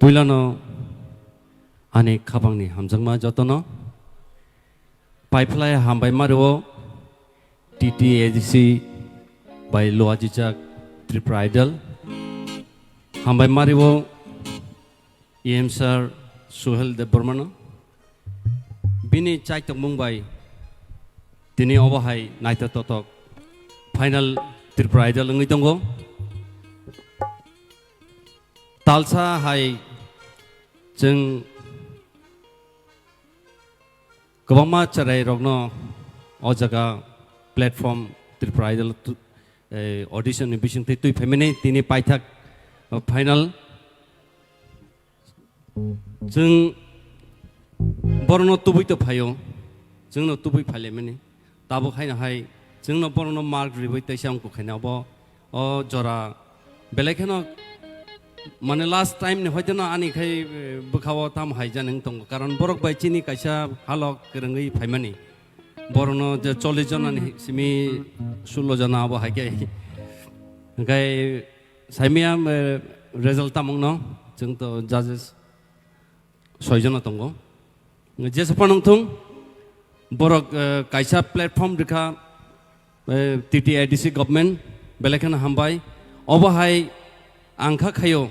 पुइलानो आने खाबांनि हामजांमा जतनो पाइपलाय हामबाय मारो TTAADC बाय लोआजिजाक त्रिपुरा आइडल हामबाय मारिवो EM सर सुहेल देव बर्मन बिनि चाइतक मुंबाय दिनै अबहाय नायता ततक फाइनल त्रिपुरा आइडल ओंगै दंगो तालसा हाय जों गोबांमा चराय रगनो अ जगा प्लेटफॉर्म त्रिपुरा आइडल ऑडिशन बिसिंथै तुइ फैमेने तिनि पाइथाक फाइनल जों बरनो तुबै तो फायो जोंनो तुबै फालेमेने ताबो खायना हाय जोंनो बरनो मार्क रिबै तैसां को खायनाबो अ जरा बेलेखेनो माने लास्ट टाइम ने होयतो ना आनी खाय बखाव ताम हायजान दं कारण बरक बायचिनि कायसा हालक रंगै फायमानि बरनो जे 40 जन सिमी 16 जन आबो हायके गाय साइमिया रिजल्ट तामंनो जों तो जजेस 6 जन दंगो जेसे पनंथुं बरक कायसा प्लेटफॉर्म दिखा TTAADC गवर्नमेंट बेलेखन हामबाय अबहाय आंखा खायो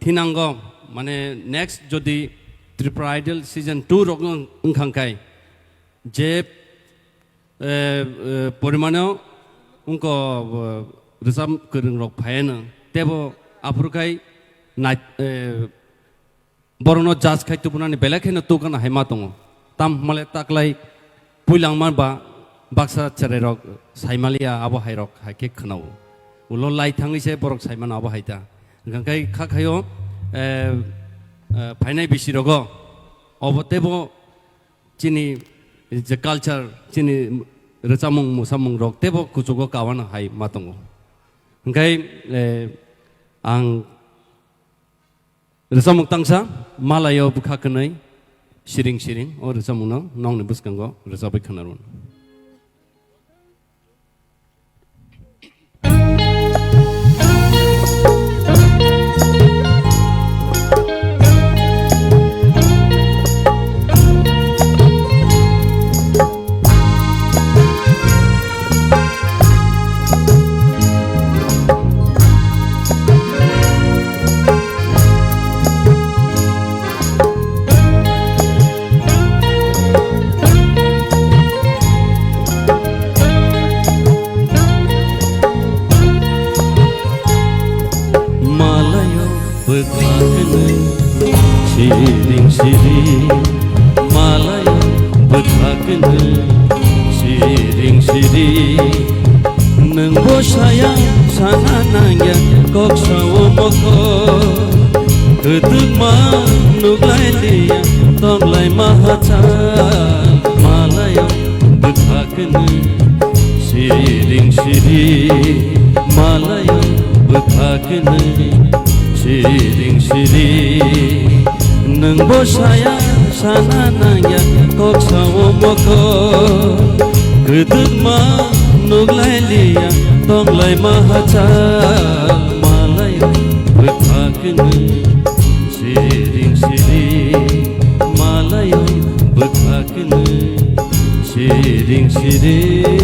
थिनांगो माने नेक्स्ट जदि त्रिपुरा आइडल सीजन 2 रग ओंखांखाय जे परिमाणो उनको रिजाम गोरों रग फायनो तेबो आफुरखाय नाय बरनो जाज खायतुबनानि बेलेखेनो तुगन हायमा दङ ताम माले ताकलाय पुइलांमा बा बाक्सा चेरे रग साइमालिया आबहाय रग हायके खनाव उलो लाई थांगैसे बरक साइमान आबहायता गंगाय खाखायो फाइनाय बिसिरगो अबतेबो चिनि जे कल्चर चिनि रचामुं मुसामुं रग तेबो कुचुगो कावन हाय मातंगो गंगाय आं रचामुं तांसा मालायो बुखाखनै सिरिं सिरिं अ रचामुंनो नंनि बुसकांगो रचाबै खनारुन Bwkhao siring siri Malaya Bwkhao siring siri Nang bo sayang sana nangya kok sawo moko Ketuk manuglai liya tong lai mahachal Malaya Bwkhao siring siri Malaya Bwkhao siring siri Nang bo sayang sana nangya kok sawo moko Ketuk manuglai liya tong lai mahachal Malaya Bwkhao siring siri Malaya Bwkhao siring siri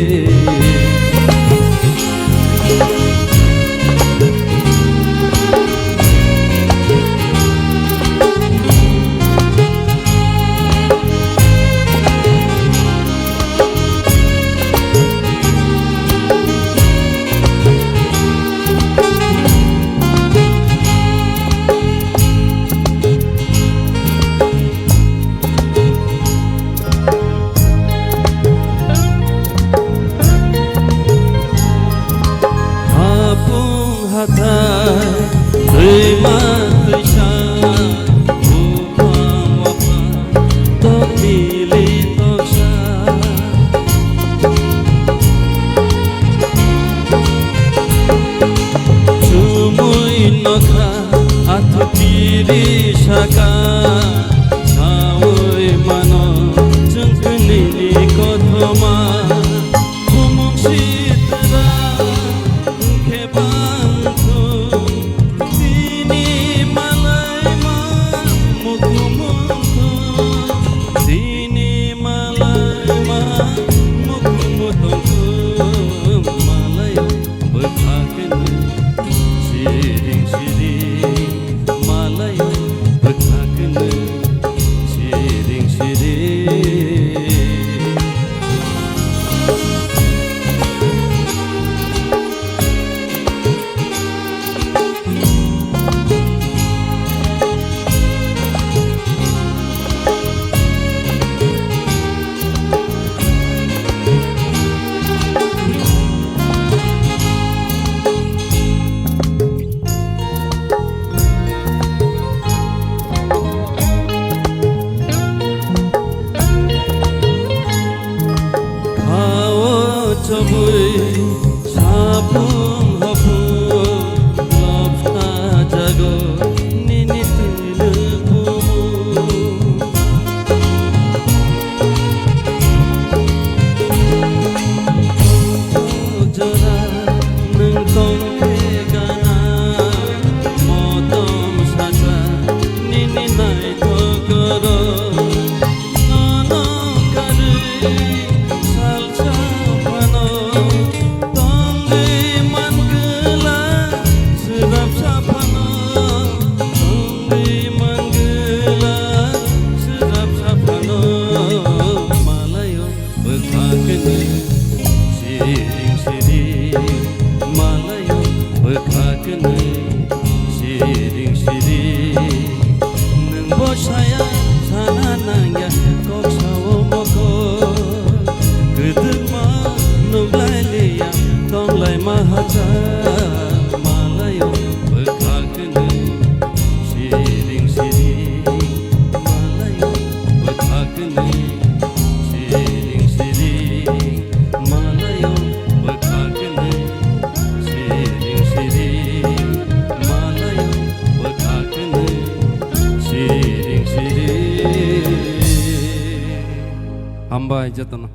Hamba jatana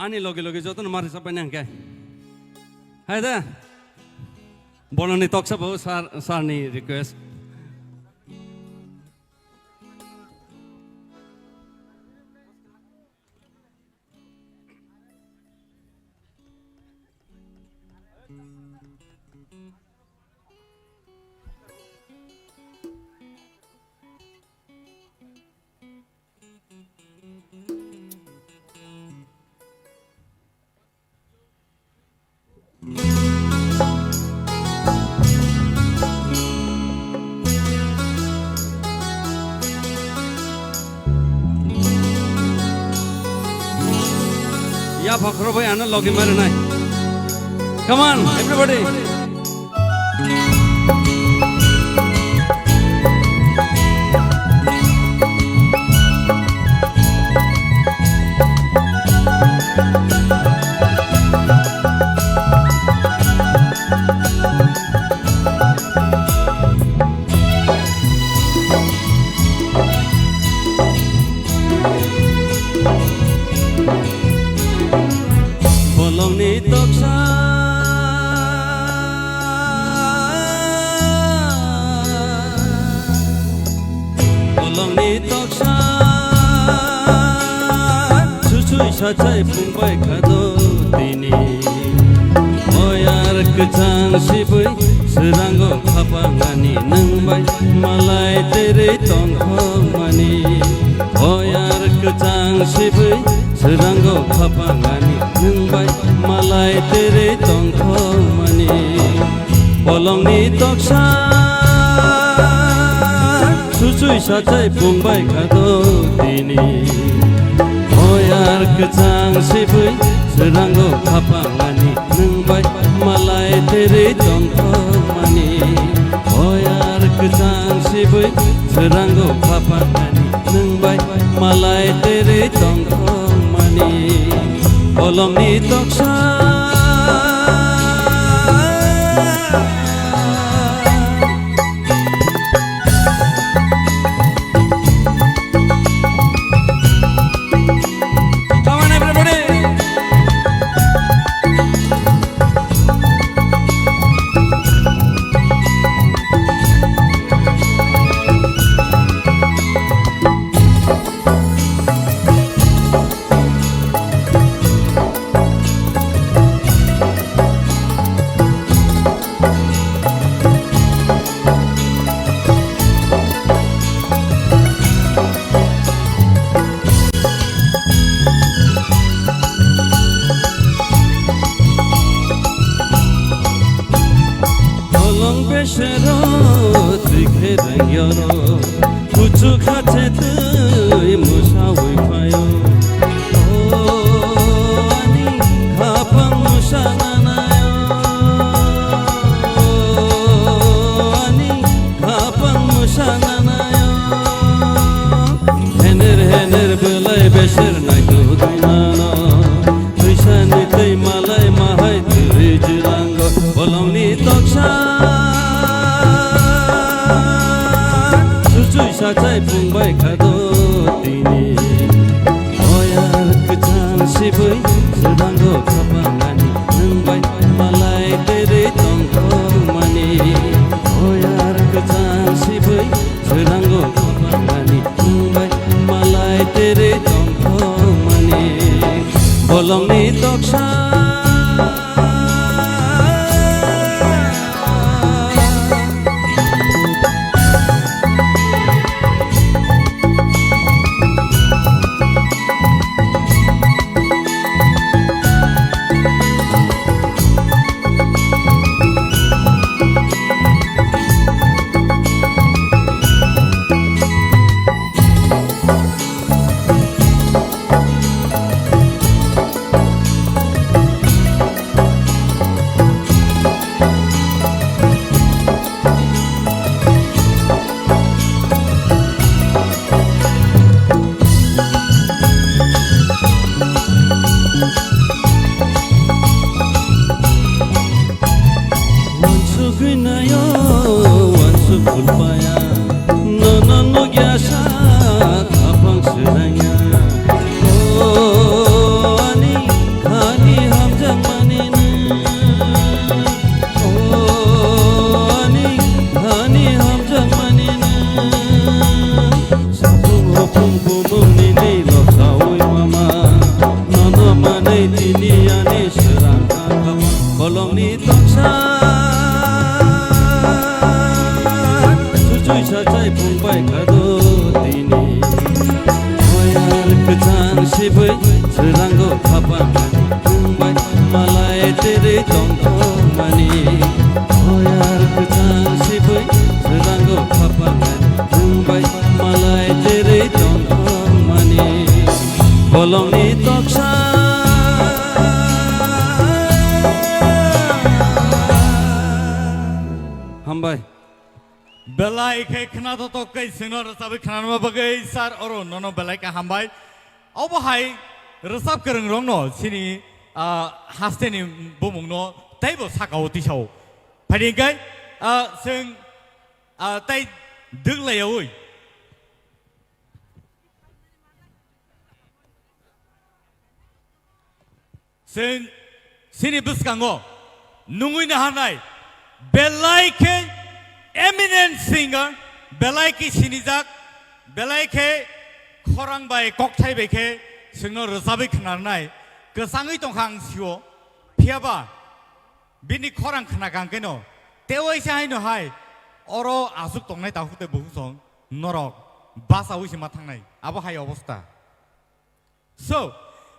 Ani logi jotan mari sapai nang kai. Hai da. Bolani toksa bau sar ni request. Ya Bwkhao bhai ana logi mare nai. Come on everybody. Bolongni toksa Cucuy sajai fungbai khado tini Oyar kecang sibui Serango khapangani nangbai Malai tere tongkhomani Oyar kecang sibui Serango khapangani nangbai Malai tere tongkhomani Bolongni toksa Cucuy sajai fungbai khado tini Oyar kecang sibui Serango khapangani nangbai Malai tere tongkhomani Oyar kecang sibui Serango khapangani nangbai Malai tere tongkhomani Bolongni toksa Kucu kate tui musa wifayo Ani kapang musa nanayo Ani kapang musa nanayo Hener belai besar naik ludui nana Tuisa nitai malai mahai turi jilango Bolongni toksa Sajai fungbai khado tini Oyar kecang sibui Serango khapangani nangbai Malai tere tongkhomani Oyar kecang sibui Serango khapangani nangbai Malai tere tongkhomani Bolongni toksa Bolongni toksa Cucuy sacai pungpai kado dini Oyar kecang sibai seranggo kapan pungpai malai tere tongtong mani Oyar kecang sibai seranggo kapan pungpai malai tere tongtong mani Bolongni toksa Hambai Belai ke kena to kai sinor sabi kena ma bagai sar oro nono belai ka hambai obo hai resap kereng rong no sini hasteni bomong no taibo sakao tisao phadi kai sing tai duk lai oi sing sini buskango nungui na hanai belai ke eminent singer belai ki sinijak belai ke khorang bai kokthai bai ke singno rosabai khnarnai kesangai tongkhang sio phiaba bini khorang khna kangkeno tewai sai no hai oro asuk tongnai tahute buhusong norok basa uisi mathangnai abo hai obostha. So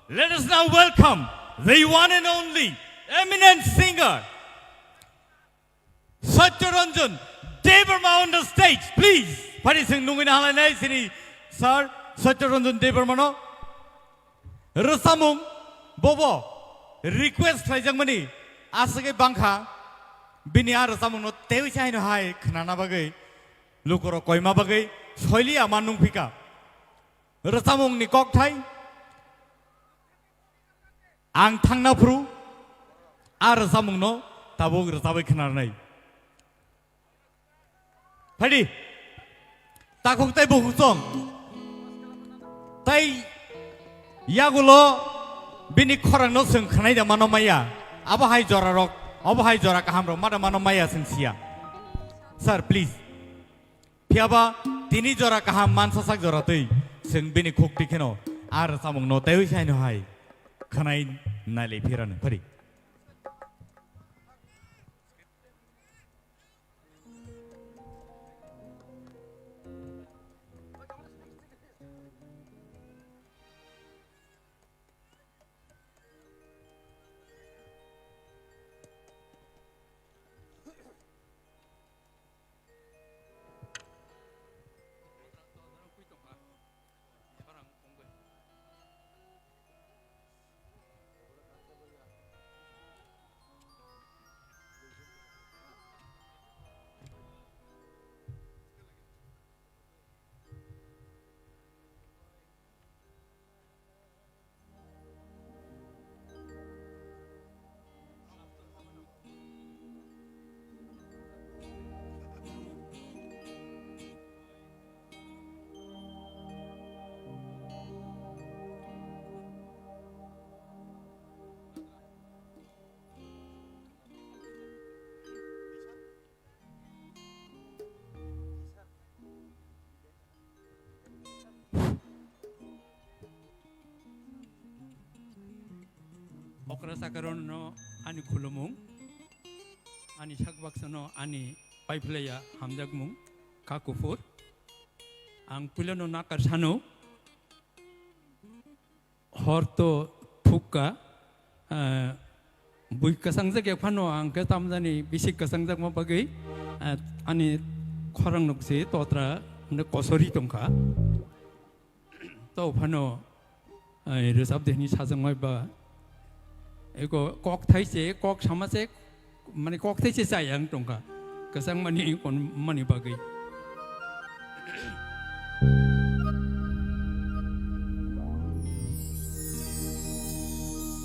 let us now welcome the one and only eminent singer Satyaranjan Devarma on the stage, please. Pari sing nungin halanai sini, sir. Satyaranjan Devarma no. Rasamung, bobo. Request lajang mani. Asake bangkha. Binia rasamung no tewi chai no hai khnana bagai. Lukoro koima bagai. Soili amanung pika. Rasamung ni kok thai. Ang thang na pru. A rasamung no tabog rasabai khnarnai. Padi, takuk tay buhusong, tay yagulo bini khorang no seng khanai da mano maya, abo hai jora rok, abo hai jora kaham rok, mada mano maya seng sia. Sir, please. Piaba tini jora kaham man sasak jora tay, seng bini khuk tikeno, ar samung no tay usai no hai, khanai nai piran. Padi. Okra sakaron no ani khulumung ani sakbaksono ani paiplaya hamjakmung kakufur ang pulono nakar sano horto thukka Bwkhao jak phano ang ka tamjani bisik kasangjak ma bagai ani khorang nokse totra ne kosori tongkha to phano resab dehni sajangmai ba ego kok thaise kok samase mane kok thaise sayang tongka kasang mani kon mani bagai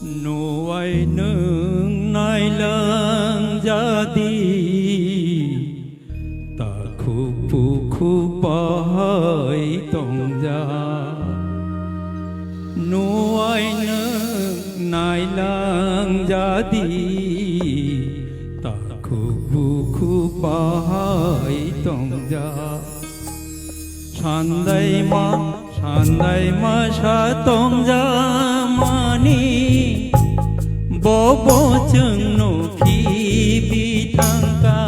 nuai nung nai lang jadi ta khu pu khu pa hai tong ja nuai nung nai lang jadi ta khu pu khu pa hai tong ja sandai ma sha tong ja mani bobo chừng nụ khi bi thang ca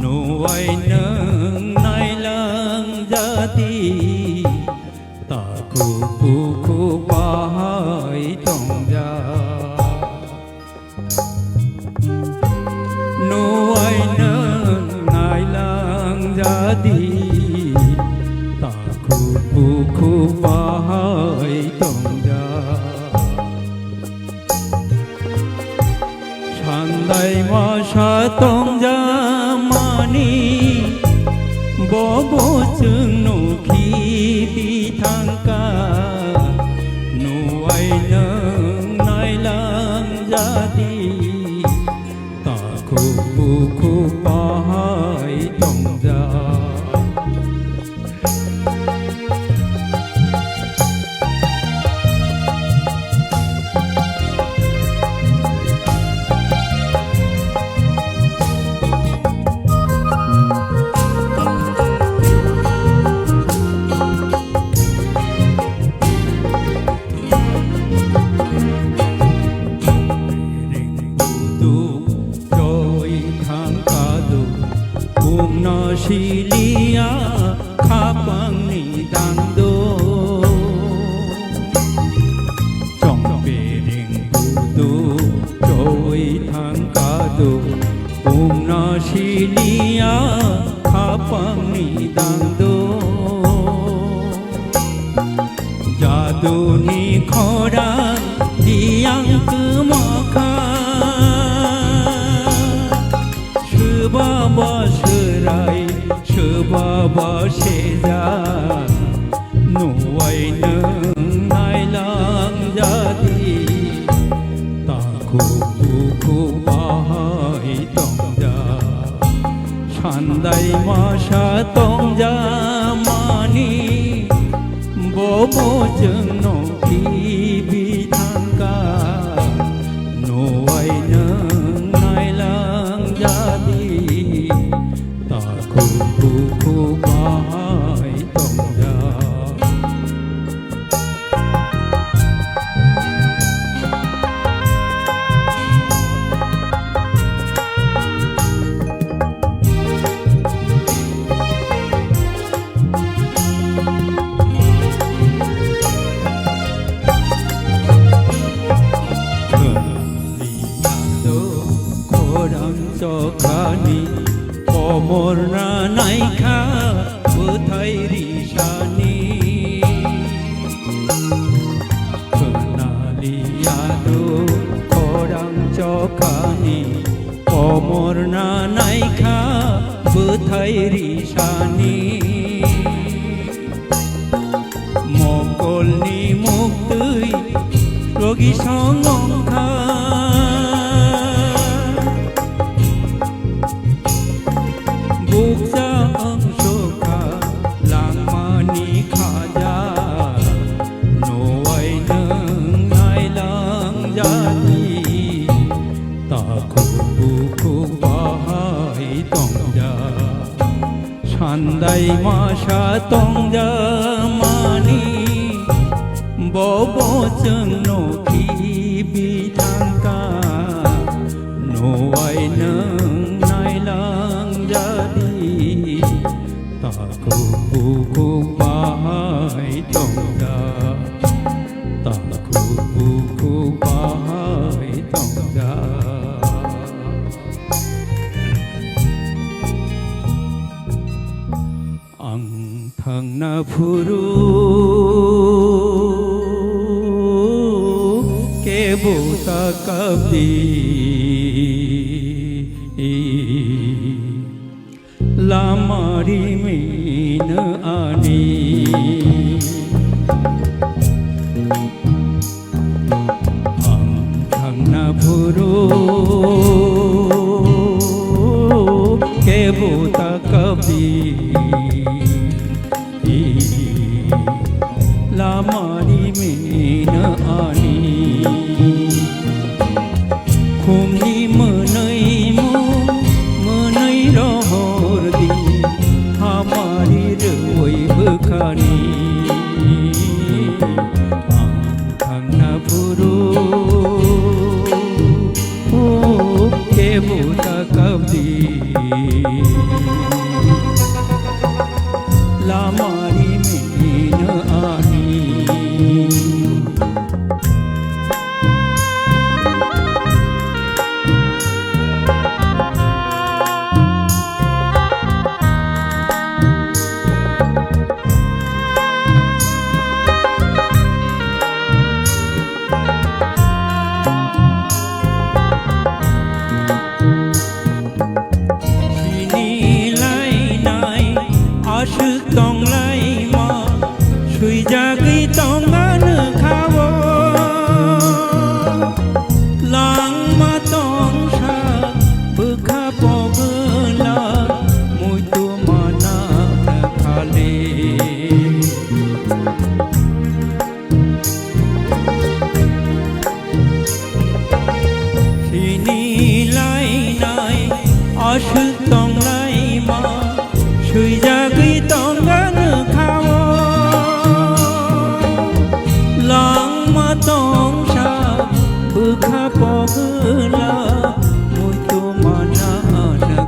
nụ ai nâng nai lăng gia ti ta khu ba hai tông gia nụ ai nâng nai lăng gia ti ta khu ba hai tông gia Shandai ma sha tong ja mani bobo chung nu khi bi thang ca nu ai nâng nai lang ja ti ta khu ba hai tong ja Silia khapang ni dang do trong bề đình du trôi thang ca do na silia khapang ni dang do jadu ni khora diang cứ ma kha ba ba rai ba ba se ja nu ai nâng nai lang ja ti ta khu ba hai tong ja san dai ma sha tong ja mani bo bo chừng no khi bi thang ca nu ai nâng nai lang ja ti ta khu ba hai tong ja cho khani mor na nai kha thai ri shani khna li ya do khorang cho khani mor na nai kha thai ri shani mokol ni muktui rogi songong kha Bwkhao ang sokha lang mani khaja no ai nâng nai lang ja ti ta khu ba hai tong ja Shandai ma sha tong ja mani bo bo chung no khi bi thang ca no ai nâng nai lang ja ti ta khu ba hai tong ja ta khu ba hai tong ja ang thang na phuru ke buta kabdi lamari min ani ang thang na phuru ke buta kabdi lamari min ani khumni manai mu manai rohor di hamari roi bkhani ang thang na phuru मासु तंलाय मा सुइजागै तंगानो खाओ लांमा तंसा बुखा पगला मुइतो माना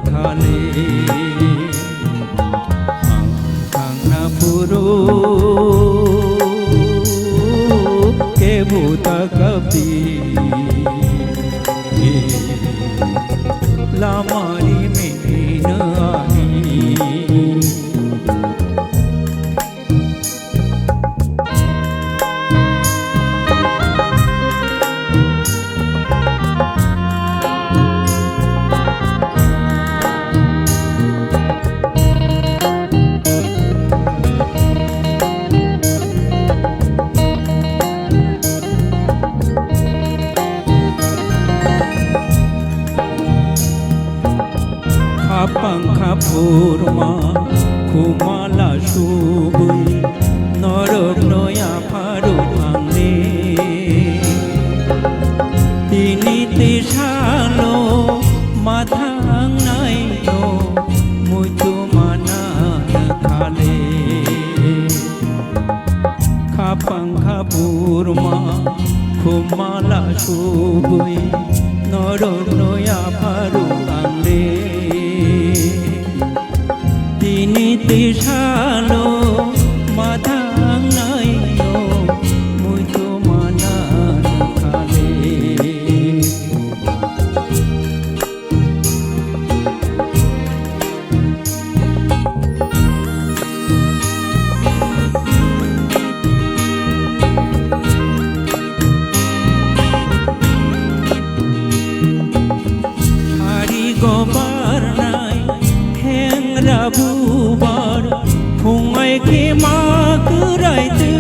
खाले आंना पुरो के बुता कपी लामारी में न आई पंखा फुरमा खुमाला सुबुई नरक नया फारु आंले तिनी तिसालो माथांनाय नो मुइतो माना खाले खा पंखा फुरमा खुमाला सुबुई नरक नया फारु आंले तिनी तिसालो माथांनाय नो मुइतो माना खाले हारि गोबारनाय हेंग्रा बुबार फुङाय के मा करायदो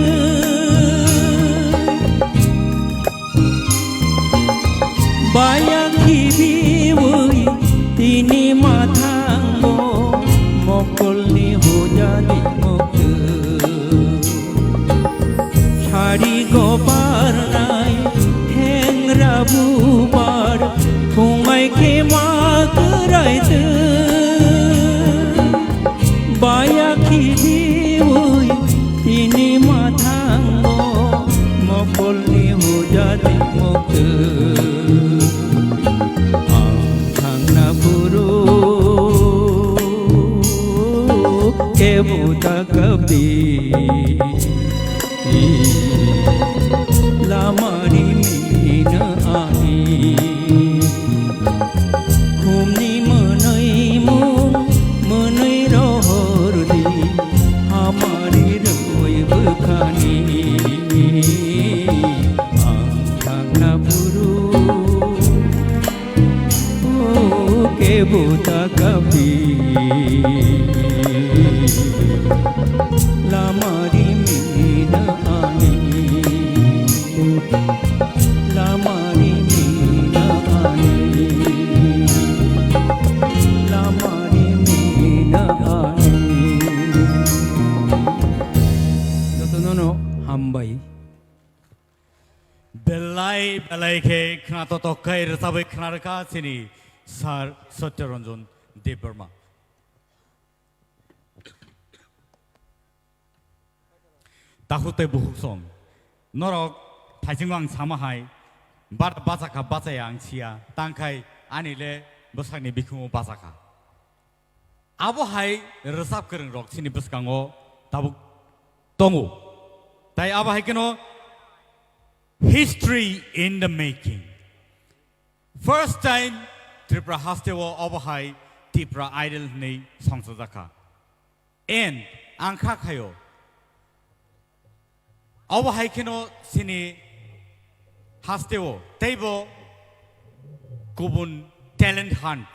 बायाखि बिवै तिनी माथांगो मकलनि हुजानि मक्तो सारि गोबारनाय हेंग्रा बुबार फुङाय के मा करायदो बायाखि बिवै तिनी माथांगो मकलनि हुजानि मक्तो आं थांना पुरो के बुता कपि लामारी में न आई खुमनि मोनै मोनै रहरनि हामारि रय बोखानि आं थांना पुरो के बुता कपि लामारी में न आई लामारी में न आई लामारी में न आई नतननो हामबाय बेलाय बेलायखे खोनाथ' तखाय रोजाबै खोनारखा सिनि सार सत्यरन्जन देब बर्मा ताहुते बुहुसम नरक थाइजों आं सामाहाय बार बाजाखा बाजाया आं सिया तांखाय आनिले बोसांनि बिखुङाव बाजाखा आबहाय रोजाब गोरों रक सिनि बोसकाङाव ताबुक दङ ताइ आबहाय केन history in the making first time Tipra hastewo abahai Tipra idol ni songsajaka and angkha khayo abahai keno sini hastewo tebo kubun talent hunt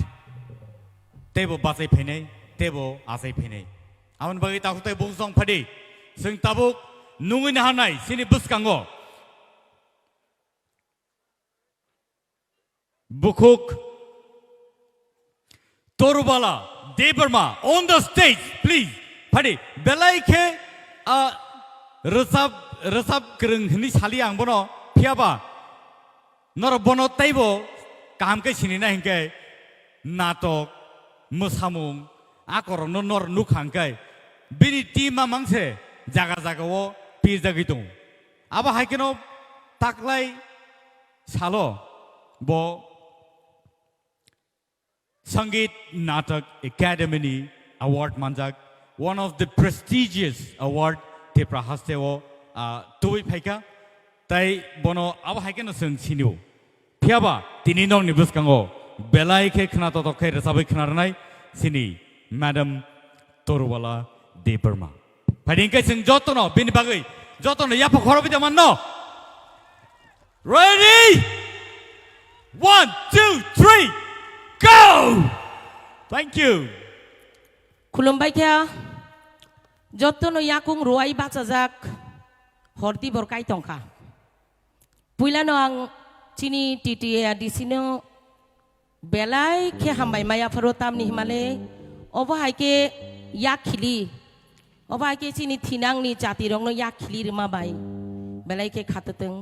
tebo bazai phenai tebo azai phenai amon bagi tahutai bungsong phadi sing tabuk nungin hanai sini buskango Bwkhao Torubala Debarma on the stage, please. Padi belaike resab kereng ni sali ang bono piaba nor bono taibo kaham ke sini na hingke natok मोसामुं आकरनो नर नुखांखाय बिनि टीमा मांसे जागा जागाव पिजागै दं आबा हायकेनो ताकलाय सालो बो Sangeet Natak academy award मानजाक one of the prestigious award Tipra hastewo tuwi phaika tai bono aba haikeno sung sinu phiaba tini nong ni buskango belai ke khna to to khe resabai khna sini madam Torwala Deparma phading kai sung jotono bin bagai jotono ya phoro bi manno ready 1 2 3 go thank you खुलुमबाय क्या जत्तनो याकुं रुवाई बाचाजाक हरती बरकाय तंखा पुइलानो आं चिनी TTAADC no बेलाय के हामबाय माया furrow तामनि हिमाले अबहायके याखिली अबहायके चिनी थिनांनि जातिरंनो याखिली रिमाबाय बेलाय के खाततों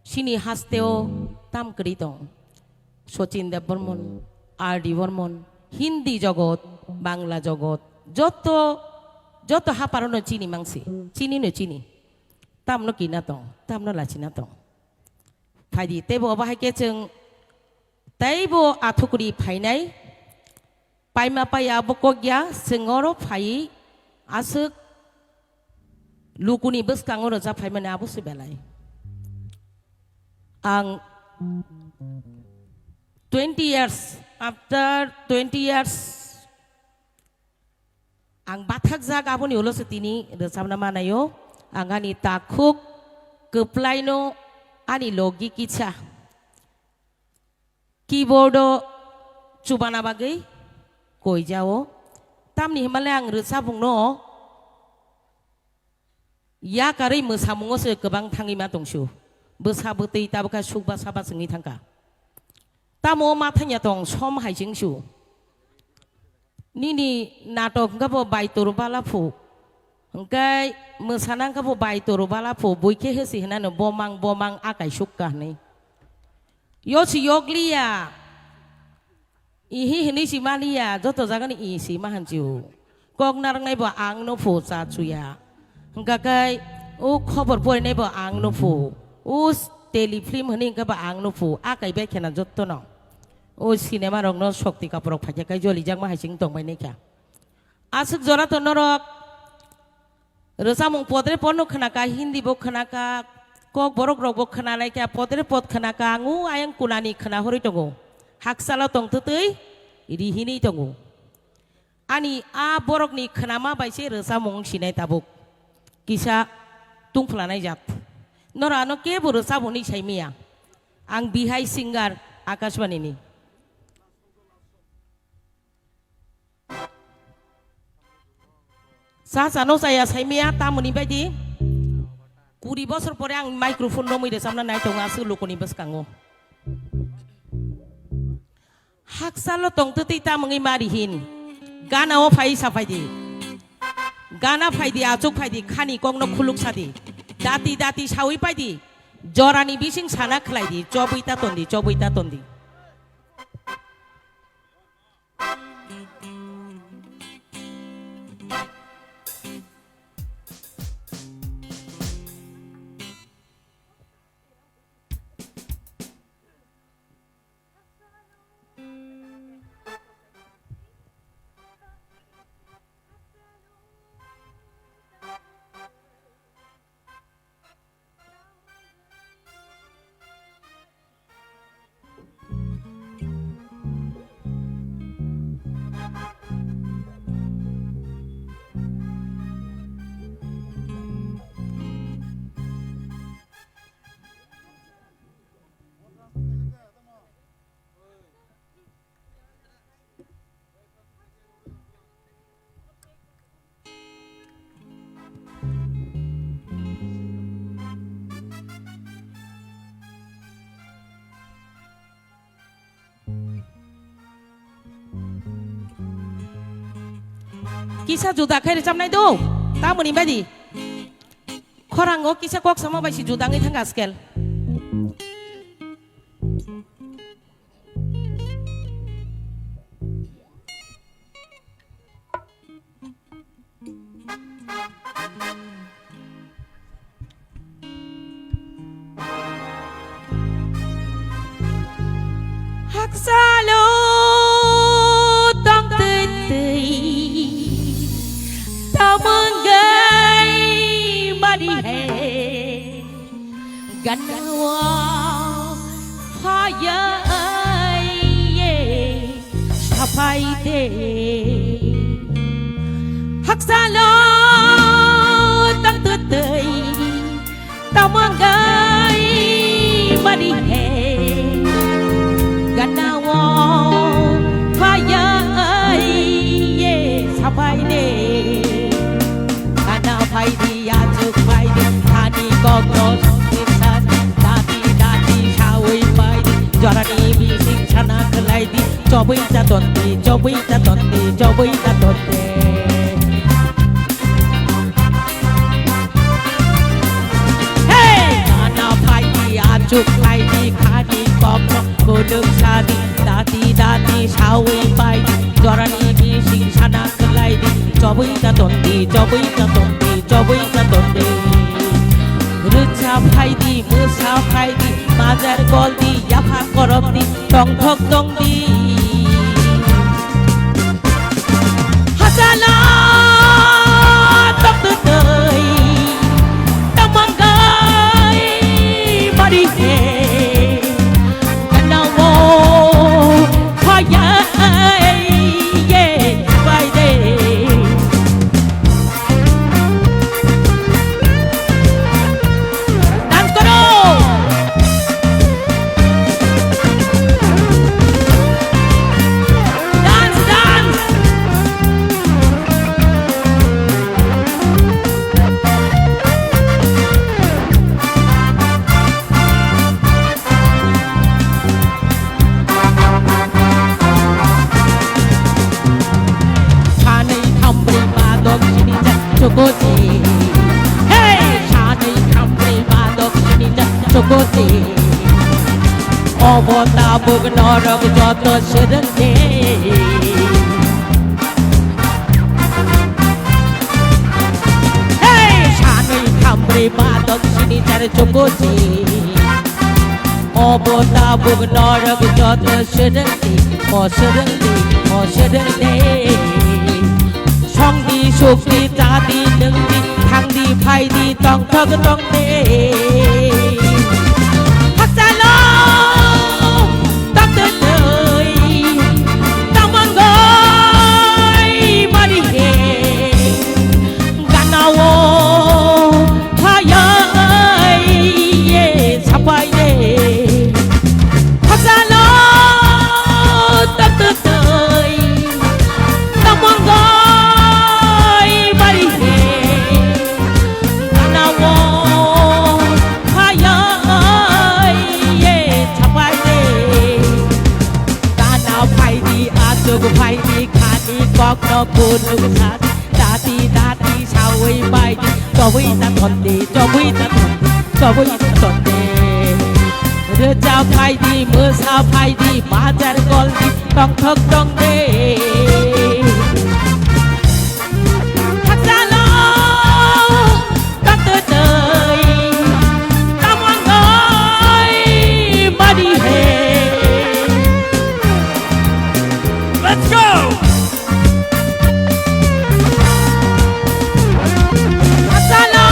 सिनि हास्तेओ ताम करि दं सचिन देव बर्मन RD बर्मन हिंदी जगत बांग्ला जगत जत्तो जत्तो हापारनो चिनी मांसी चिनी नो चिनी तामनो किना दं तामनो लाचिना दं फायदि तेबो बाहायके जों तैबो आथुकुरि फायनाय पायमा पाया बकगया जोंरो फायि आसो लुकुनि बसकाङो जा फायमाने आबोसो बेलाय आं 20 years after 20 years ang bathak za gaboni ulo setini resabna manayo ang ani takuk keplaino ani logi kicha keyboardo chubana bagai koi jao tamni himale ang resabungno ya kari mosamungo se gobang thangima dongsu बोसाबोतै ताबका सुबा साबा जोंनि थांखा तामो माथानिया दं सम हाइजेंसु निनि नाटक गाबो बायतोर बालाफु ओंखाय मोसाना गाबो बायतोर बालाफु बयखे हेसि होनानो बमां बमां आकाय सुक्कानै योसि योगलिया इहि हनै सिमालिया जत जागोन इसि माहानजिउ कगनारनायबो आंनो फु जाचुया ओंखाय ओ खबर फरायनायबो आंनो फु उस टेलीफिल्म हनी गबा आंनो फु आकाय बेखेना जत्तनो ओ सिनेमा रंनो शक्ति कापुरक फायखाय जलिजाक माहायसिं दंबाय नेखा आसुक जरा तो नरक रोजामुं पदरे पन्नो खनाका हिंदी बो खनाका कक बरक रक बो खनानायका पदरे पद खनाका आंगु आयं कुनानि खना हरै दंगो हाकसाला दंततै रिहिनि दंगो आनि आ बरकनि खनामा बायसे रोजामुं सिनाय ताबुक किसा तुंफ्लानाय जात नरानो के बर' साबनि साइमिया आं बिहाय सिंगार आकाशवाणीनि सा सानो जाया साइमिया तामुनि बायदि 20 बছর পরে आं माइक्रोफोन नमैदो सामना नाय दं आसु लोकनि बसकाङो हाकसालो तंतो तै तामुङै मारिहिन गानाव फाइ साफायदि गाना फायदि आचुक फायदि खानि कंनो खुलुक सादि दाति दाति सावै पायदि जरानि बिसिं साना खलायदि चबैता तन्दि किसा जुदा खायरे चामनाय दो तामुनि बायदि खराङो किसा कक sama बायसि जुदाङै थांगा scale hắc xa lô tông tươi tươi tao mừng gây mà đi hè gần hoa hoa ơi sao phải thế hắc xa lô tông tươi tươi tao mừng gây mà đi hè gần hoa hoa ơi sao phải thế Kana phải đi à chụp phải đi thani có san dati dati shawai phải đi jorani bi sing chana kalai đi chobai ta tonte chobai ta tonte chobai ta tonte hey kana phải đi à chụp phải đi khani có đường sa đi dati dati shawai phải đi jorani bi sing chana kalai đi chobai ta tonte chobai ta tonte chobai ta tonte Rucha phai di musa phai di mazar gol di yafa korop di tong thok dong di hasala tok tu tơi tamang gai mari he kana wo phaya ye phai de Chokote, hey, shani kamri madok shinita chokote. Obota bugnorok joto shirante. Hey, shani kamri madok shinita chokote. Obota bugnorok joto shirante, mo shirante, mo shirante. Songdi sukdi jadi nengdi thangdi phaidi tong thog tong te hasalo tak tơi tamang goi mari he ganawo phaya ye sapai de hasalo tak tơi tamang goi phải đi khani có nó buồn lúc sát dati dati shawai phải đi cho vui ta thuận đi cho vui ta thuận cho vui ta thuận đi đưa cha phải đi mưa sao phải đi mà jar gol đi tong thok tong đi hắc xa lo các tơi tơi ta mong ơi mà đi hè Let's go! Asala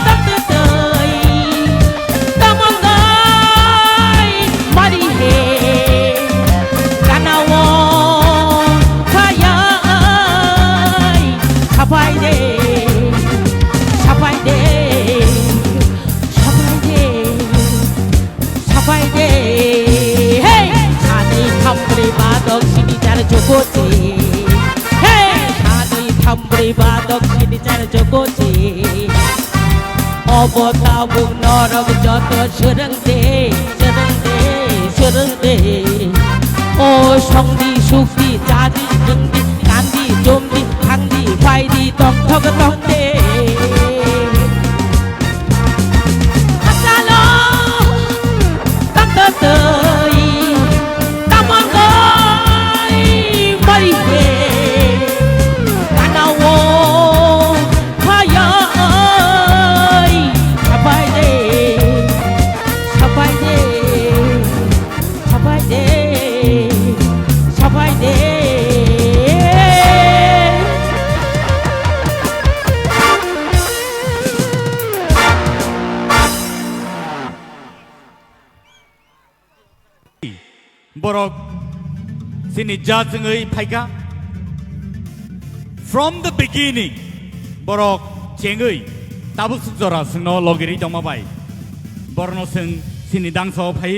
tak tơi tamang gai mari he kanawo phaya sapai de sapai de sapai de sapai de hey ani khamri badok sini cara jokote hey ani khamri badok sini cara jokote obota bung norok joto sereng de o songdi sukdi jadi nengdi kandi jomdi thangdi phaidi tong thog tong de asalo tak tơi tamang gai mari he kanawo phaya sapai de borok sini jajengei phaika from the beginning borok chengei tabuk sujora singno logiri dongmabai borno sing sini dangso phai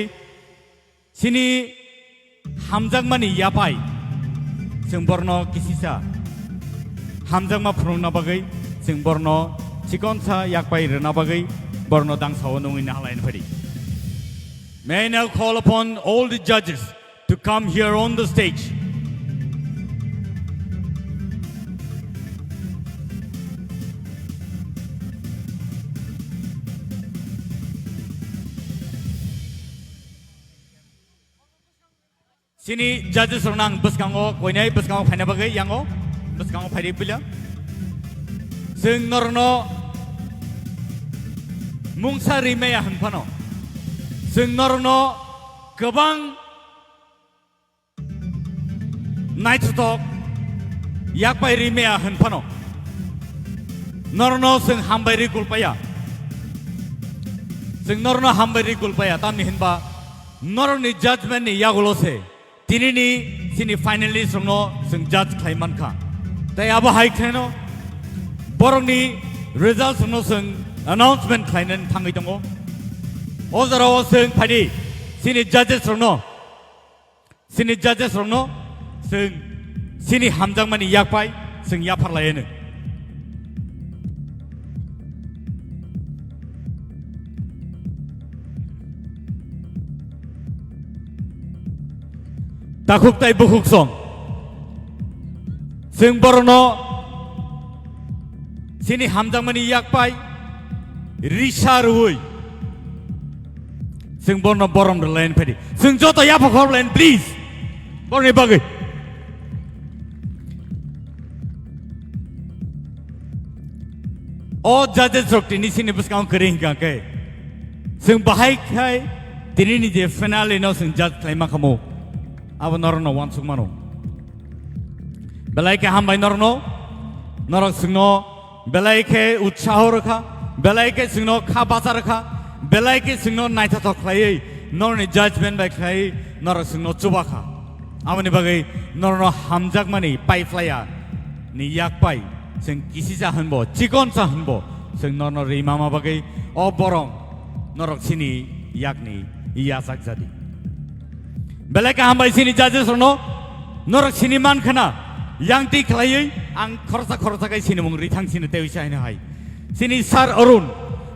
sini hamjagmani yapai sing borno kisisa hamjagma phurungna bagai sing borno chikonsa yakpai rena bagai borno dangsao nongina halain phari. May I now call upon all the judges to come here on the stage. Sini judges ronang Bwkhao koinai Bwkhao phaina bagai yango Bwkhao phairi pila sing norno mungsa rimeya hanphano sing norno gobang naithutok yakpai rimeya hanphano norno sing hambairi kulpaya sing norno hambairi kulpaya tamni hinba norni judgment ni yagulose tinini sini finally sungno sing judge klaiman kha tai aba hai kheno borongni results sungno sing announcement klainan thangai tongo ozaro sing phadi sini judges sungno sing sini hamjangmani yakpai sing yaparlayene takuk tai bukhuk song sing borno sini hamjangmani yakpai risarui sing borno borom the land pedi sing joto yapakor land please borni bagai all judges rokti ni sini Bwkhao kering ka ke sing bahai khai tinini je finale no sing judge klaima kamo abo norno wansuk mano belai ke hambai norno norok singno belai ke utsaho rakha belai ke singno kha basa rakha belai ke singno naitha to khlai norni judgment bai khlai norok singno chuba kha amani bagai norno hamjak mani pai flaya ni yak pai sing kisisa hanbo chikon sa hanbo sing norno ri mama bagai o borong norok sini yakni iyasak jadi belai ke hambai sini judges rono norok sini man khana yang ti khlai ang khorsa kai sini mung ri thang sini tewi sai na hai sini sir Arun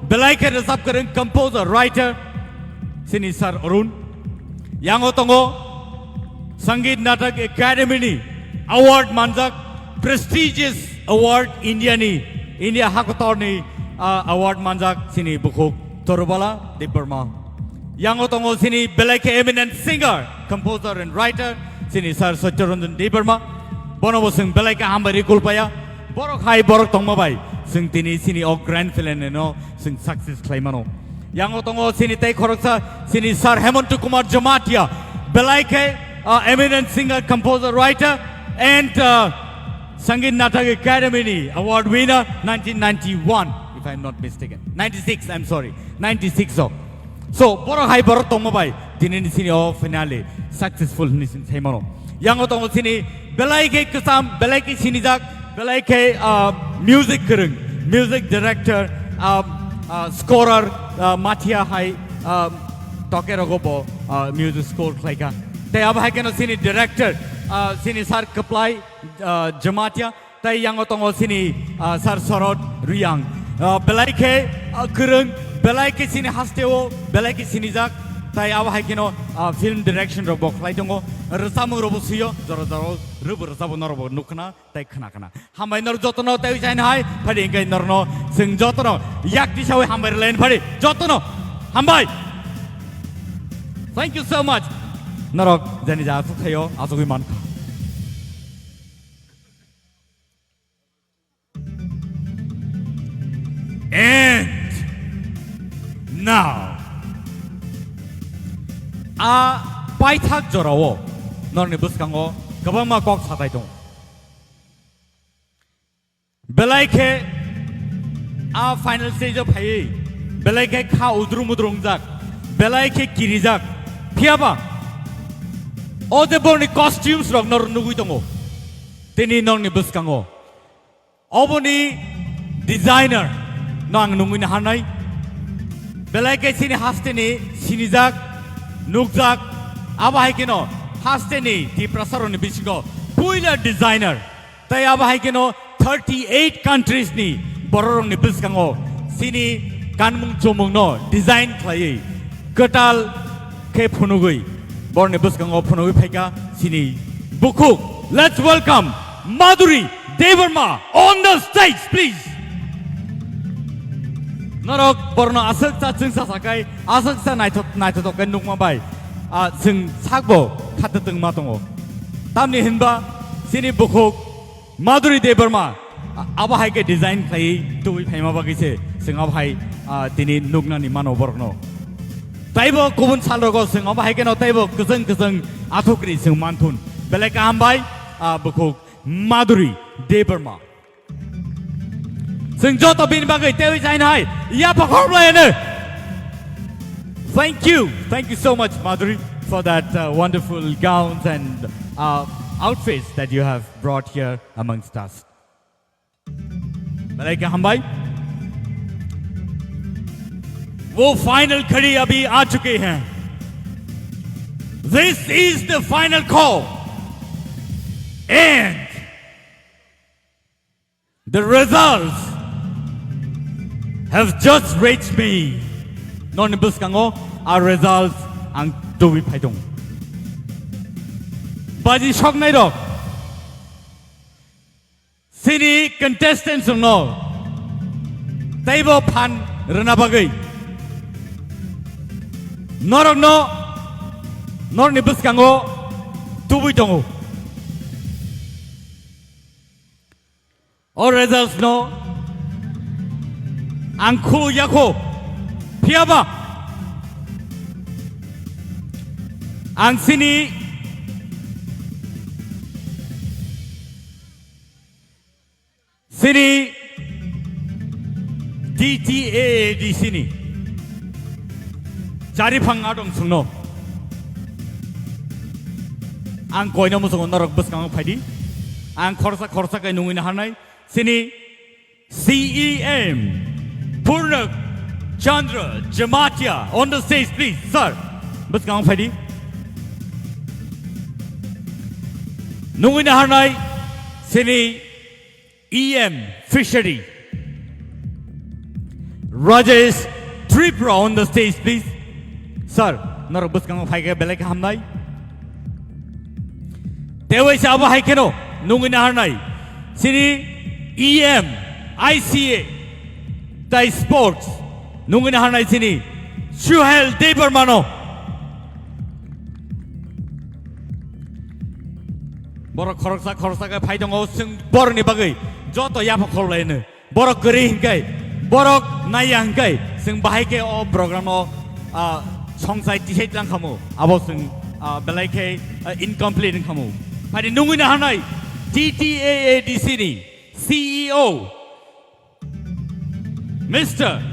belai ke resap karen composer writer sini sir Arun yang otongo Sangeet Natak Academy ni award manjak prestigious award India Hakotor ni award manjak sini Bwkhao Torobala Diparma yang otongo sini belai ke eminent singer composer and writer sini sir Satyaranjan Diparma bono sing belai ke hambari kulpaya borok hai borok tongmabai sing tini sini o grand finale no sing success claimano yang otongo sini tai khoroksa sini sir Hemant Kumar Jamatia belai ke eminent singer composer writer and Sangeet Natak Academy ni award winner 1991 if I'm not mistaken 96 I'm sorry 96 so borok hai borok tongmabai tini sini o finale successful ni sing thaimano yang otongo sini belai ke kesam belai ke sini jak belai ke music kereng music director scorer Matia hai tokero gobo music score klaika tai ab hai keno sini director sini sar kaplai Jamatia tai yang otongo sini sar Sorot Riyang belai ke kereng belai ke sini hasteo belai ke sini jak tai ab hai keno film direction ro boklai dongo resamu ro busiyo joro rubu resabu norobo nukna tai khana hambai nor jotono tai jain hai phari ngai norno sing jotono yak disawe hambai len phari jotono hambai thank you so much norok jani ja sukhayo asugui man and now paithak jorao norni Bwkhao gabangma kok satai dong belai ke final stage of hai belai ke kha udrum jak belai ke kirijak phiaba 어제보니 costumes 럭 너를 누구 있던고 테니 너니 부스강고 어보니 designer 너ang 누구니 하나이 벨라이케 시니 하스테니 시니작 눅작 아바하이케노 하스테니 디프라사로니 비시고 보일러 designer ताई अब हाइकेनो 38 countries ni bororong ni biskango sini kanmung chomung no design khlai katal ke phunugui bor ni biskango phunugui phaika sini Bwkhao. Let's welcome Madhuri Devarma on the stage please. Norok borno asaksa chungsa sakai asaksa naito to kan nukma bai a chung sakbo khatateng ma tongo tamni hinba sini Bwkhao Madhuri Devarma अब high के design खाई तो भी फाइमा बाकी से सिंगाव high तिनी नुकना निमानो बरनो ताइबो कुबुन साल रगो सिंगाव high के नो ताइबो कसं आथुक्री सिंग मानथुन बेले काम बाई Bwkhao Madhuri Devarma सिंग जो तो बिन बाकी तेवी जाइन हाई या परफॉर्म लेने thank you so much Madhuri for that wonderful gowns and outfits that you have brought here amongst us. Malaika Hambai, वो फाइनल घड़ी अभी आ चुके हैं. This is the final call, and the results have just reached me. Non buskango our results ang dobi paidong. Baji shock nahi ro. Sini contestants no. Taibo pan rena bagai. Norok no. Nor ni buskango tubi tongo. All results no. Angku yako. Piaba. Ang sini Sini TTAADC ni Cari pang adong sungno Ang koi na musong norok bus kang padi Ang korsa kay nungin hanay Sini CEM Purnak Chandra Jamatia on the stage please sir bus kang padi Nungin hanay Sini EM Fishery Rajesh Tipra on the stage please sir norok bus kang phai ke belek hamnai Tewai saba hai keno nungin harnai sini EM ICA Thai Sports nungin harnai sini Suhail Devarmano borok khorsa ka phai dong sing bor ni bagai joto ya phol lain borok keri hingkai borok naya hingkai sing bahai ke o program o songsai t-shirt lang kamu abo sing belai ke incomplete kamu pada nungguin hanai TTAADC ni CEO Mr.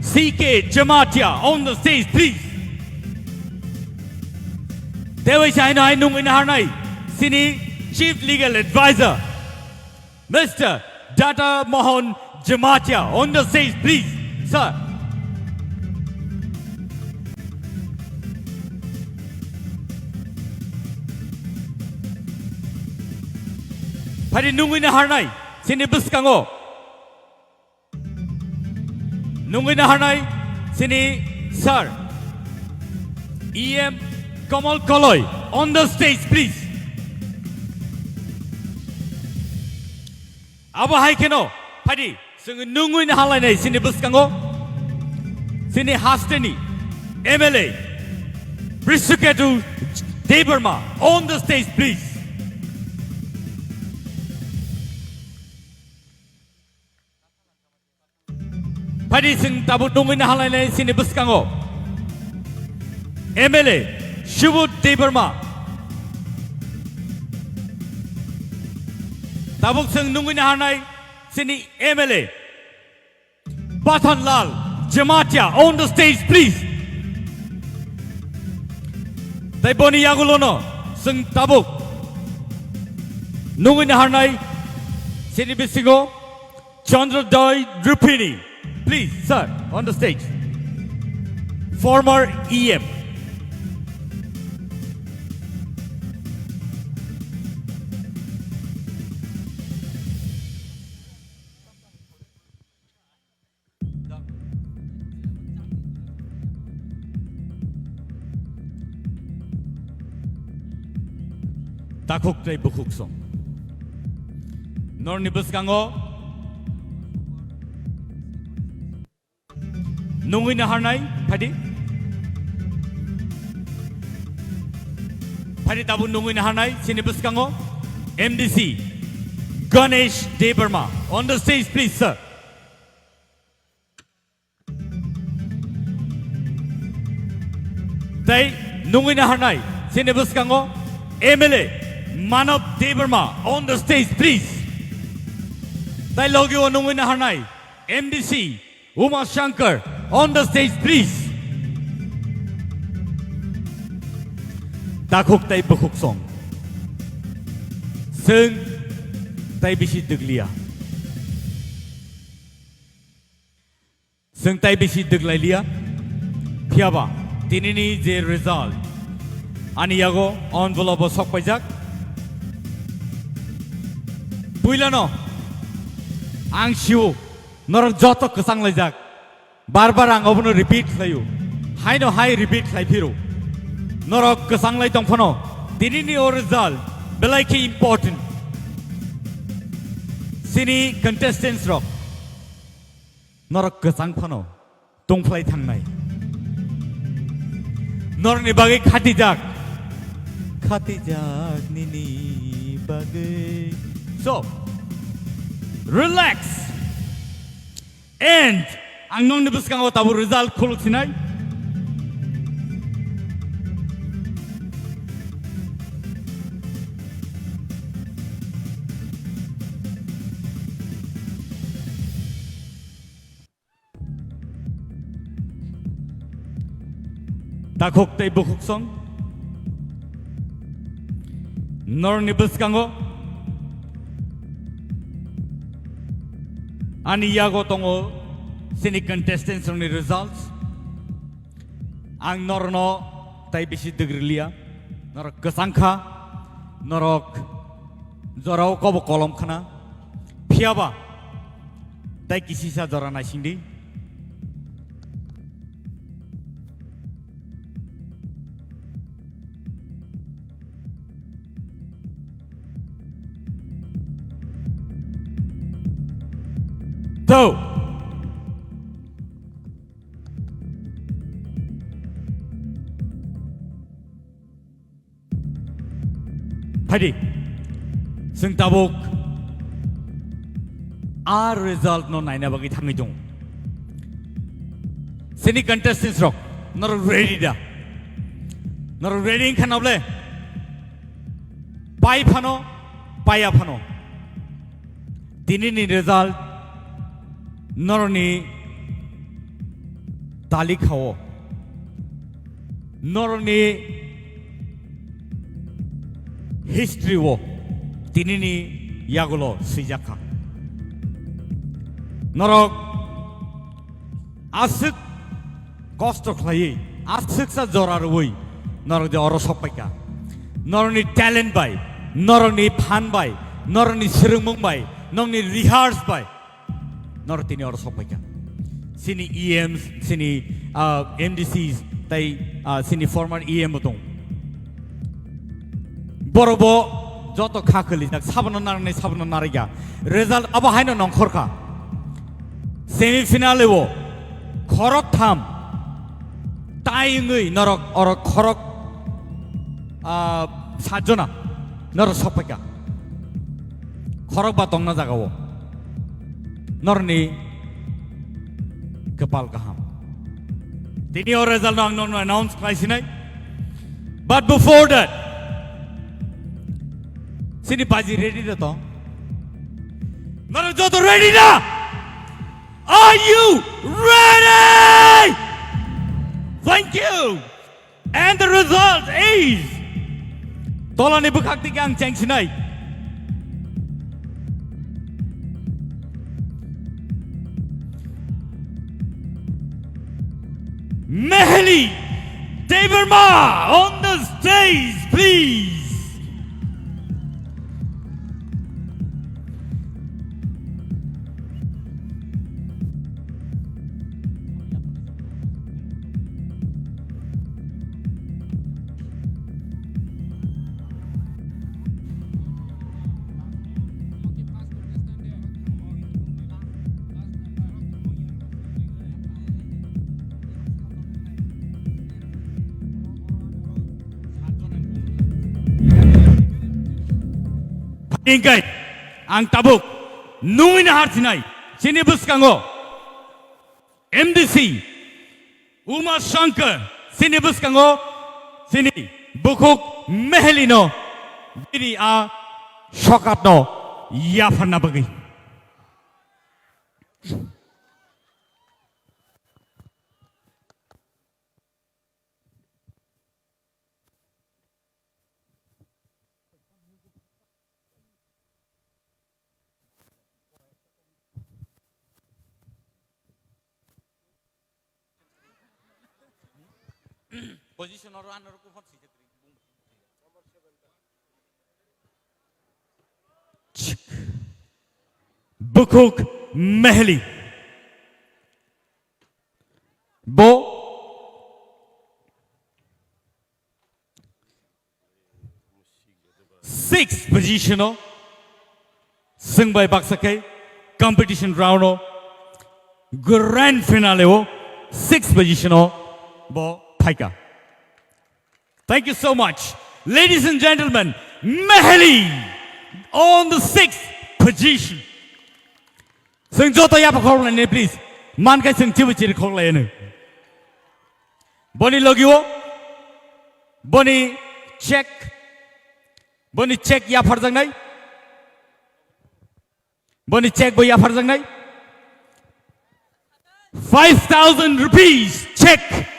CK Jamatia on the stage please Dewi China nungguin hanai sini Chief Legal Advisor Mr. Data Mohan Jamatia on the stage please sir Pada nungguin harnai sini bus kango nungguin harnai sini sir EM Kamal Koloy on the stage please Aba hai keno padi sing nungguin halai nai sini bus kango sini hasteni MLA Bwkhao Devarma on the stage please Padi sing tabut nungguin halai nai sini bus kango MLA Devarma tabuk sing nungguin halai sini MLA Pathanlal Jamatia on the stage please Tai boni yagulono जों tabuk nungin harnai sini bisingo Chandradoy Drupini. Please, sir, on the stage. Former EM. Takuk tray bukuk song. Nor nibus kango. Nungin na harnay, padi. Padi tabu nungin na harnay, sinibus kango. MDC, Ganesh Debarma. On the stage, please, sir. Tay nungin na harnay, sinibus kango. MLA, Manav Debarma. On the stage, please. Tay logyo nungin na harnay, MDC, Uma Shankar. On the stage, please. Takuk tay bukuk song. Sung tay bisi deglia. Sung tay bisi deglailia. Piaba. Tinini je result. Ani yago envelope sok pajak. Puilano. Ang shiu. Norok joto kesang lejak. Barbar ang obono repeat layu. Hai no hai repeat lai piru. Norok kesang lai tong phono. Tinini o result. Belai ki important. Sini contestants rock. Norok kesang phono. Tong play thang nai. Nor ni bagi khati jak. Khati jak nini bagi. So, relax. And ang nong nibus kang tabu result kuluk sinay. Takuk tay bukuk song. Nor nibus kango. Ani yago tongo sini contestants on the results. Ang norno tay bisi degrilia. Norok kesangka. Norok zorau kobo kolom khana. Piaba. Tay kisisa zorana sindi. So, Hadi, sing tabuk, our result no naina bagi thangi jong. Sini contestants rock, not ready da, not ready in kanable. Pai phano, paya phano. Tini ni result. Noroni tali khao. Noroni history wo. Tinini yagulo sijaka. Norok asik kosto khlai. Asik sa jorar woi. Norok de oro sopaika. Noroni talent bai. Noroni phan bai. Noroni sirungmung bai. Noroni rehearse bai. Nortini or sopaika. Sini EMs, sini MDCs, tay sini former EM botong. Borobo joto khakali jak sabno nariga. Result aba haino nongkhorka. Semi finale wo khorok tham. Taingui norok or khorok sajona norok sopaika. Khorok batong na jagawo. Norni kepal kaham. Tini or result nong announce klaisinai. But before that, sini baji ready da to. Nor joto ready da. Are you ready? Thank you. And the result is Tolani Bwkhao ti ang cheng sinai. Meheli Deverma on the stage, please. Ingkai ang tabuk nui na hartinai sini Bwkhao MDC Uma Shankar sini Bwkhao sini Bwkhao Mehelino diri a shokapno yafarna bagi position or runner ko fon Bwkhao Meheli Bo sixth position Sungbai Baksake competition round grand finale sixth position Bo Paika. Thank you so much. Ladies and gentlemen, Meheli on the sixth position. Sing Jota Yapa Corlane, please. Mankai Sing Tivichi Corlane. Bonnie Logio. Bonnie check. Bonnie check Yafarzangai. Bonnie check Boy Yafarzangai. 5,000 rupees check.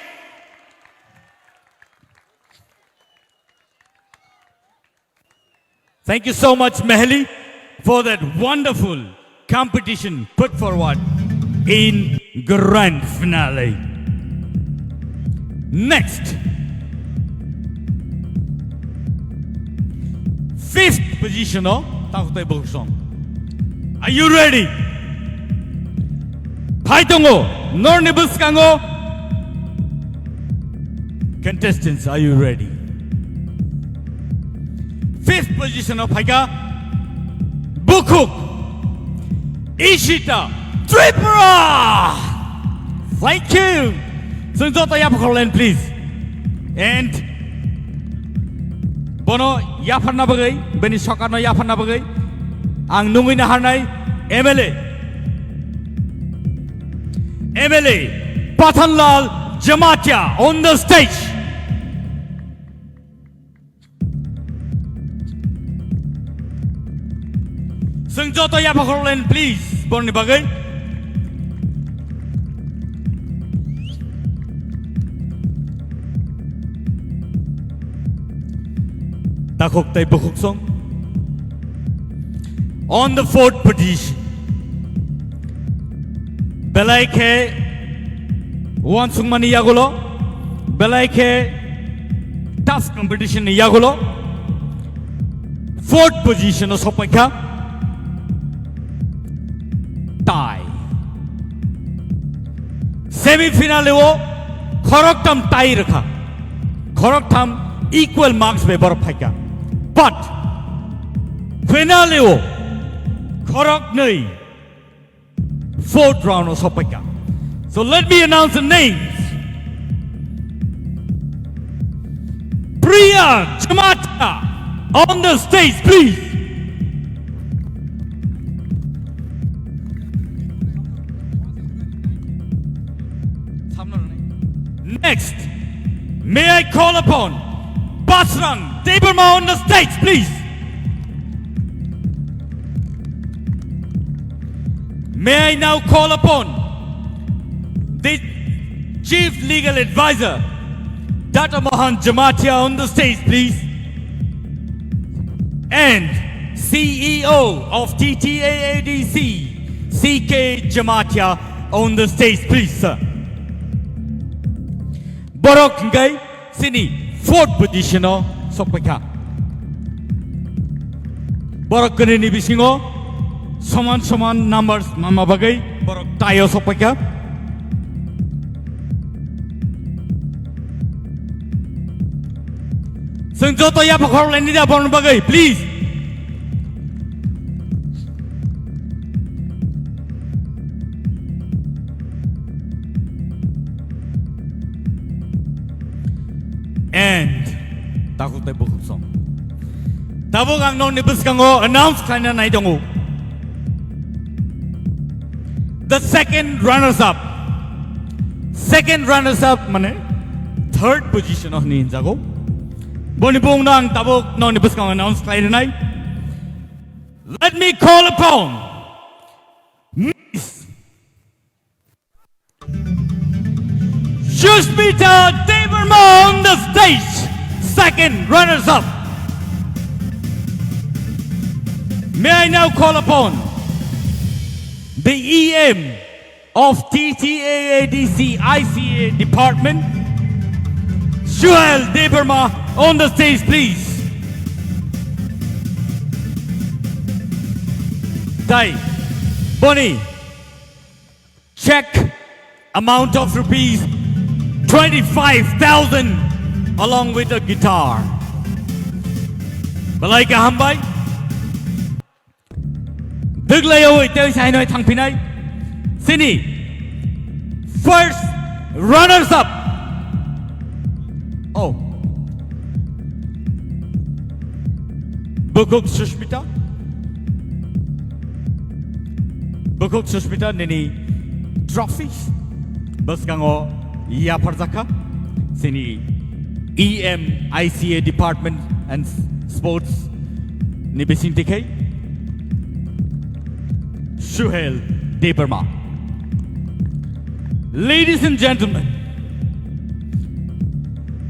Thank you so much, Meheli, for that wonderful competition put forward in grand finale. Next, fifth position of Takute Bwkhao. Are you ready? Paitongo, Norni Bwkhao. Contestants, are you ready? Fifth position of Paika, Bwkhao, Ishita, Tipra. Thank you. Sunjata Yapakolen, please. And Bono Yafarna Bagai, Beni Sokano Yafarna Bagai, Ang Nungina Hanai, MLA Pathanlal Jamatia on the stage. Sunjata Yapakolen, please. Boni Bagai. Takok Tai Bwkhao song. On the fourth position, Belaike Wansungmani Yagulo, Belaike tough competition Yagulo. Fourth position of Sopaka, tie. Semi-finale wo Khoroktam tie rakha. Khoroktam equal marks पे बर्फ फेंका, but finale वो खरक नहीं, fourth round of सपेका. So let me announce the names. Priya Jamatia on the stage, please. Next, may I call upon Basrang Deberma on the stage, please. May I now call upon the Chief Legal Advisor, Dr. Mohan Jamatia on the stage, please. and CEO of TTAADC, CK Jamatia, on the stage, please, sir. Borok ngay sini fourth position o sokpekha. Borok kene ni bisingo saman numbers mama bagai borok tayo sokpekha. Sengjoto ya pakhor leni da bon bagai, please. And takut tay bukuk song. Tabuk ang non nibus kango announce kanya na idongo. The second runners up mane third position of ni jago. Boni bong nang tabuk non nibus kango announce kanya na. Let me call upon Miss Shushmita Deverma on the stage, second runners up. May I now call upon the EM of TTAADC ICA department, Shuhel Deverma on the stage, please. Dai, Bonnie, check amount of rupees 25,000 along with a guitar. Balai ka hambay? Duglayo ito sa inoy thang Pinay. Sini, first runners up. Oh. Bwkhao Sushmita nini trophies. Bas kango Ya Parzaka, sini EM ICA department and sports ni besin dikai. Shuhel Deverma. Ladies and gentlemen,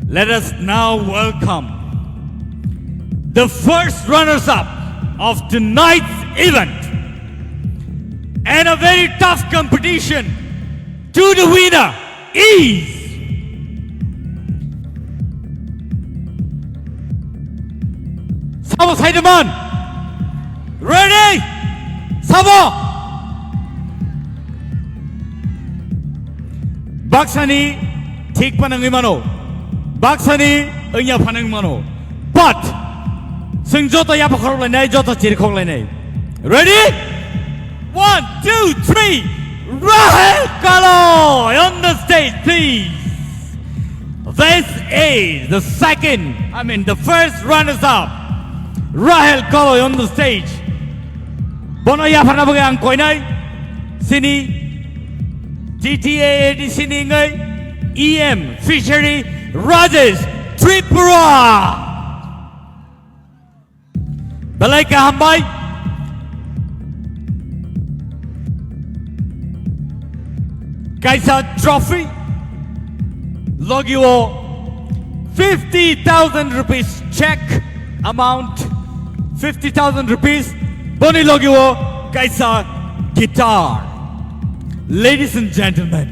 let us now welcome the first runners up of tonight's event and a very tough competition to the winner is Sabo Saidaman. Ready? Sabo. Baksani tik panang imano. Baksani enya panang imano. But sengjoto ya pakhor lenai joto chirkhong lenai. Ready? 1, 2, 3. Rahel Kalo on the stage, please. This is the first runners up. Rahel Kalo on the stage. Bono ya phana bagai ang koinai. Sini TTAADC ni ngai EM Fishery Rajesh Tipra. Balai ka hambai. Kaisa trophy Logio 50,000 rupees check amount 50,000 rupees Boni Logio Kaisa guitar. Ladies and gentlemen,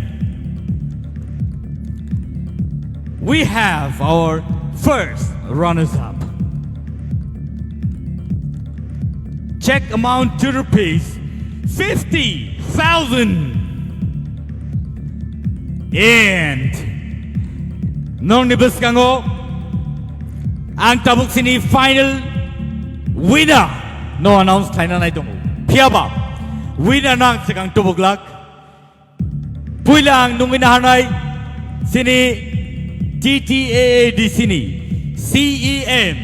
we have our first runners up. Check amount 2 rupees 50,000. And non nibus kango ang tabuk sini final winner no announce kaina nai tongo phiaba winner nang sekang tubuk lak puilang nungina hanai sini TTAADC ni CEM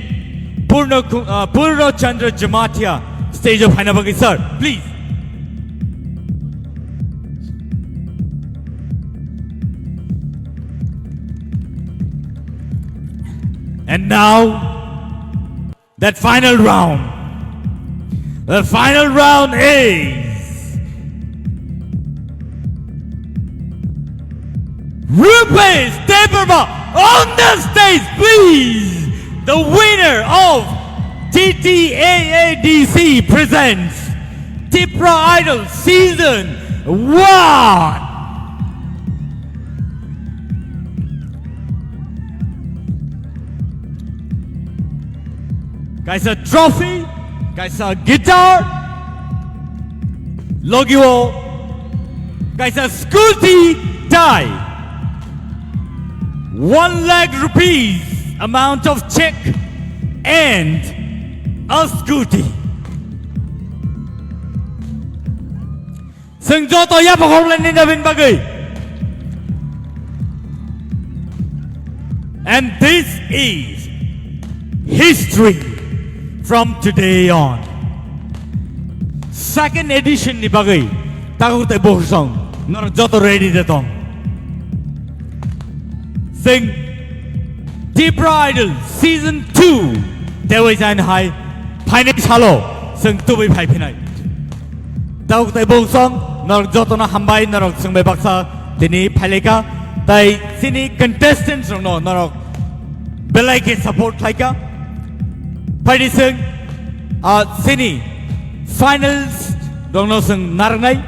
Purno Chandra Jamatia stage of Hanabagi sir, please. And now, that final round. The final round is Rupesh Deverma on the stage, please. The winner of TTAADC presents Tipra Idol Season 1. Guys, a trophy, guys, a guitar, logo, guys, a scooty tie, 1 lakh rupees amount of check, and a scooty. Sengjoto ya pagkaklan ni Navin Bagay. And this is history from today on. Second edition ni Bagay. Takot ay Bwkhao. Joto ready na tong. Sing Tipra Idol Season 2. Dewa Jan Hai. Painay Chalo. Sing Tubay Pai Pinay. Takot ay Bwkhao. Joto na hambay. Sing may baksa. Dini Paileka. Tay sini contestants no. Belay ke support laika. Pwede sing sini finals dong no sing naranay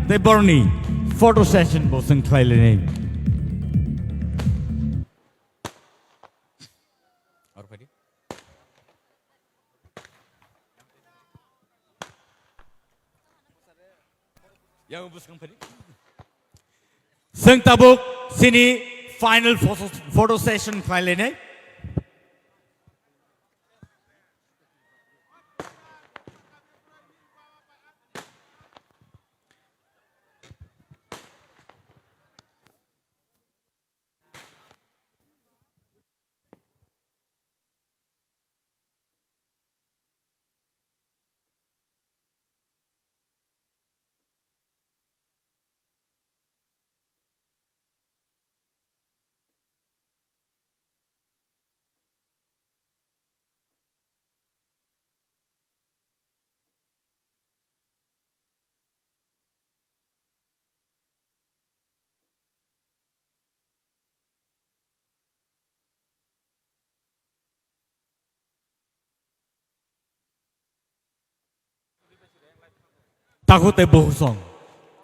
they borni photo session bo sing try le name. Sing tabuk sini final photo session try le name. Takot ay Bwkhao.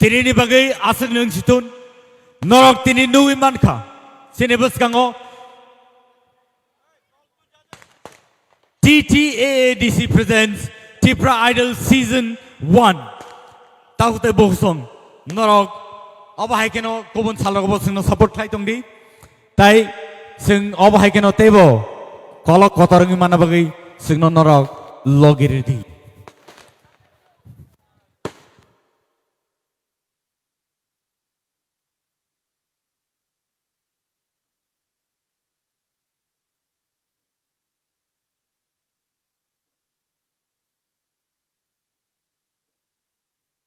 Tini ni Bagay asal ng situn. Norok tini nuwi man ka. Sinibus kango. TTAADC presents Tipra Idol Season 1. Takot ay Bwkhao. Norok. Obahay keno kubun salok bo sing no support khai tong di. Tai sing obahay keno tebo. Kolok kotorong mana Bagay sing no norok logir di.